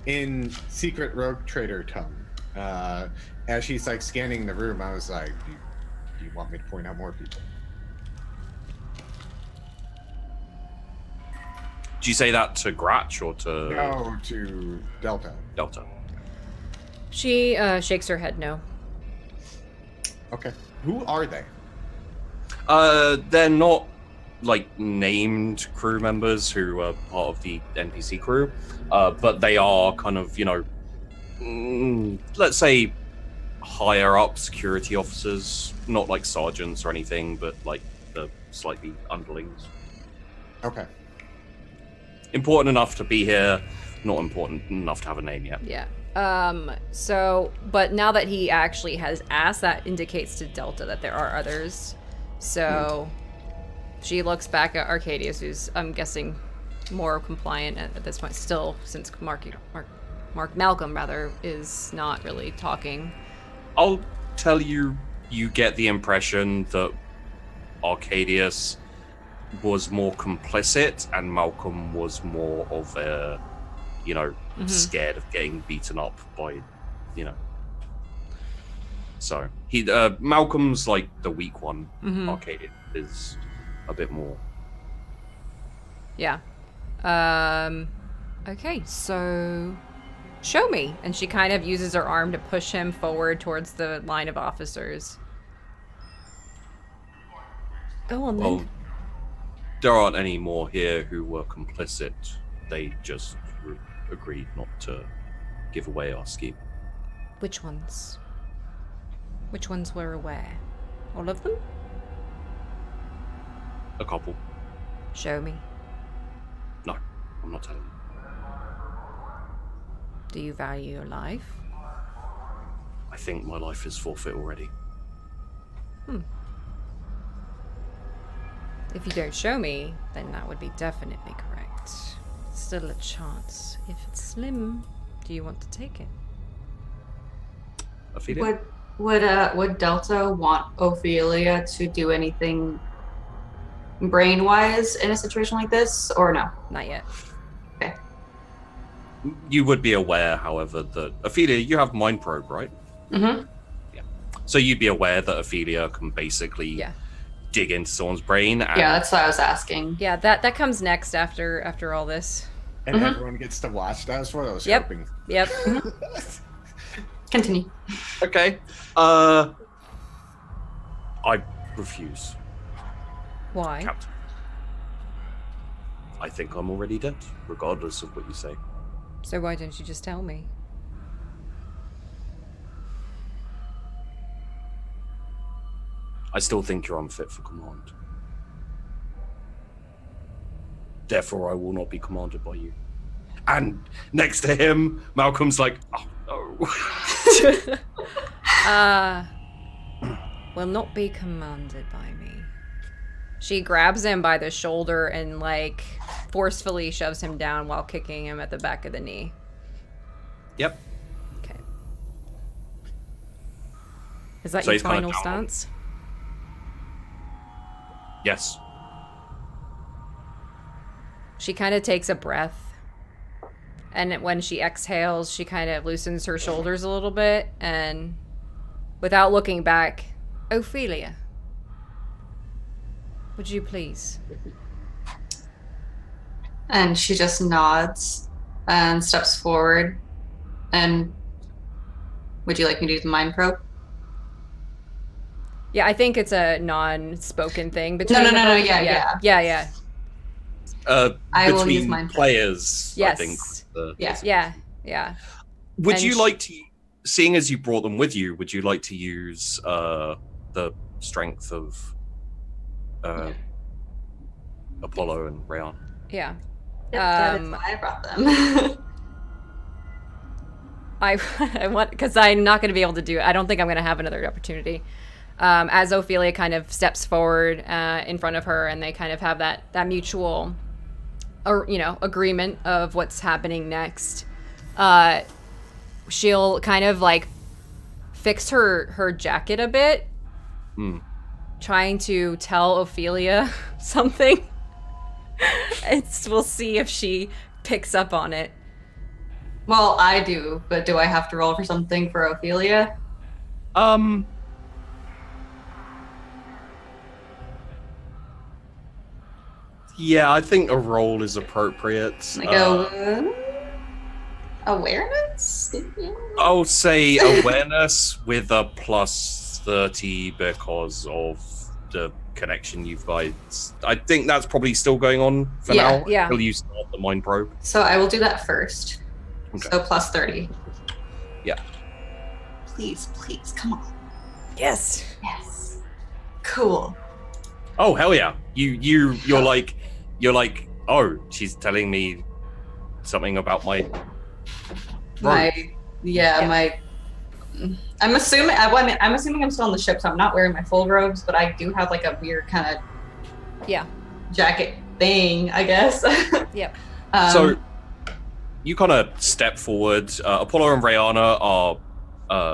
In Secret Rogue Trader tongue, as she's like scanning the room, I was like, do you want me to point out more people? Do you say that to Gratch or to... No, to Delta. Delta. She shakes her head no. Okay. Who are they? They're not like named crew members who are part of the NPC crew, but they are kind of, let's say higher up security officers, not like sergeants or anything, but like the slightly underlings. Okay. Important enough to be here, not important enough to have a name yet. Yeah. But now that he actually has asked, that indicates to Delta that there are others. So she looks back at Arcadius, who's, I'm guessing, more compliant at this point still, since Malcolm is not really talking. I'll tell you, you get the impression that Arcadius was more complicit and Malcolm was more of a, scared of getting beaten up by, So he, Malcolm's like the weak one. Arcadius is a bit more. Yeah. Okay, so Show me. And she kind of uses her arm to push him forward towards the line of officers. Go on, Well, then. there aren't any more here who were complicit. They just agreed not to give away our scheme. Which ones? Which ones were aware? All of them? A couple. Show me. No, I'm not telling you. Do you value your life? I think my life is forfeit already. If you don't show me, then that would be definitely correct. Still a chance. If it's slim, do you want to take it? Ophelia? Would Delta want Ophelia to do anything brain-wise in a situation like this, or no? Not yet. Okay. You would be aware, however, that Ophelia, you have mind probe, right? Mm-hmm. So you'd be aware that Ophelia can basically Yeah. dig into someone's brain. And Yeah, that's what I was asking. Yeah, that comes next after all this. And Mhm. everyone gets to watch. That's what I was Yep. hoping. Yep. Continue. Okay. I refuse, Why? Captain. I think I'm already dead, regardless of what you say. So why don't you just tell me? I still think you're unfit for command. Therefore, I will not be commanded by you. And next to him, Malcolm's like, oh no. Will not be commanded by me. She grabs him by the shoulder and like forcefully shoves him down while kicking him at the back of the knee. Yep. Okay. Is that So your he's kinda final down. stance? Yes. She kind of takes a breath. And when she exhales, she kind of loosens her shoulders a little bit. And without looking back, Ophelia, would you please? And she just nods and steps forward. And would you like me to do the mind probe? Yeah, I think it's a non-spoken thing. No, Between no, the- yeah. Yeah. I will Between use mine. players, Yes. I think. Yeah. Yeah. Would And you sh- like to, seeing as you brought them with you, would you like to use the strength of Apollo and Rayon? Yeah. Yep, that is why I brought them. I want, because I'm not going to be able to do it. I don't think I'm going to have another opportunity. As Ophelia kind of steps forward in front of her, and they kind of have that mutual, agreement of what's happening next. She'll kind of like fix her jacket a bit, trying to tell Ophelia something. We'll see if she picks up on it. Well, I do, but do I have to roll for something for Ophelia? Yeah, I think a roll is appropriate. Like awareness? I'll say awareness with a plus 30 because of the connection you've guys. I think that's probably still going on for Yeah, now. yeah. Until you start the mind probe. So I will do that first. Okay. So plus 30. Yeah. Please, come on. Yes. Yes. Cool. Oh hell yeah! You're like, oh, she's telling me something about my. I'm assuming. I'm assuming I'm still on the ship, so I'm not wearing my full robes, but I do have like a weird kind of Yeah. jacket thing, I guess. Yep. So you kind of step forward. Apollo and Rayana are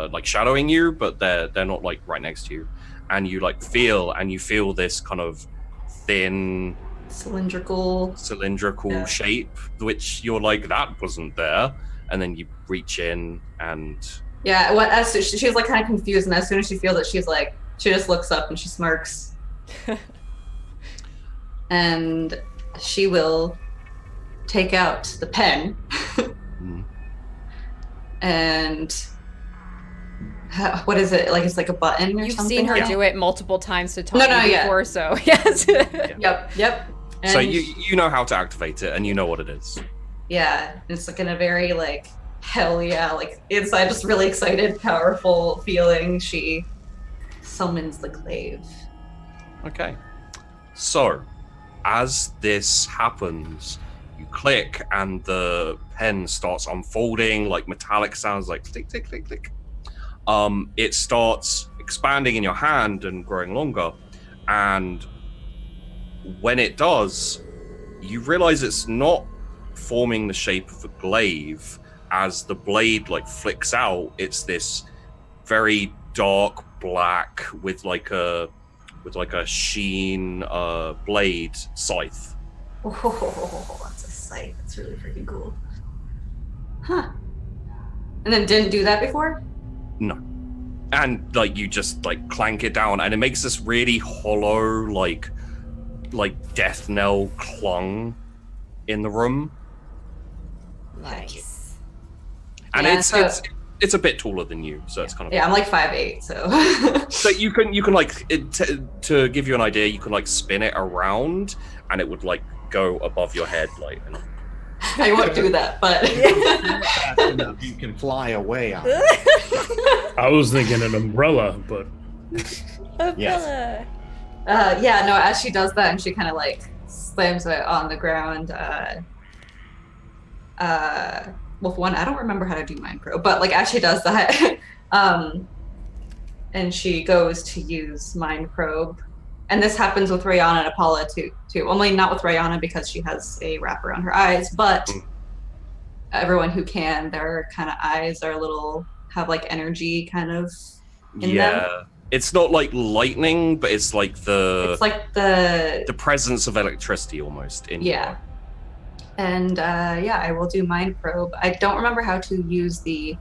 like shadowing you, but they're not like right next to you. And you like feel this kind of thin cylindrical yeah. shape, which you're like, that wasn't there. And then you reach in and she's like kind of confused, and as soon as she feels it, she just looks up and she smirks. And she will take out the pen and what is it? Like, it's like a button or You've something? seen her right? do it multiple times to talk No, to you yeah. before, so yes. Yep. And So you know how to activate it, and you know what it is. yeah, it's like in a very like hell yeah, like inside just really excited, powerful feeling. She summons the glaive. Okay. So, as this happens, you click and the pen starts unfolding, like metallic sounds like click, click, click, click. It starts expanding in your hand and growing longer. And when it does, you realize it's not forming the shape of a glaive. As the blade like flicks out, it's this very dark black with like a sheen blade scythe. Oh, that's a sight. That's really freaking cool. Huh. And then didn't do that before? No. And like you just like clank it down and it makes this really hollow like death knell clung in the room. Nice. And Yeah, it's a bit taller than you, so it's kind of Yeah, I'm like 5'8", so So you can like to give you an idea, you can like spin it around and it would like go above your head like and I won't do that, but Fast enough, you can fly away on it. I was thinking an umbrella, but Yes. yeah, no, as she does that and she kind of like slams it on the ground, well, for one, I don't remember how to do Mind Probe, but like as she does that, and she goes to use Mind Probe, and this happens with Rihanna and Apollo too. Only not with Rihanna because she has a wrap around her eyes, but everyone who can, their kind of eyes are have like energy kind of in them. It's not like lightning, but it's like It's like the presence of electricity almost in yeah. And yeah, I will do Mind Probe. I don't remember how to use the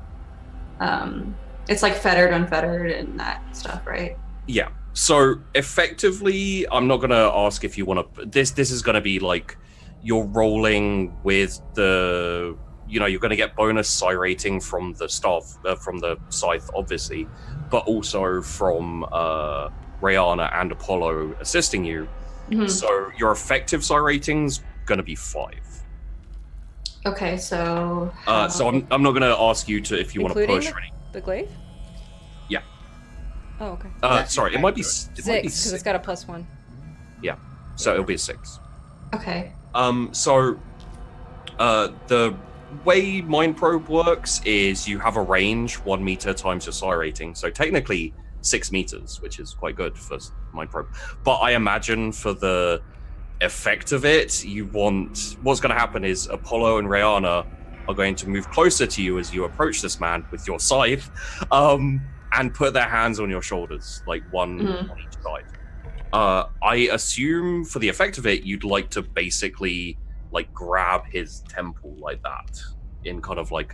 it's like fettered, unfettered, and that stuff, right? Yeah. So effectively, I'm not gonna ask if you want to. This is gonna be like you're rolling with the. You know, you're gonna get bonus psi rating from the staff, from the scythe, obviously, but also from Rihanna and Apollo assisting you. Mhm. So your effective psi rating's gonna be 5. Okay, so So I'm not gonna ask you to if you want to Including push or anything. the glaive? Yeah. Oh, okay. Sorry, it might be 6, because it's got a +1. So it'll be a 6. okay. So the way Mind Probe works is you have a range 1 meter times your psi rating. So technically 6 meters, which is quite good for Mind Probe. But I imagine for the effect of it, what's going to happen is Apollo and Rihanna are going to move closer to you as you approach this man with your scythe, and put their hands on your shoulders, like one on each side. I assume for the effect of it, you'd like to basically like grab his temple like that in kind of like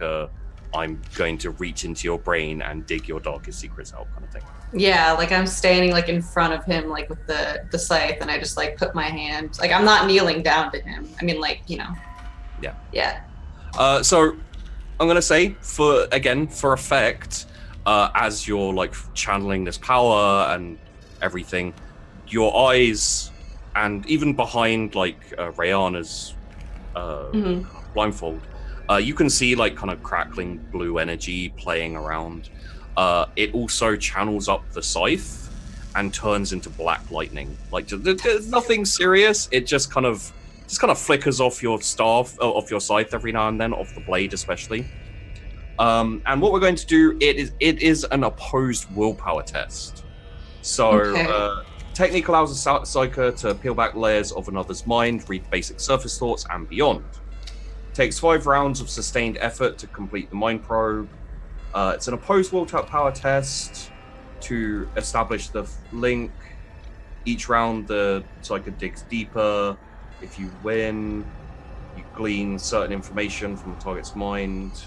I'm going to reach into your brain and dig your darkest secrets out kind of thing. Yeah, like I'm standing like in front of him, like with the scythe, and I just like put my hand, like I'm not kneeling down to him. I mean, like, you know. Yeah. Yeah. So I'm gonna say for effect, as you're like channeling this power and everything, your eyes and even behind like Rihanna's blindfold, you can see like kind of crackling blue energy playing around. It also channels up the scythe and turns into black lightning. Like there's nothing serious. It just kind of flickers off your staff, off your scythe every now and then, off the blade especially. And what we're going to do, it is an opposed willpower test. So technique allows a psyker to peel back layers of another's mind, read basic surface thoughts, and beyond. Takes 5 rounds of sustained effort to complete the Mind Probe. It's an opposed willpower test to establish the link. Each round, the psyker digs deeper. If you win, you glean certain information from the target's mind,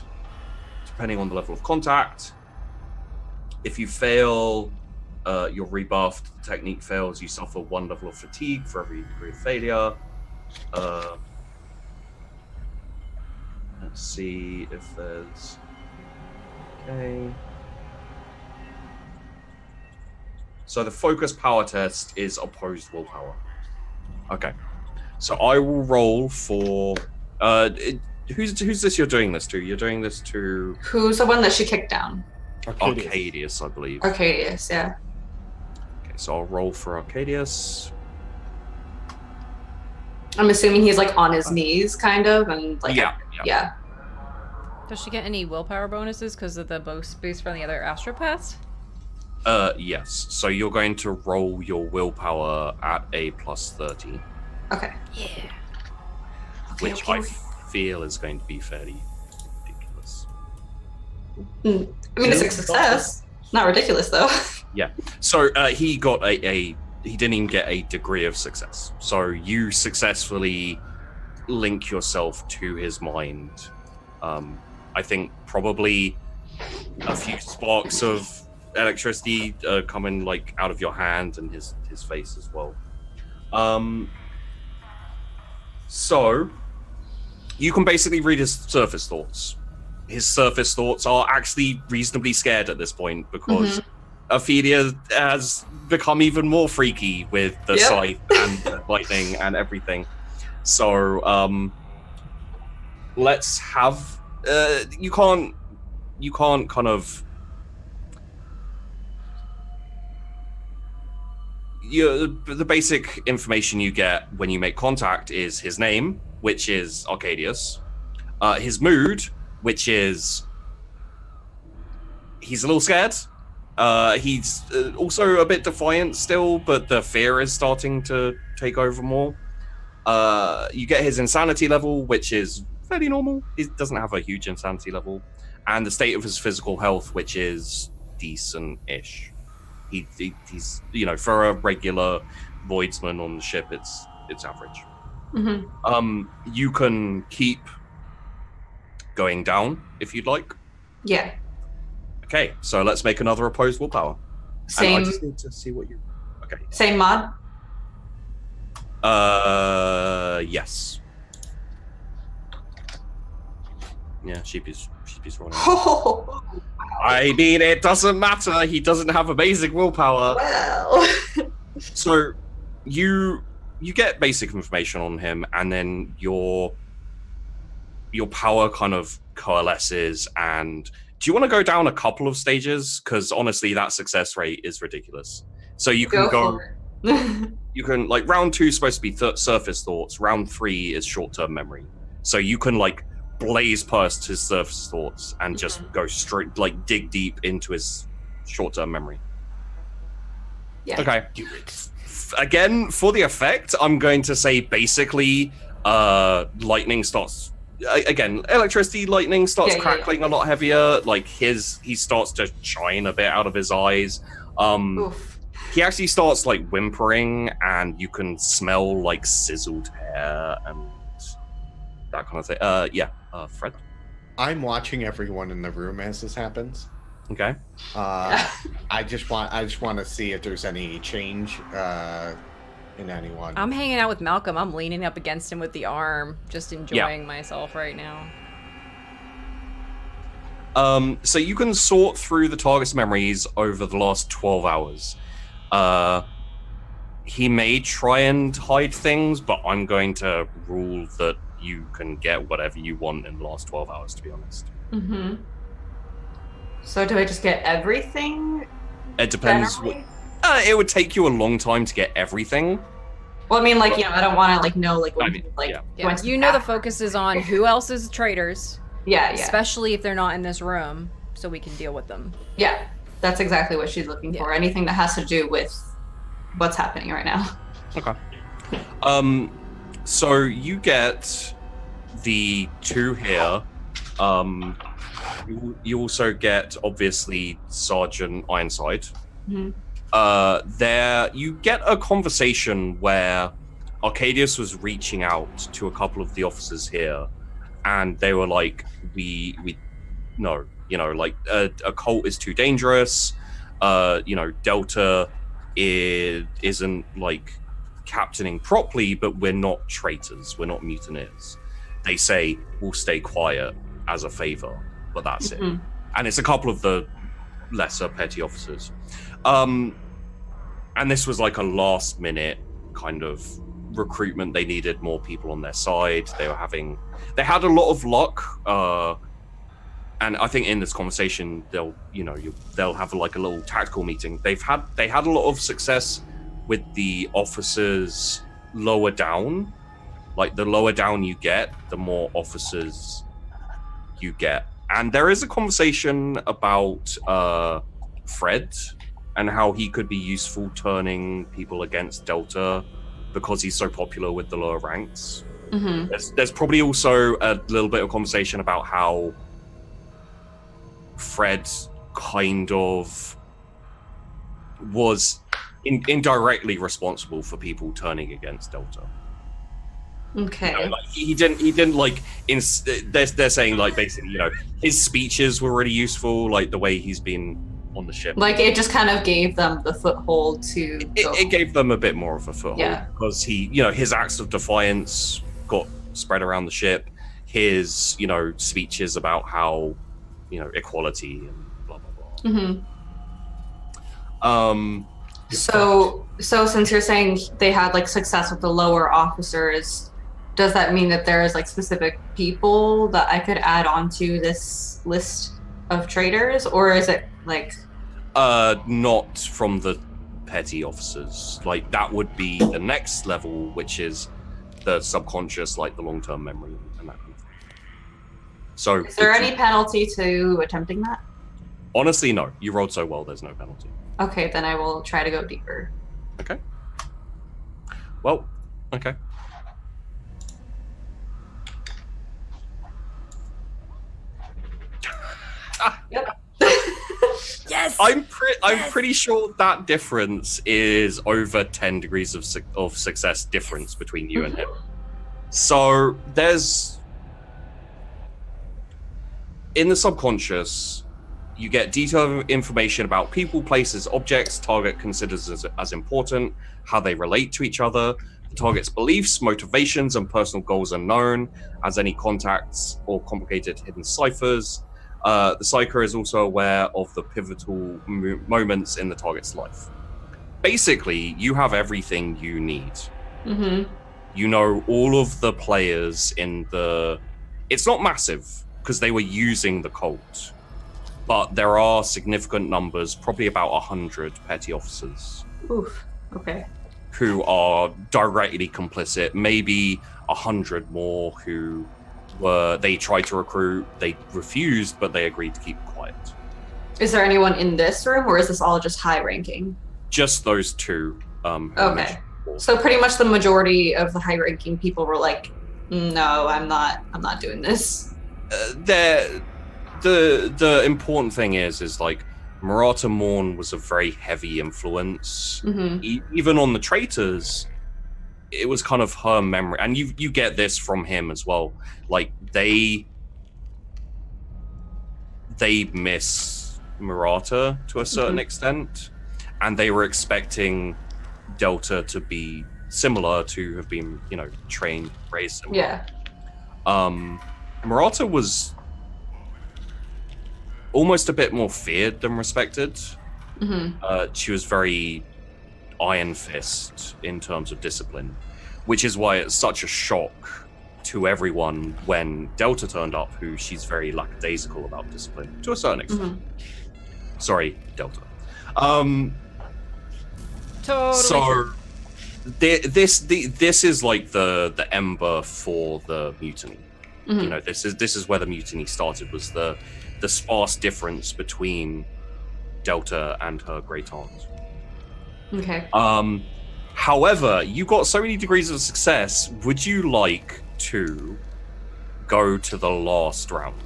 depending on the level of contact. If you fail, you're rebuffed. The technique fails, you suffer 1 level of fatigue for every degree of failure. Let's see if there's... Okay. So the focus power test is opposed willpower. Okay. So I will roll for who's this you're doing this to? You're doing this to Who's the one that she kicked down? Arcadius, I believe. Arcadius, yeah. Okay, so I'll roll for Arcadius. I'm assuming he's like on his knees, kind of, and like Yeah. Does she get any willpower bonuses because of the boost from the other astropaths? Yes. So you're going to roll your willpower at a +30. Okay. Yeah. Which I feel is going to be fairly ridiculous. I mean, it's a success. Not ridiculous, though. Yeah. So he got he didn't even get a degree of success. So you successfully link yourself to his mind. I think probably a few sparks of electricity coming like out of your hand and his face as well. So you can basically read his surface thoughts. His surface thoughts are actually reasonably scared at this point because Ophelia has become even more freaky with the scythe and the lightning and everything. So let's have you can't kind of the basic information you get when you make contact is his name, which is Arcadius, his mood, which is he's a little scared. He's also a bit defiant still, but the fear is starting to take over more. You get his insanity level, which is fairly normal. He doesn't have a huge insanity level. And the state of his physical health, which is decent-ish. He's for a regular voidsman on the ship, it's average. You can keep going down if you'd like. Yeah. Okay, so let's make another opposed willpower. Same. And I just need to see what you. Okay. Same mod. Yes. Yeah, sheepy's running. Oh, I mean, it doesn't matter. He doesn't have amazing willpower. well. So you get basic information on him, and then your power kind of coalesces. And do you want to go down a couple of stages? Because honestly, that success rate is ridiculous. So you can go. You can like round 2 is supposed to be surface thoughts. Round 3 is short-term memory. So you can like blaze past his surface thoughts and just go straight, like dig deep into his short-term memory. Yeah. Okay. Again, for the effect, I'm going to say basically lightning starts again, electricity, lightning starts crackling a lot heavier. Like he starts to shine a bit out of his eyes. Oof. He actually starts like whimpering, and you can smell like sizzled hair and that kind of thing. Fred. I'm watching everyone in the room as this happens. Okay. I just want to see if there's any change in anyone. I'm hanging out with Malcolm. I'm leaning up against him with the arm, just enjoying myself right now. So you can sort through the target's memories over the last 12 hours. He may try and hide things, but I'm going to rule that you can get whatever you want in the last 12 hours, to be honest. So do I just get everything? It depends. It would take you a long time to get everything. Well, I mean, like, I don't want to, like, know, like, what the focus is on who else is traitors. Yeah. Especially if they're not in this room, so we can deal with them. Yeah, that's exactly what she's looking for. Anything that has to do with what's happening right now. Okay. So you get the 2 here. You also get, obviously, Sergeant Ironside. There, you get a conversation where Arcadius was reaching out to a couple of the officers here, and they were like, we no, like a cult is too dangerous. Delta isn't like captaining properly, but we're not traitors, we're not mutineers. They say we'll stay quiet as a favor, but that's it. and it's a couple of the lesser petty officers. And this was like a last minute kind of recruitment. They needed more people on their side. They had a lot of luck. And I think in this conversation, they'll have like a little tactical meeting. They had a lot of success with the officers lower down. Like the lower down you get, the more officers you get. And there is a conversation about Fred and how he could be useful turning people against Delta because he's so popular with the lower ranks. Mm-hmm. There's probably also a little bit of conversation about how Fred kind of was indirectly responsible for people turning against Delta. Okay. You know, like he didn't like. They're saying like basically, his speeches were really useful, like the way he's been on the ship. Like it just kind of gave them the foothold to. It gave them a bit more of a foothold, yeah, because his acts of defiance got spread around the ship. His speeches about how equality and blah blah blah. Mm-hmm. So since you're saying they had like success with the lower officers, does that mean that there is like specific people that I could add onto this list of traitors, or is it like not from the petty officers? Like that would be the next level, which is the subconscious, like the long-term memory and that kind of thing. So is there any penalty to attempting that? Honestly, no. You rolled so well, there's no penalty. Okay, then I will try to go deeper. Okay. Well, okay. Yep. Yes. I'm pretty sure that difference is over 10 degrees of success difference between you and him. So there's in the subconscious, you get detailed information about people, places, objects target considers as important, how they relate to each other. The target's beliefs, motivations, and personal goals are known as any contacts or complicated hidden ciphers. The psyker is also aware of the pivotal moments in the target's life. Basically, you have everything you need. Mm-hmm. You know all of the players in the... It's not massive, because they were using the cult. But there are significant numbers, probably about 100 petty officers. Oof. Okay. Who are directly complicit. Maybe 100 more who they tried to recruit, they refused, but they agreed to keep quiet. Is there anyone in this room, or is this all just high ranking? Just those two. Okay. So pretty much the majority of the high ranking people were like, no, I'm not doing this. The important thing is like Murata Morn was a very heavy influence. Mm-hmm. Even on the traitors, it was kind of her memory, and you get this from him as well. Like they miss Murata to a certain extent, and they were expecting Delta to be similar, to have been trained, raised similar. Yeah. Murata was almost a bit more feared than respected. Mm-hmm. She was very iron fist in terms of discipline, which is why it's such a shock to everyone when Delta turned up, who she's very lackadaisical about discipline to a certain extent. Sorry, Delta. Totally. So this is like the ember for the mutiny. This is where the mutiny started, was the sparse difference between Delta and her great aunt. Okay. However, you got so many degrees of success. Would you like to go to the last round?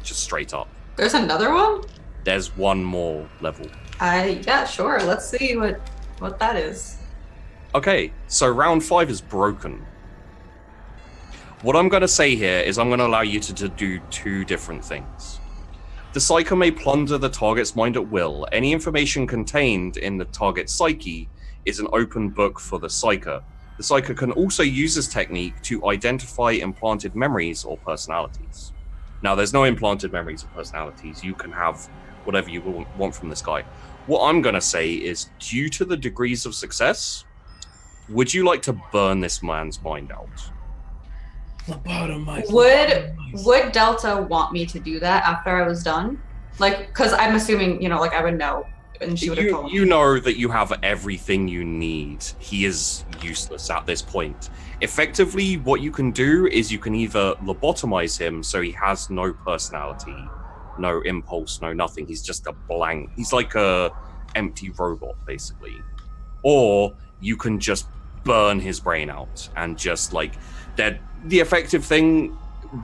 Just straight up. There's another one? There's one more level. Yeah, sure. Let's see what that is. Okay, so round 5 is broken. What I'm going to say here is I'm going to allow you to do two different things. The psyker may plunder the target's mind at will. Any information contained in the target's psyche is an open book for the psyker. The psyker can also use this technique to identify implanted memories or personalities. Now, there's no implanted memories or personalities. You can have whatever you want from this guy. What I'm going to say is, due to the degrees of success, would you like to burn this man's mind out? Lobotomize. Would Delta want me to do that after I was done? Like, because I'm assuming, like I would know, and she would have told me. You know that you have everything you need. He is useless at this point. Effectively, what you can do is you can either lobotomize him so he has no personality, no impulse, no nothing. He's just a blank. He's like a empty robot, basically. Or you can just burn his brain out and just like the effective thing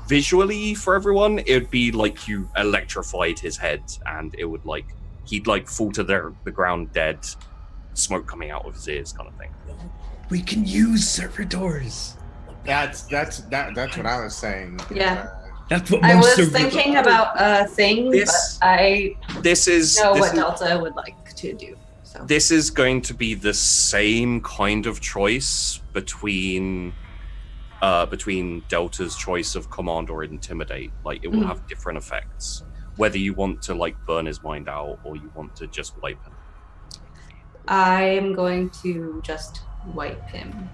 visually for everyone, it would be like you electrified his head and it would like he'd like fall to the ground dead, smoke coming out of his ears kind of thing. We can use servitors. That's what I was saying. Yeah. That's what I most was thinking about a thing, but I know what Delta would like to do. So this is going to be the same kind of choice between Delta's choice of command or intimidate. Like it will have different effects, whether you want to like burn his mind out or you want to just wipe him. I'm going to just wipe him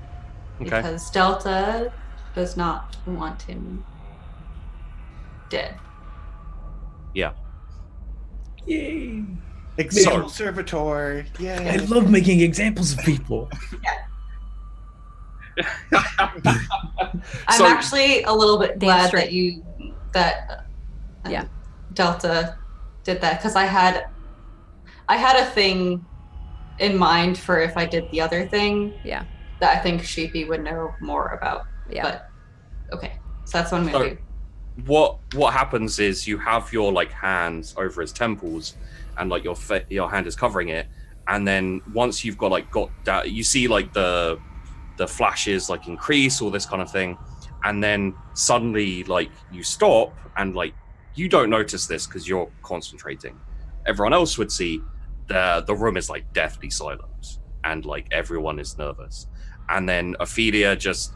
because Delta does not want him dead. Yeah. Yay. Example servitor. Yay. I love making examples of people. I'm actually a little bit glad that Delta did that, because I had a thing in mind for if I did the other thing. Yeah. That I think Sheepy would know more about. Yeah. But okay, so that's what I'm gonna do. What happens is you have your like hands over his temples, and like your hand is covering it, and then once you've got that, you see like the flashes like increase, all this kind of thing, and then suddenly like you stop, and like you don't notice this because you're concentrating. Everyone else would see the room is like deathly silent, and like everyone is nervous, and then Ophelia just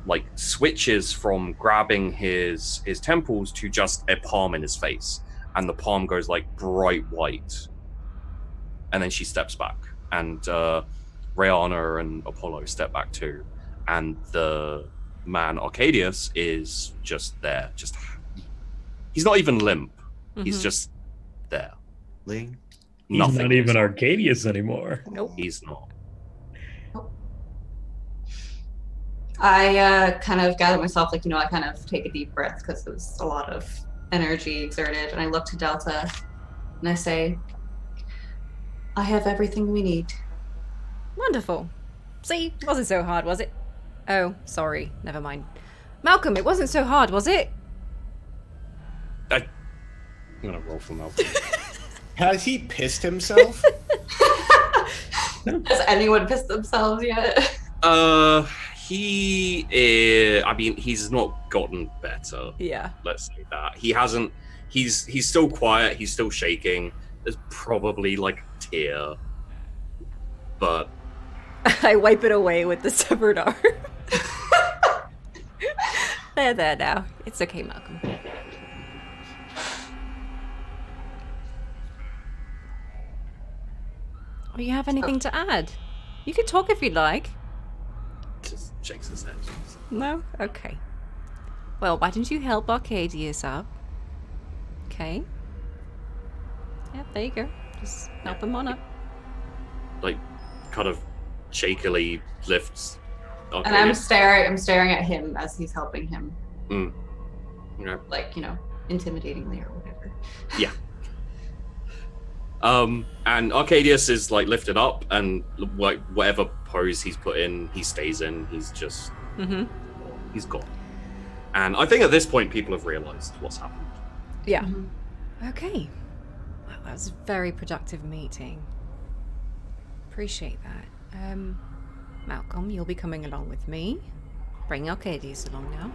like switches from grabbing his temples to just a palm in his face, and the palm goes like bright white, and then she steps back, and Rayana and Apollo step back too, and the man Arcadius is just there. Just he's not even limp. He's just there. Ling. He's Nothing. not even Arcadius anymore. Nope. He's not. I kind of gather myself, like, I kind of take a deep breath because it was a lot of energy exerted, and I look to Delta and I say, I have everything we need. Wonderful. See, wasn't so hard, was it? Oh, sorry. Never mind. Malcolm, it wasn't so hard, was it? I'm gonna roll for Malcolm. Has he pissed himself? Has anyone pissed themselves yet? He is, I mean, he's not gotten better. Yeah. Let's say that. He hasn't, he's still quiet, he's still shaking. There's probably like a tear. But I wipe it away with the severed arm. There now. It's okay, Malcolm. Do you have anything to add? You can talk if you'd like. just shakes his head. No? Okay. Well, why don't you help Arcadius up? Okay. Yeah, there you go. Just help him on up. Like, kind of shakily lifts. And I'm staring at him as he's helping him. Okay. Like, intimidatingly or whatever. Yeah. And Arcadius is like lifted up, and like whatever pose he's put in, he stays in. He's just, he's gone. And I think at this point, people have realized what's happened. Yeah. Okay. Well, that was a very productive meeting. Appreciate that. Malcolm, you'll be coming along with me. Bring Arcadius along now.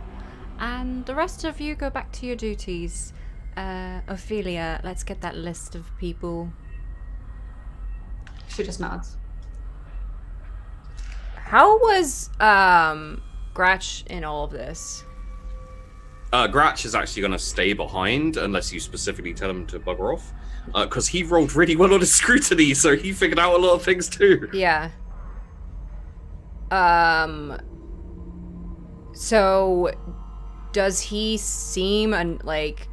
And the rest of you go back to your duties. Ophelia, let's get that list of people. She just nods. How was Gratch in all of this? Gratch is actually going to stay behind unless you specifically tell him to bugger off. Because he rolled really well on his scrutiny, so he figured out a lot of things too. Yeah. So, does he seem like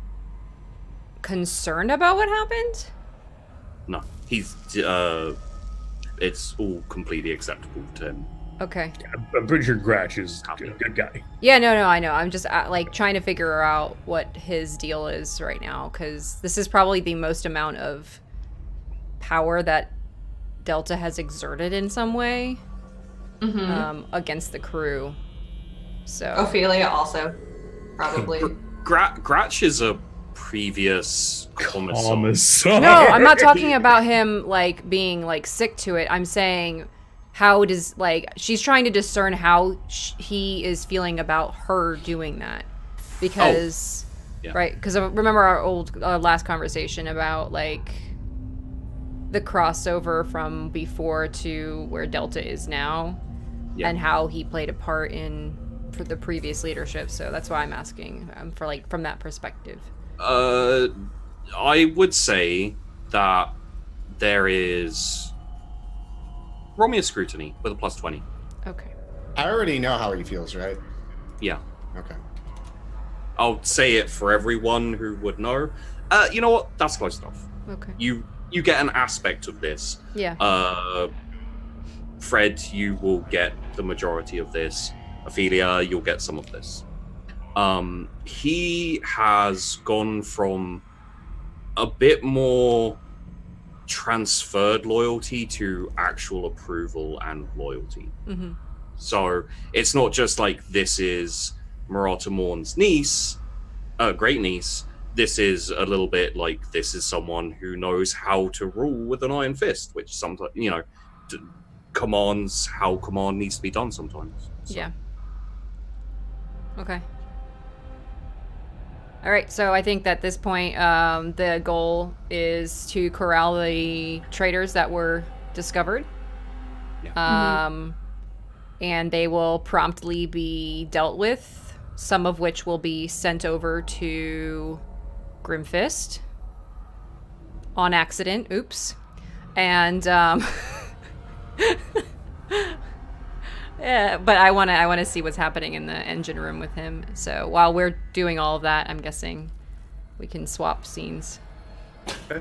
concerned about what happened? No, he's it's all completely acceptable to him. Okay. I'm pretty sure Gratch is a good guy. Yeah, no, I know. I'm just like trying to figure out what his deal is right now, because this is probably the most amount of power that Delta has exerted in some way against the crew. So Ophelia also, probably. Gratch is a previous commissar. No, I'm not talking about him like being like sick to it. I'm saying how does like she's trying to discern how he is feeling about her doing that, because right, because remember our last conversation about like the crossover from before to where Delta is now, and how he played a part for the previous leadership. So that's why I'm asking for like from that perspective. I would say that there is roll me a scrutiny with a +20. Okay. I already know how he feels, right? Yeah. Okay. I'll say it for everyone who would know. You know what? That's close enough. Okay. You get an aspect of this. Yeah. Fred, you will get the majority of this. Ophelia, you'll get some of this. He has gone from a bit more transferred loyalty to actual approval and loyalty. Mm-hmm. So it's not just like this is Murata Morn's niece, great niece. This is a little bit like this is someone who knows how to rule with an iron fist, which sometimes, commands how command needs to be done sometimes. So. Yeah. Okay. All right, so I think that at this point, the goal is to corral the traitors that were discovered. Yeah. And they will promptly be dealt with, some of which will be sent over to Grimfist on accident. Oops. And yeah, but I want to see what's happening in the engine room with him. So while we're doing all of that, I'm guessing we can swap scenes. Okay.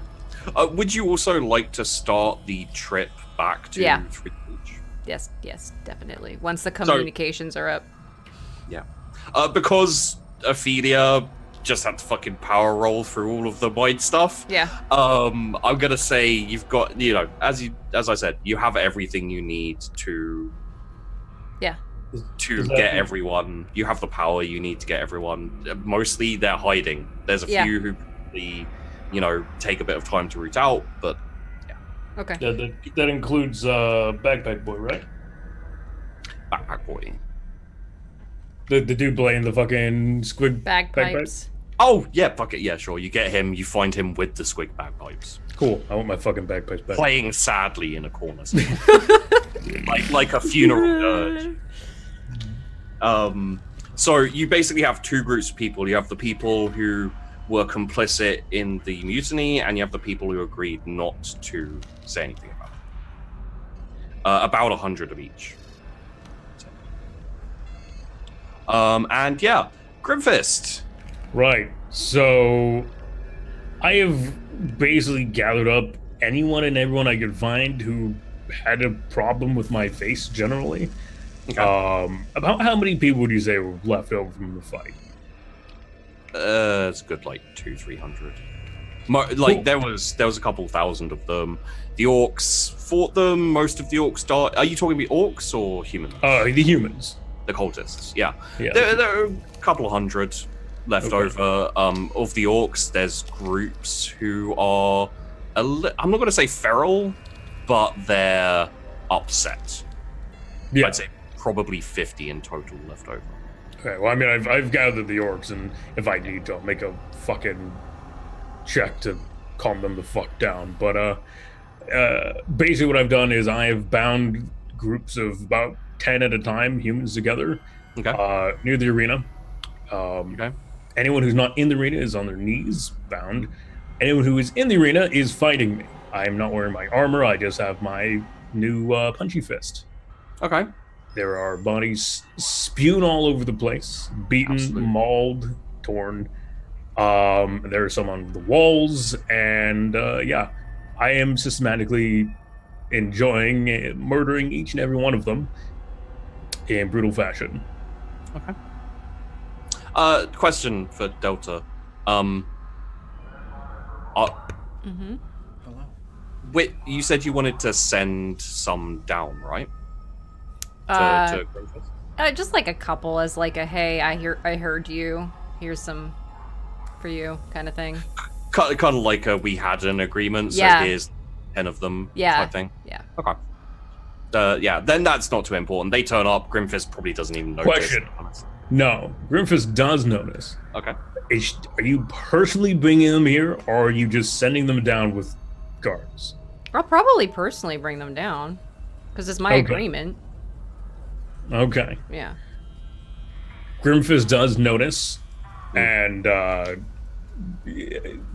Would you also like to start the trip back to Three Beach? Yes, definitely. Once the communications are up. Yeah. Because Ophelia just had to fucking power roll through all of the mind stuff. Yeah. I'm gonna say you've got, as I said, you have everything you need to get everyone. You have the power you need to get everyone. Mostly they're hiding. There's a few who probably, take a bit of time to root out, but yeah. Okay. That includes Backpack Boy, right? Backpack Boy. The dude playing the fucking squid bagpipes. Oh yeah, fuck it, yeah, sure. You get him. You find him with the squig bagpipes. Cool. I want my fucking bagpipes back. Playing sadly in a corner, like a funeral dirge. So you basically have two groups of people. You have the people who were complicit in the mutiny, and you have the people who agreed not to say anything about it. About 100 of each. And yeah, Grimfist. Right. So I have basically gathered up anyone and everyone I could find who had a problem with my face generally. Okay. About how many people would you say were left over from the fight? It's good, like 200-300. Cool. there was a couple thousand of them. The orcs fought them. Most of the orcs died. Are you talking about orcs or humans? The humans. The cultists. Yeah. There are a couple of hundred left over. Of the orcs, there's groups who are I'm not going to say feral, but they're upset. Yeah. I'd say probably 50 in total left over. Okay, well, I mean, I've gathered the orcs, and if I need to, I'll make a fucking check to calm them the fuck down. But basically what I've done is I have bound groups of about 10 at a time, humans together, near the arena. Anyone who's not in the arena is on their knees, bound. Anyone who is in the arena is fighting me. I am not wearing my armor. I just have my new punchy fist. Okay. There are bodies spewed all over the place, beaten, Absolutely. mauled, torn. There are some on the walls, and yeah, I am systematically enjoying murdering each and every one of them in brutal fashion. Okay. Question for Delta. Mm-hmm. Hello. Wait, you said you wanted to send some down, right? To Griffith? Just like a couple as like a hey, I heard you. Here's some for you kind of thing. Kind of like we had an agreement, so Yeah. here's 10 of them Yeah. type thing. Yeah. Okay. Yeah, then that's not too important. They turn up, Grimfist probably doesn't even notice. Question. No, Grimfist does notice. Okay. Are you personally bringing them here, or are you just sending them down with guards? I'll probably personally bring them down because it's my Okay. agreement. Okay. Yeah. Grimfist does notice, and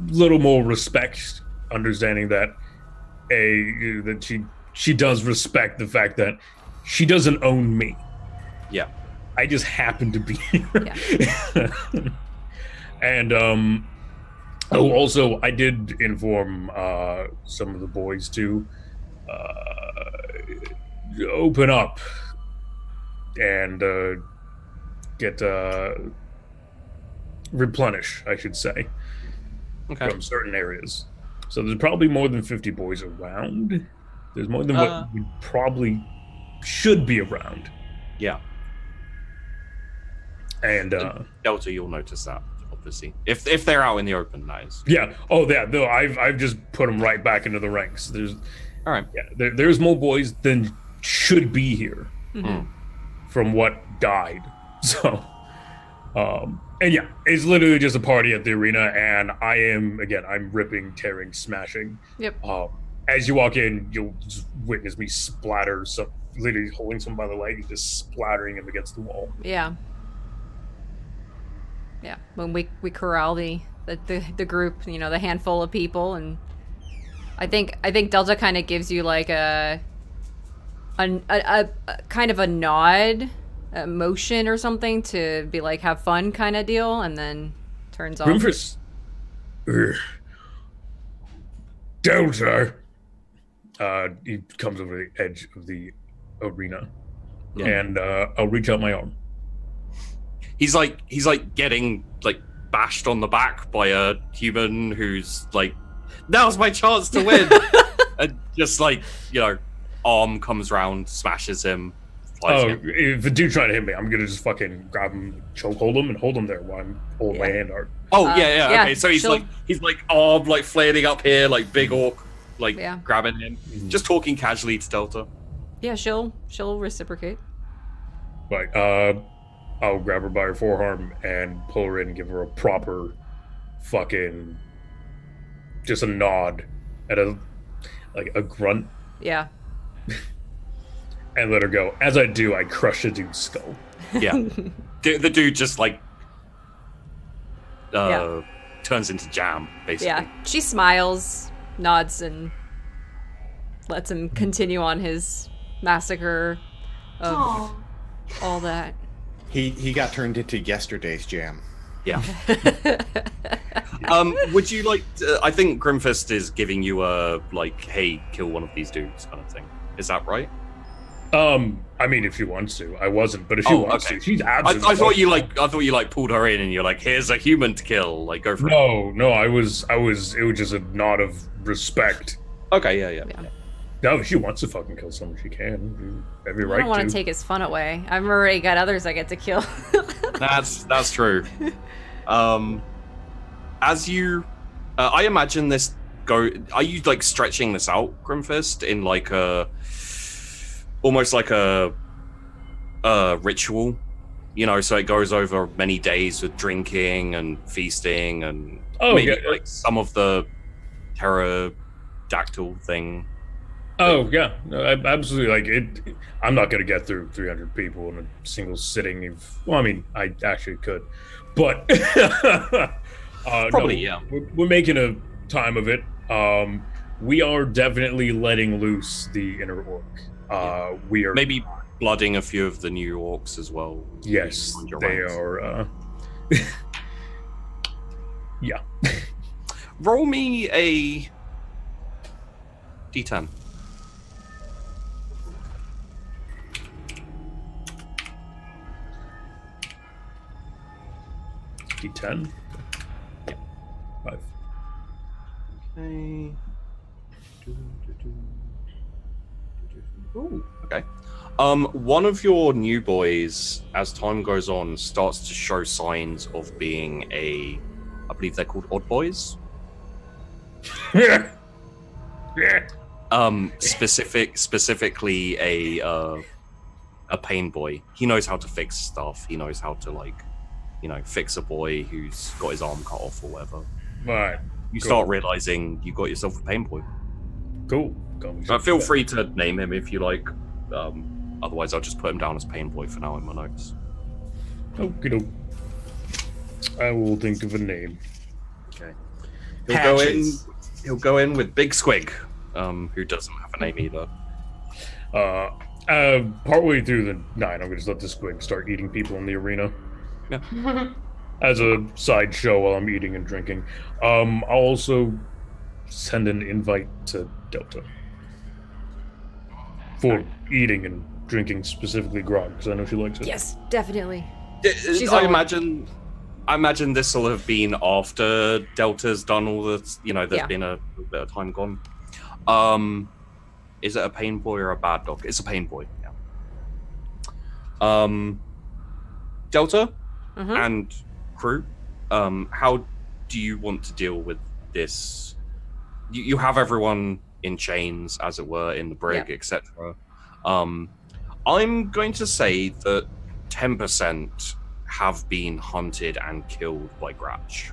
little more respect, understanding that she does respect the fact that she doesn't own me. Yeah. I just happen to be here. Yeah. And also I did inform some of the boys to open up and get replenish, I should say, Okay. from certain areas. So there's probably more than 50 boys around. There's more than what we probably should be around. Yeah. And Delta, you'll notice that, obviously. If they're out in the open, that is. yeah, oh yeah, no, I've just put them right back into the ranks. There's All right. yeah, there's more boys than should be here Mhm. from what died. So, and yeah, it's literally just a party at the arena, and I'm ripping, tearing, smashing. Yep. As you walk in, you'll just witness me splatter some, literally holding someone by the leg and just splattering him against the wall. Yeah. Yeah. When we corral the group, the handful of people, and I think Delta kind of gives you like a kind of a nod, a motion or something to be like have fun kind of deal, and then turns off. Grimfist. Delta. He comes over the edge of the arena, and I'll reach out my arm. He's like getting like bashed on the back by a human who's like, now's my chance to win. And just like, arm comes round, smashes him. Oh, if the dude's trying to hit me, I'm gonna just fucking grab him, chokehold him, and hold him there while I'm holding my hand hard. Oh yeah. yeah, Okay, so he's she'll- like arm like flailing up here, like big orc, like Yeah. grabbing him, just talking casually to Delta. Yeah, she'll reciprocate. Like, I'll grab her by her forearm and pull her in and give her a proper fucking, just a nod at a grunt, Yeah. and let her go. As I do, I crush the dude's skull. Yeah, the dude just like Yeah. turns into jam, basically. Yeah. She smiles, nods, and lets him continue on his massacre of Aw. all that. He got turned into yesterday's jam. Yeah. Would you like? I think Grimfist is giving you a like, hey, kill one of these dudes kind of thing. Is that right? I mean, if she wants to, I wasn't, but if she Oh, wants okay. to, she's absolutely. I thought you pulled her in and you're like, here's a human to kill. Like, go for it. No, I was. It was just a nod of respect. Okay, yeah. No, if she wants to fucking kill someone, she can. Every I right don't want to. to take his fun away. I've already got others I get to kill. That's true. As you, I imagine this go. Are you like stretching this out, Grimfist, in like almost like a ritual? So it goes over many days with drinking and feasting and maybe yeah. like some of the pterodactyl thing. Oh yeah, no, absolutely. Like it, I'm not gonna get through 300 people in a single sitting. Well, I mean, I actually could, But Probably, no, yeah. We're making a time of it. We are definitely letting loose the inner orc. We are Maybe blooding a few of the New Orcs as well. Yes, Join your they ranks. are. Yeah. Roll me a d10. D10. Yeah. 5. Okay. Ooh, okay. One of your new boys, as time goes on, starts to show signs of being I believe they're called odd boys. Yeah. Specifically a pain boy. He knows how to fix stuff. He knows how to fix a boy who's got his arm cut off or whatever. Right. You Cool. start realizing you got yourself a pain boy. Cool. Feel free to name him if you like. Otherwise, I'll just put him down as pain boy for now in my notes. Okie doke. I will think of a name. Okay. Patches. He'll go in with Big Squig, who doesn't have a name either. Partway through the night, I'm gonna just let the squig start eating people in the arena. Yeah. As a sideshow while I'm eating and drinking. I'll also send an invite to Delta for eating and drinking, specifically grog, because I know she likes it. Yes, definitely. I all- imagine this will have been after Delta's done all the. There's Yeah. been a bit of time gone. Is it a pain boy or a bad dog? It's a pain boy. Yeah. Delta Mhm. and crew. How do you want to deal with this? You have everyone in chains, as it were, in the brig, etc. I'm going to say that 10% have been hunted and killed by Gratch.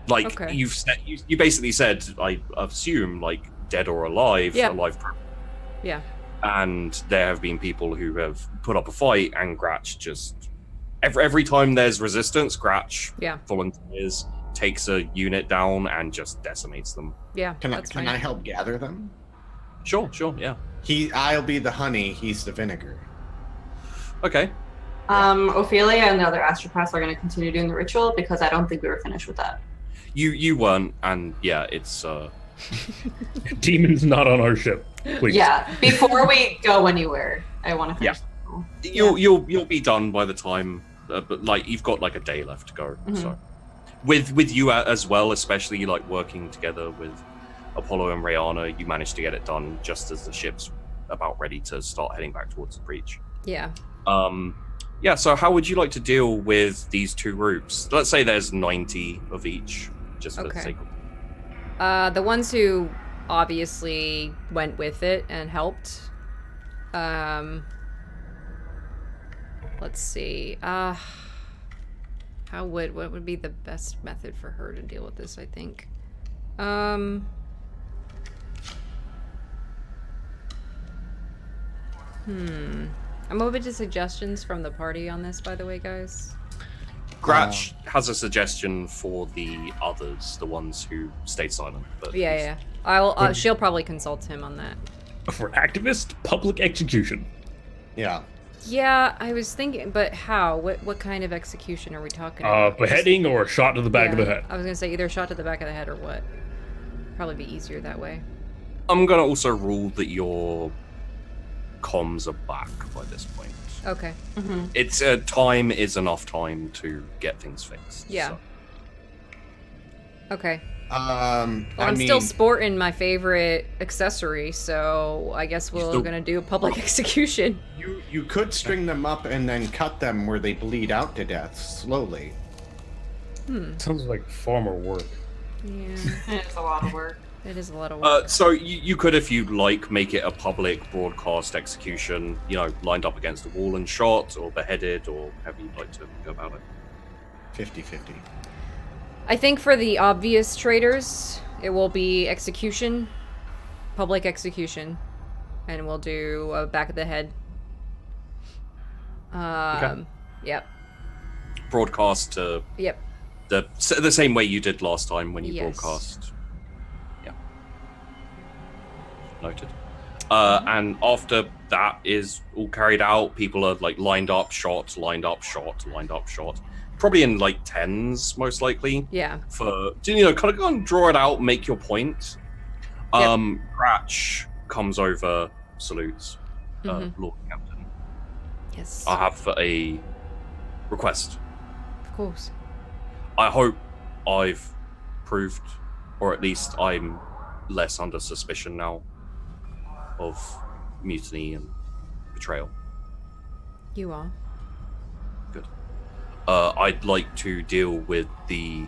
Like Okay. you've said, you basically said, I assume, like dead or alive, Yeah. alive. Yeah. And there have been people who have put up a fight, and Gratch just every time there's resistance, Gratch Yeah. volunteers, takes a unit down, and just decimates them. Yeah. Can that's I fine. help gather them? Sure, yeah. I'll be the honey. He's the vinegar. Okay. Ophelia and the other astropaths are going to continue doing the ritual because I don't think we were finished with that. You weren't, and yeah, it's Demon's not on our ship. Please. Yeah, before we go anywhere, I want to finish. you'll be done by the time, but like you've got like a day left to go. Mhm. So with you as well, especially like working together with Apollo and Rayana, you managed to get it done just as the ship's about ready to start heading back towards the breach. Yeah. Yeah, so how would you like to deal with these two groups? Let's say there's 90 of each, just for the Okay. sake of... The ones who obviously went with it and helped. Let's see. What would be the best method for her to deal with this, I think? I'm open to suggestions from the party on this, by the way, guys. Gratch has a suggestion for the others, the ones who stayed silent. But Yeah. I'll she'll probably consult him on that. For activist, public execution. Yeah. Yeah, I was thinking, but how? What kind of execution are we talking about? Beheading or a shot to the back of the head. I was gonna say either shot to the back of the head or what. Probably be easier that way. I'm going to also rule that your comms are back by this point. Okay. Mm-hmm. It's time is enough time to get things fixed. Yeah. so. Okay. Well, I'm still sporting my favorite accessory, so I guess we're still- gonna do a public execution. you could string them up and then cut them where they bleed out to death slowly. Sounds like far more work. Yeah, It's a lot of work. it is a lot of work. So you could, if you'd like, make it a public broadcast execution, lined up against a wall and shot, or beheaded, or however you'd like to go about it. 50-50. I think for the obvious traitors, it will be execution, public execution, and we'll do a back of the head. Yep. broadcast to Yep. the same way you did last time when you Yes. broadcast. Yeah. Noted. And after that is all carried out, people are like lined up, shot, lined up, shot, lined up, shot. Probably in like tens, most likely. Yeah. For kind of go and draw it out, make your point. Cratch comes over, salutes, Lord Captain. Yes. I have a request. Of course. I hope I've proved, or at least I'm less under suspicion now of mutiny and betrayal. You are. Good. I'd like to deal with the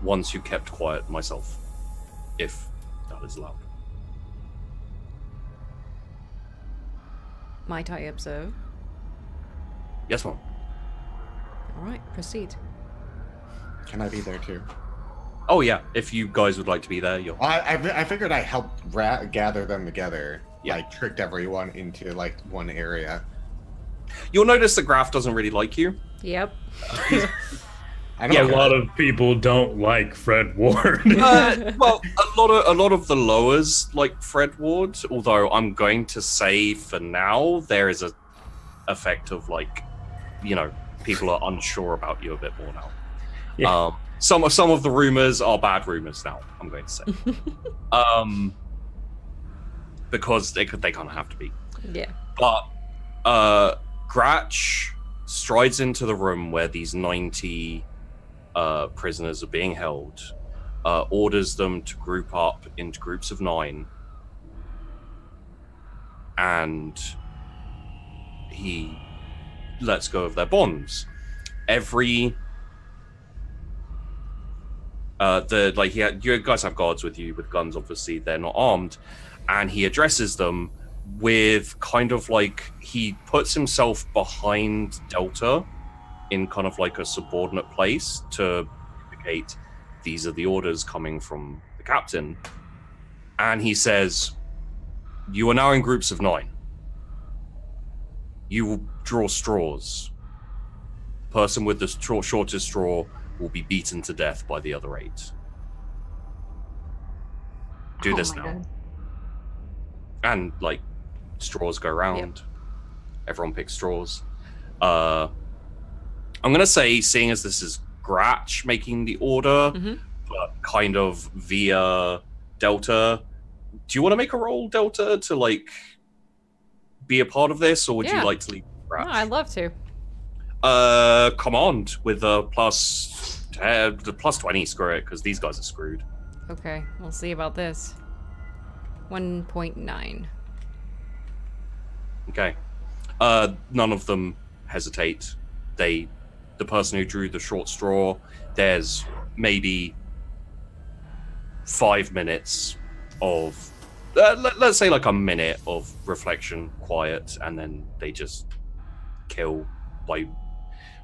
ones who kept quiet myself, if that is allowed. Might I observe? Yes, ma'am. All right, proceed. Can I be there too? Oh yeah, if you guys would like to be there, you're... I figured I helped gather them together. Yeah. Like tricked everyone into like one area. You'll notice that Graf doesn't really like you. Yep. I Yeah, don't a lot of people don't like Fred Ward. Well, a lot of the lowers like Fred Ward, although I'm going to say for now there is a effect of like, people are unsure about you a bit more now. Yeah. Some of the rumors are bad rumors now, I'm going to say. Because they kind of have to be. Yeah. But Gratch strides into the room where these 90 prisoners are being held, orders them to group up into groups of 9, and he lets go of their bonds. You guys have guards with you with guns, obviously they're not armed, and he addresses them with kind of like, he puts himself behind Delta in kind of like a subordinate place to indicate these are the orders coming from the captain. And he says, you are now in groups of 9. You will draw straws. The person with the shortest straw will be beaten to death by the other 8. Do this my now. God. And like, straws go round. Everyone picks straws. I'm gonna say, seeing as this is Gratch making the order, but kind of via Delta, do you want to make a roll, Delta, to like be a part of this, or would you like to leave Gratch? No, I'd love to. Command with a plus 20. Screw it, because these guys are screwed. Okay, we'll see about this. 1.9. Okay. None of them hesitate. The person who drew the short straw, there's maybe 5 minutes of, let's say like a minute of reflection, quiet, and then they just kill by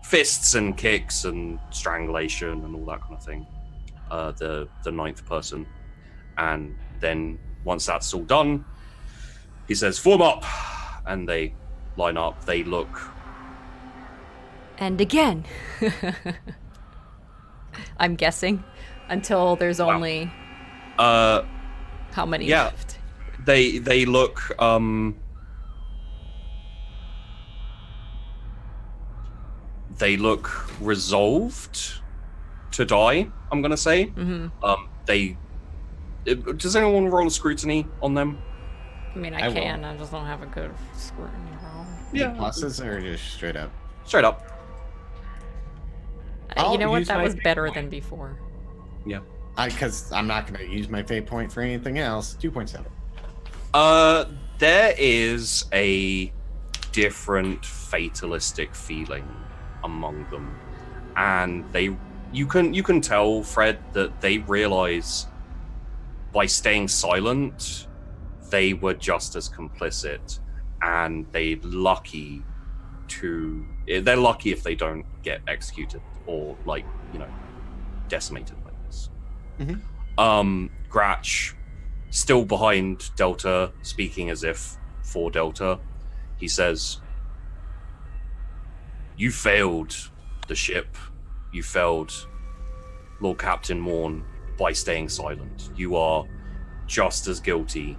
fists and kicks and strangulation and all that kind of thing. The 9th person. And then once that's all done, he says, form up, and they line up. They look. And again. I'm guessing. Until there's only how many left? They look they look resolved to die, I'm gonna say. Does anyone roll a scrutiny on them? I mean, I can. I just don't have a good scrutiny roll. Yeah. Pluses or just straight up? Straight up. You know what? use That my was fate better point. than before. Yeah. Because I'm not going to use my fate point for anything else. 2.7. There is a different fatalistic feeling among them, and you can tell, Fred, that they realize by staying silent, they were just as complicit, and they're lucky if they don't get executed or decimated like this. Gratch, still behind Delta, speaking as if for Delta, he says, you failed the ship. You failed Lord Captain Morn by staying silent. You are just as guilty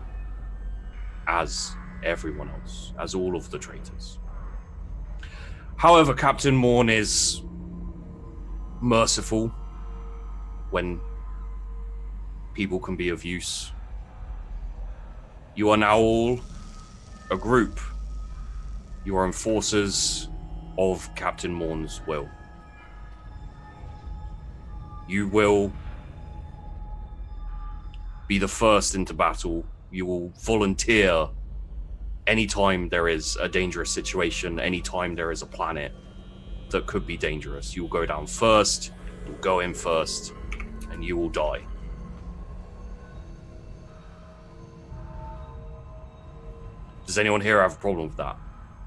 as everyone else, as all of the traitors. However, Captain Morn is merciful when people can be of use. You are now all a group. You are enforcers of Captain Morn's will. You will be the first into battle. You will volunteer anytime there is a dangerous situation, anytime there is a planet that could be dangerous. You will go down first, you'll go in first, and you will die. Does anyone here have a problem with that?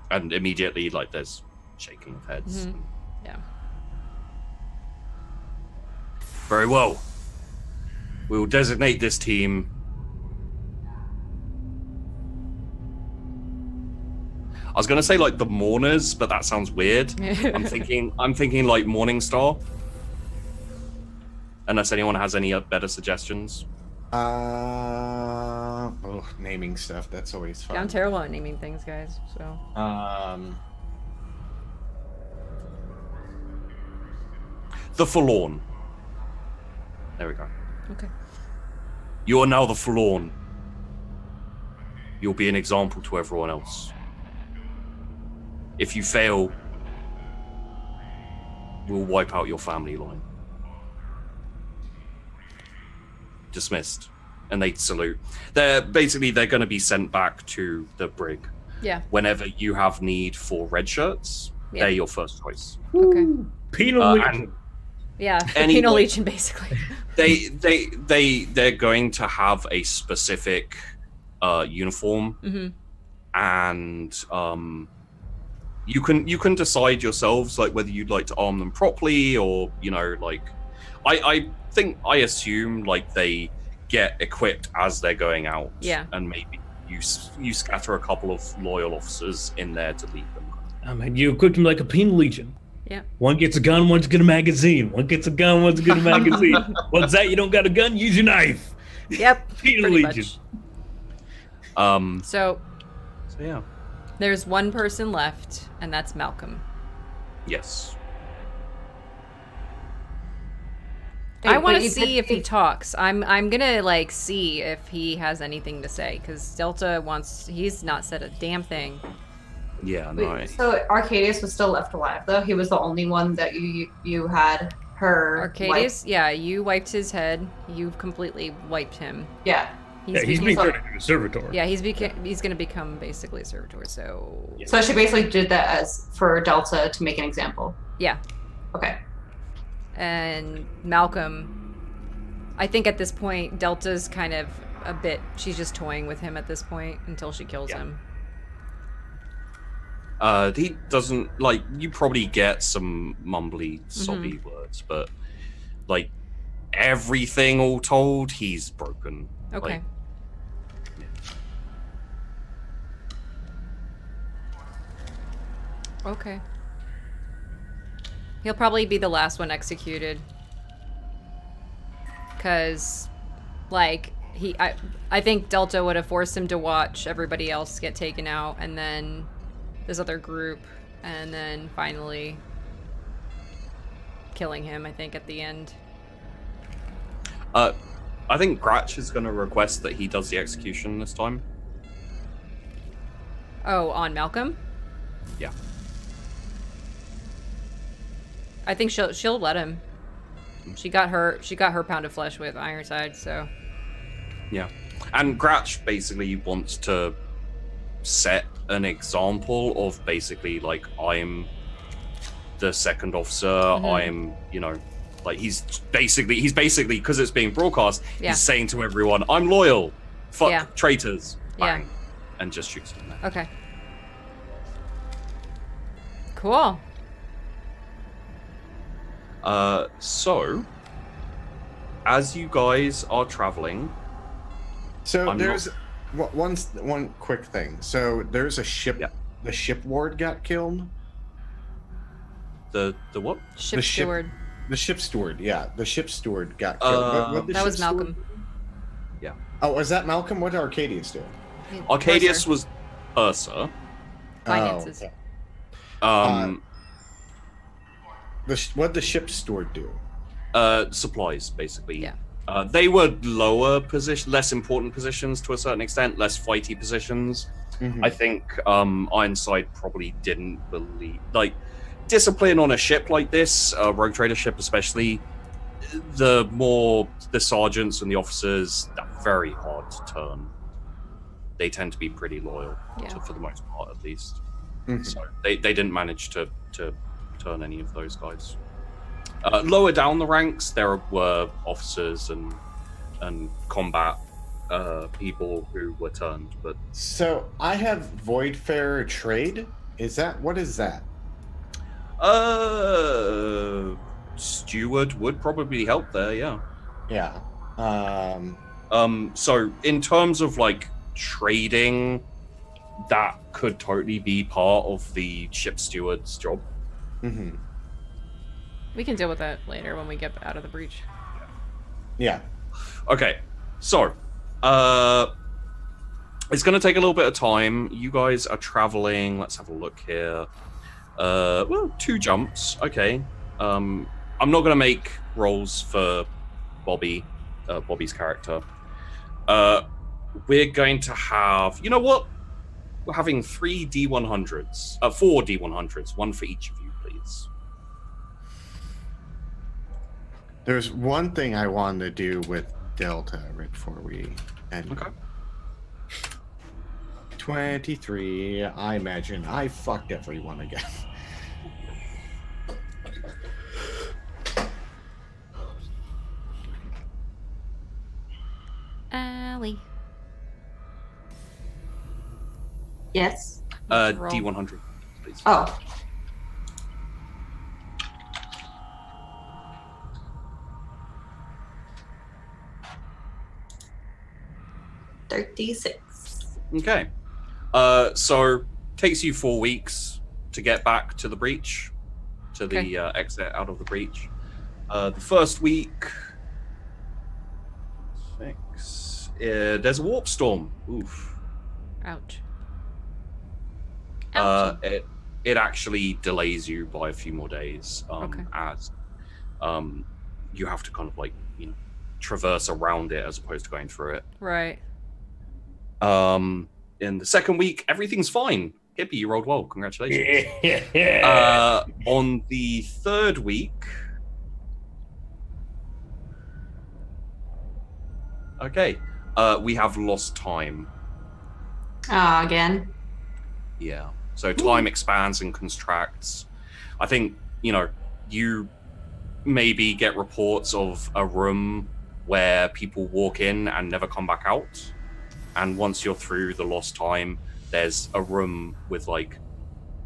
And immediately, like, there's shaking of heads. Mm-hmm. Yeah. Very well. We will designate this team. I was gonna say like the Mourners, but that sounds weird. I'm thinking like Morningstar. Unless anyone has any better suggestions. Naming stuff, that's always fun. Yeah, I'm terrible at naming things, guys. So. The Forlorn. There we go. Okay. You are now the Forlorn. You'll be an example to everyone else. If you fail, we'll wipe out your family line. Dismissed. And they salute. They're going to be sent back to the brig. Yeah. Whenever you have need for red shirts, they're your first choice. Okay. Penal Legion. Yeah, Penal Legion, basically. They're going to have a specific uniform, and you can decide yourselves like whether you'd like to arm them properly or like I assume like they get equipped as they're going out. Yeah, and maybe you scatter a couple of loyal officers in there to lead them. I mean, you equip them like a Penal Legion. Yeah. One gets a gun, one's got a magazine. One gets a gun, one's got a magazine. What's that? You don't got a gun? Use your knife. Yep. Penal Legion. So yeah. There's one person left, and that's Malcolm. Yes. I want to see if he talks. I'm gonna like see if he has anything to say because Delta he's not said a damn thing. Yeah, no. Wait, so Arcadius was still left alive, though? He was the only one that you had her Arcadius, wipe. yeah, you wiped his head. You completely wiped him. Yeah. He's being turned into a servitor. Yeah, he's going to become basically a servitor, so... Yeah. So she basically did that as for Delta to make an example? Yeah. Okay. And Malcolm, I think at this point, Delta's kind of a bit... She's just toying with him at this point until she kills him. He doesn't like. You probably get some mumbly, sobby words, but like everything all told, he's broken. Okay. Like, Okay. He'll probably be the last one executed. Because, like, I think Delta would have forced him to watch everybody else get taken out, and then this other group, and then finally killing him, I think, at the end. I think Gratch is going to request that he does the execution this time. Oh, on Malcolm? Yeah. I think she'll let him. She got her pound of flesh with Ironside, so. Yeah. And Gratch basically wants to set an example of basically like, I'm the second officer, I'm, like he's basically because it's being broadcast, he's saying to everyone, I'm loyal, fuck traitors, bang, and just shoots them there. Okay. Cool. So as you guys are traveling, so there's one quick thing. So there's a ship. The ship ward got killed. The what? Ship The ship- steward. The ship steward, yeah. The ship steward got killed. What the That ship was steward- Malcolm. Oh, was that Malcolm? What did Arcadius do? Arcadius Purser. was Ursa. Finances. Oh, okay. What did the ship steward do? Supplies, basically. Yeah. They were lower position, less important positions to a certain extent, less fighty positions. Mhm. I think Ironside probably didn't believe, like, discipline on a ship like this, a rogue trader ship especially, the sergeants and the officers, they're very hard to turn. They tend to be pretty loyal, for the most part at least. Mhm. So they didn't manage to turn any of those guys. Lower down the ranks, there were officers and combat people who were turned, but So I have Voidfarer trade. What is that? Steward would probably help there, yeah. Yeah. So in terms of like trading, that could totally be part of the ship steward's job. Mhm. We can deal with that later when we get out of the breach. Yeah. Okay, so it's going to take a little bit of time. You guys are traveling. Let's have a look here. Well, 2 jumps. Okay. I'm not going to make rolls for Bobby's character. We're going to have, you know what? We're having 3 D100s, 4 D100s, one for each of you, please. There's one thing I wanted to do with Delta right before we end. Okay. 23. I imagine I fucked everyone again. Allie. Yes. Roll. D100, please. Oh. $36. Okay. So takes you 4 weeks to get back to the breach, to the exit out of the breach. The first week, 6. There's a warp storm. Oof. Ouch. It actually delays you by a few more days. Okay. As you have to kind of like traverse around it as opposed to going through it. Right. In the second week, everything's fine. Hippie, you rolled well. Congratulations. Yeah. On the third week, okay, we have lost time. Ah, again. Yeah. So time expands and contracts. I think, you maybe get reports of a room where people walk in and never come back out. And once you're through the lost time, there's a room with like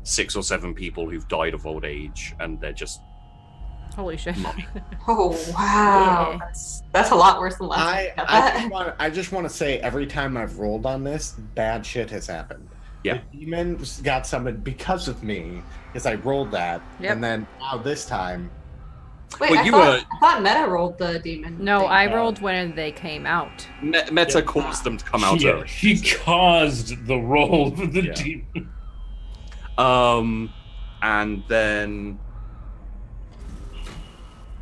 6 or 7 people who've died of old age, and they're just Holy shit. Oh wow, Yeah. that's a lot worse than last time. I just want to say every time I've rolled on this, bad shit has happened. Yeah. The demon got summoned because of me, because I rolled that, Yep. and then now this time, Wait, Well, I thought Meta rolled the demon. No, thing. I rolled when they came out. Meta caused them to come out Yeah, early. she caused the roll for the Yeah. demon. And then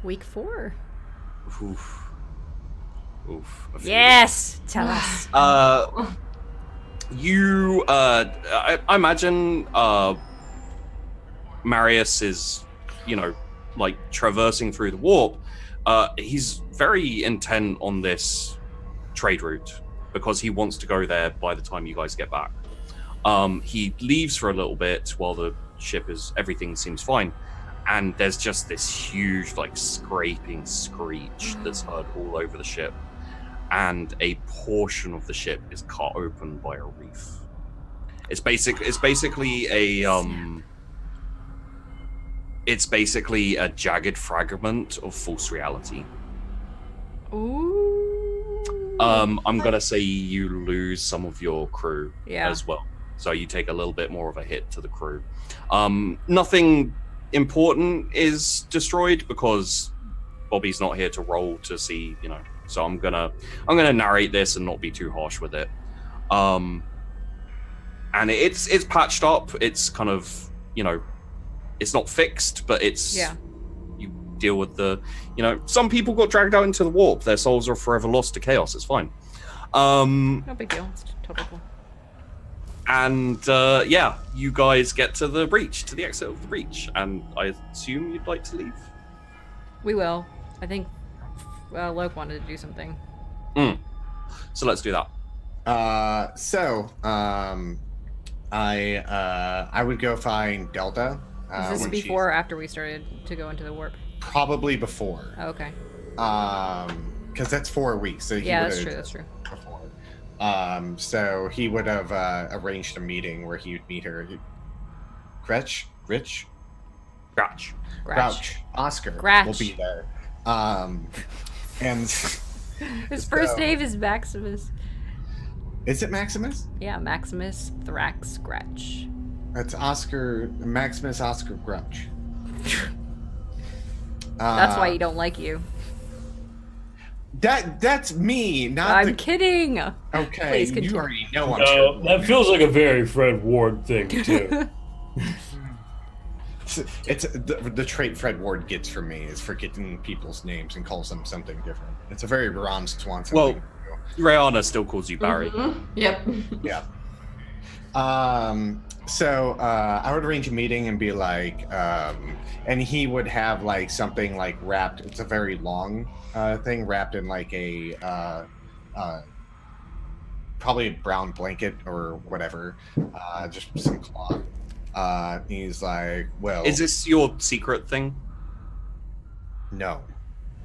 Week 4. oof. A few Yes! Tell us. I imagine Marius is, like traversing through the warp. He's very intent on this trade route because he wants to go there by the time you guys get back. He leaves for a little bit while the ship everything seems fine. And there's just this huge, like, scraping screech that's heard all over the ship. And a portion of the ship is cut open by a reef. It's basically a jagged fragment of false reality. Ooh. I'm gonna say you lose some of your crew Yeah. as well. So you take a little bit more of a hit to the crew. Nothing important is destroyed because Bobby's not here to roll to see, you know. So I'm gonna narrate this and not be too harsh with it. And it's patched up. It's kind of, you know, it's not fixed, but it's you deal with the, you know, some people got dragged out into the warp. Their souls are forever lost to chaos. It's fine. No big deal. It's totally cool. And you guys get to the breach, to the exit of the breach, and I assume you'd like to leave. We will. I think Loke wanted to do something. So let's do that. I would go find Delta. Is this before or after we started to go into the warp? Probably before. Oh, okay. Because that's 4 weeks. So that's true. Before. So he would have arranged a meeting where he would meet her. Grouch, Oscar will be there. And his first name is Maximus. Is it Maximus? Yeah, Maximus Thrax Grouch. That's Maximus Oscar Grouch. That's why he don't like you. That's me, not I'm kidding. Okay, you already know I'm No, that feels like a very Fred Ward thing, too. It's the trait Fred Ward gets from me is forgetting people's names and calls them something different. It's a very Ron Swanson thing. Rihanna still calls you Barry. Mm-hmm. Yep. Yeah. So I would arrange a meeting and be like, and he would have like something like wrapped. It's a very long thing wrapped in like a probably a brown blanket or whatever, just some cloth. He's like, well, is this your secret thing? No.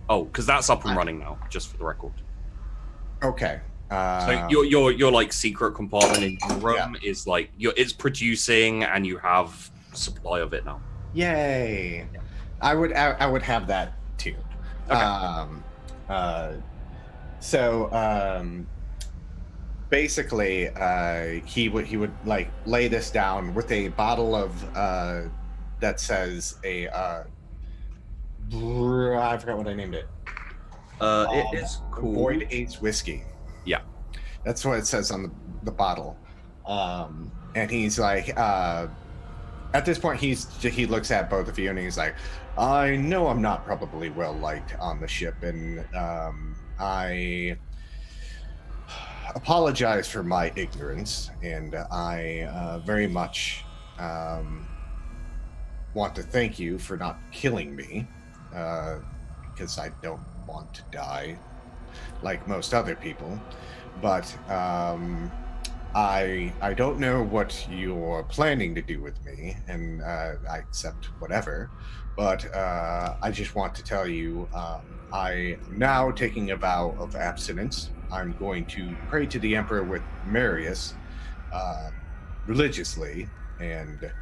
Oh, because that's up and running now, just for the record. Okay. So your like secret compartment in your room is like it's producing, and you have supply of it now. Yay! Yeah. I would have that too. Okay. Basically, he would like lay this down with a bottle of that says I forgot what I named it. It is cool. Void Ace whiskey. Yeah, that's what it says on the bottle. And he's like, at this point, he looks at both of you and he's like, I know I'm not probably well liked on the ship, and I apologize for my ignorance, and I very much want to thank you for not killing me, because I don't want to die like most other people, but I don't know what you're planning to do with me, and I accept whatever, but I just want to tell you I am now taking a vow of abstinence. I'm going to pray to the Emperor with Marius religiously, and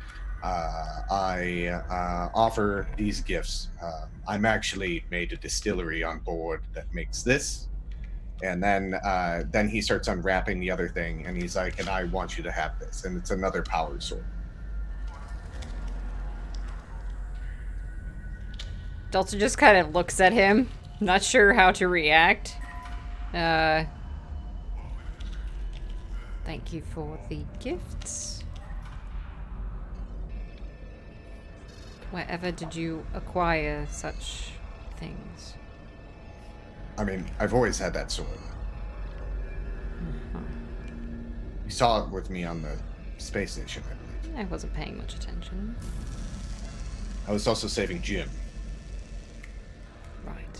I offer these gifts. I'm actually made a distillery on board that makes this, and then he starts unwrapping the other thing, and he's like, and I want you to have this, and it's another power sword. Delta just kind of looks at him, not sure how to react. Thank you for the gifts. Wherever did you acquire such things? I mean, I've always had that sword. You saw it with me on the space station, I believe. I wasn't paying much attention. I was also saving Jim. Right.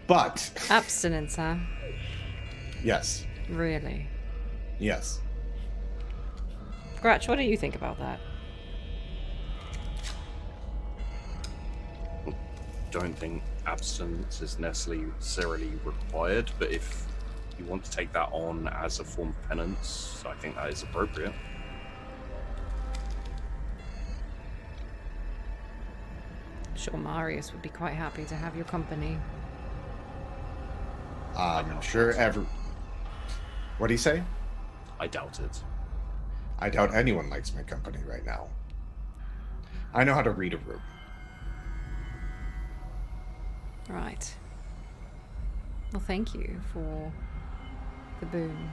But... Abstinence, huh? Yes. Really? Yes. Grouch, what do you think about that? Don't think abstinence is necessarily required, but if you want to take that on as a form of penance, I think that is appropriate. I'm sure Marius would be quite happy to have your company. I'm sure What do you say? I doubt it. I doubt anyone likes my company right now. I know how to read a room. Right. Well, thank you for the boon.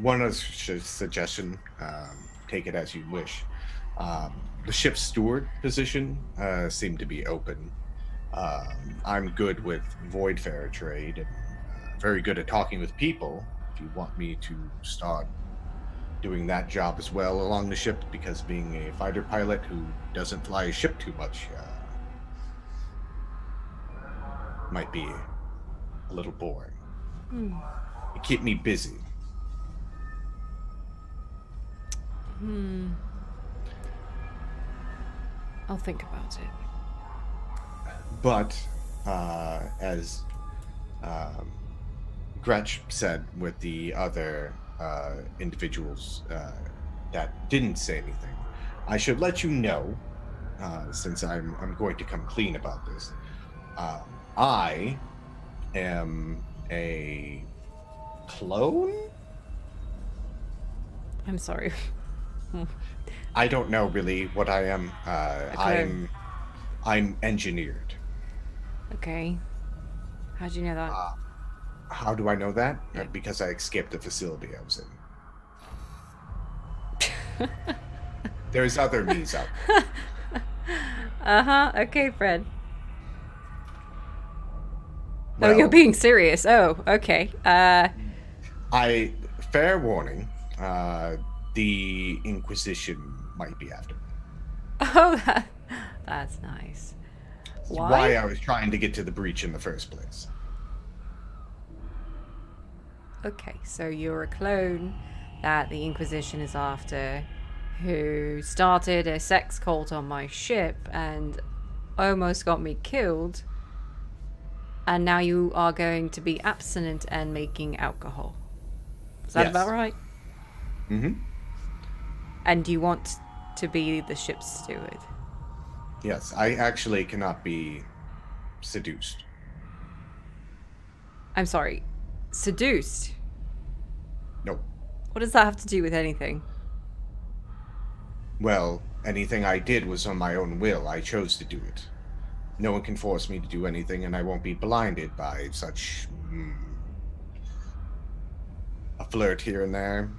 One other suggestion, take it as you wish. The ship's steward position seemed to be open. I'm good with voidfarer trade and very good at talking with people. If you want me to start doing that job as well along the ship, because being a fighter pilot who doesn't fly a ship too much might be a little boring. It keep me busy. I'll think about it. But as Gretch said with the other individuals that didn't say anything, I should let you know, since I'm going to come clean about this. I am a clone? I'm sorry. I don't know really what I am. I'm engineered. Okay. How'd you know that? How do I know that? Yeah. Because I escaped the facility I was in. There's other me's out there. Okay, Fred. Well, oh, you're being serious. Oh, okay. Fair warning, the Inquisition might be after me. Oh, that's nice. Why I was trying to get to the breach in the first place. Okay, so you're a clone that the Inquisition is after, who started a sex cult on my ship and almost got me killed, and now you are going to be abstinent and making alcohol. Is that about right? Mm-hmm. And you want to be the ship's steward? Yes, I actually cannot be seduced. I'm sorry, seduced? Nope. What does that have to do with anything? Well, anything I did was on my own will. I chose to do it. No one can force me to do anything, and I won't be blinded by such a flirt here and there.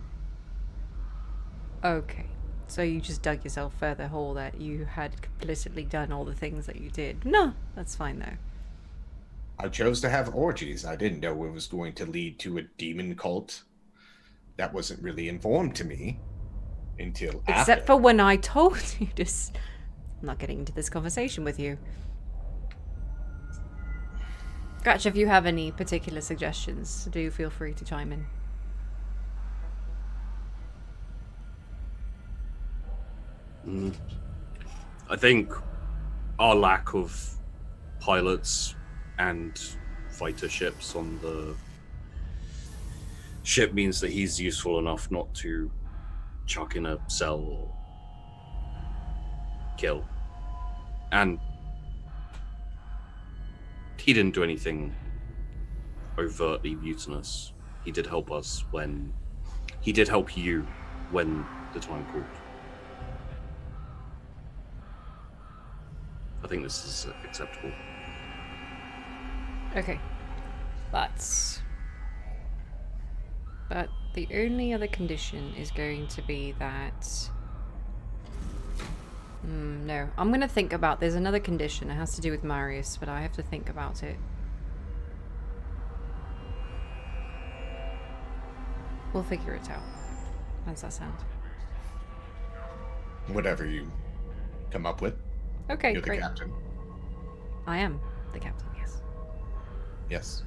Okay. So you just dug yourself further hole that you had complicitly done all the things that you did. No, that's fine though. I chose to have orgies. I didn't know it was going to lead to a demon cult. That wasn't really informed to me until Except after. for when I told you to... I'm not getting into this conversation with you. Gratch, if you have any particular suggestions, do feel free to chime in. I think our lack of pilots and fighter ships on the ship means that he's useful enough not to chuck in a cell or kill. And he didn't do anything overtly mutinous. He did help us when... He did help you when the time called. I think this is acceptable. Okay. But the only other condition is going to be that... no. I'm going to think about... There's another condition. It has to do with Marius, but I have to think about it. We'll figure it out. How does that sound? Whatever you come up with. Okay, You're great. the captain. I am the captain, yes. Yes.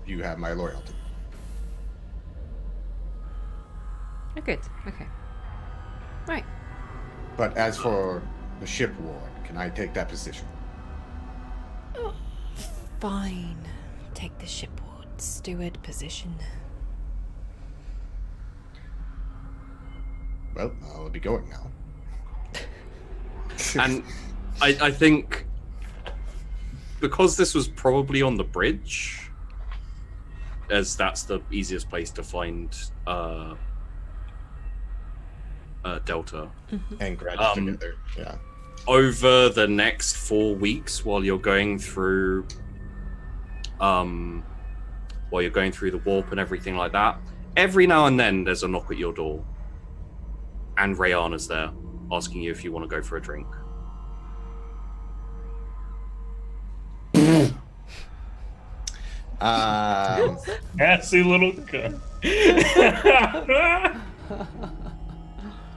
You have my loyalty. Oh, good. Okay. Right. But as for the ship ward, can I take that position? Oh, fine. Take the shipboard steward position. Well, I'll be going now. And I think because this was probably on the bridge, as that's the easiest place to find Delta. And Gretch together. Yeah. Over the next 4 weeks, while you're going through the warp and everything like that, every now and then there's a knock at your door, and Rayana's there, asking you if you want to go for a drink. Nasty little cunt.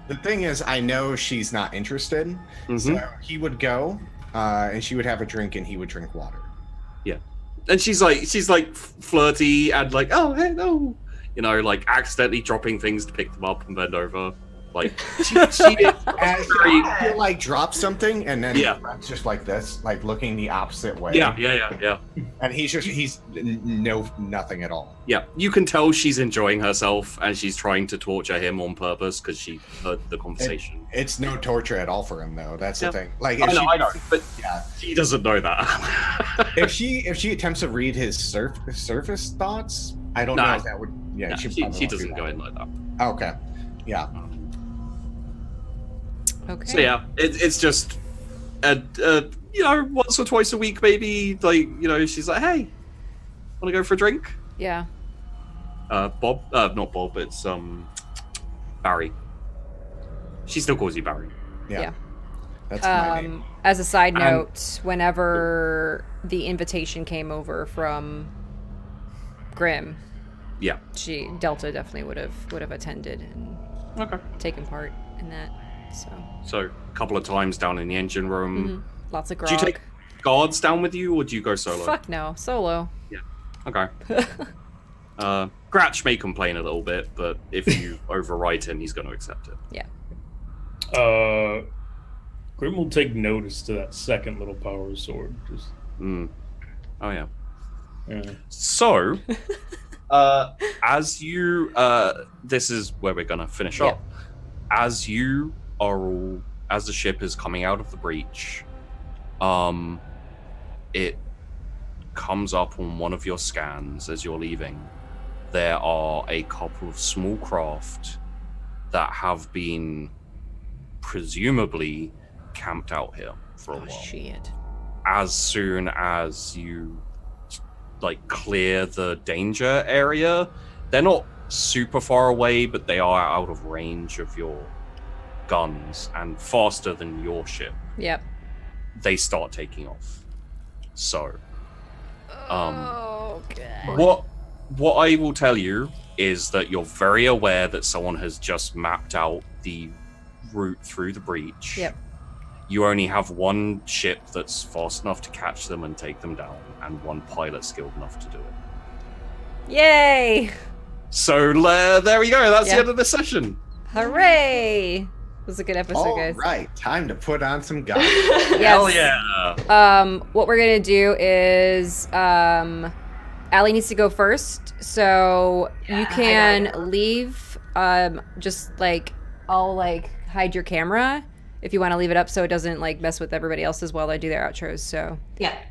The thing is, I know she's not interested, so he would go, and she would have a drink, and he would drink water. Yeah, and she's like flirty and like, oh hey no, you know, like accidentally dropping things to pick them up and bend over. Like she is As very, he'll like drop something, and then Yeah. Gret's just like this, like looking the opposite way. yeah. And he's nothing at all. Yeah, you can tell she's enjoying herself and she's trying to torture him on purpose because she heard the conversation. It's no torture at all for him, though. That's the thing. Like, I know, but yeah, she doesn't know that. if she attempts to read his surface thoughts, I don't know if that would. Yeah, No, she she doesn't go in like that. Okay, yeah. Okay. So yeah, it's just, you know, once or twice a week maybe. Like, you know, she's like, "Hey, want to go for a drink?" Yeah. Bob, not Bob. It's Barry. She still calls you Barry. Yeah. That's my name. As a side note, whenever the invitation came over from Grim, Yeah. Delta definitely would have attended and taken part in that. So a couple of times down in the engine room. Lots of grog. Do you take guards down with you, or do you go solo? Fuck no, solo. Yeah. Okay. Gratch may complain a little bit, but if you override him, he's going to accept it. Yeah. Grim will take notice to that second little power sword. Just Oh yeah. yeah. So, as you, this is where we're going to finish up. As you are all, as the ship is coming out of the breach, it comes up on one of your scans as you're leaving. There are a couple of small craft that have been presumably camped out here for a while. Shit. As soon as you like clear the danger area, they're not super far away, but they are out of range of your guns and faster than your ship. Yep. They start taking off. So, Oh god. what I will tell you is that you're very aware that someone has just mapped out the route through the breach. Yep. You only have one ship that's fast enough to catch them and take them down, and one pilot skilled enough to do it. Yay! So there we go. That's the end of the session. Hooray! It was a good episode, All guys. right, time to put on some guns. Yes. Hell yeah! What we're gonna do is Allie needs to go first, so you can leave. Just like I'll like hide your camera if you want to leave it up so it doesn't like mess with everybody else's while I do their outros. So Yeah.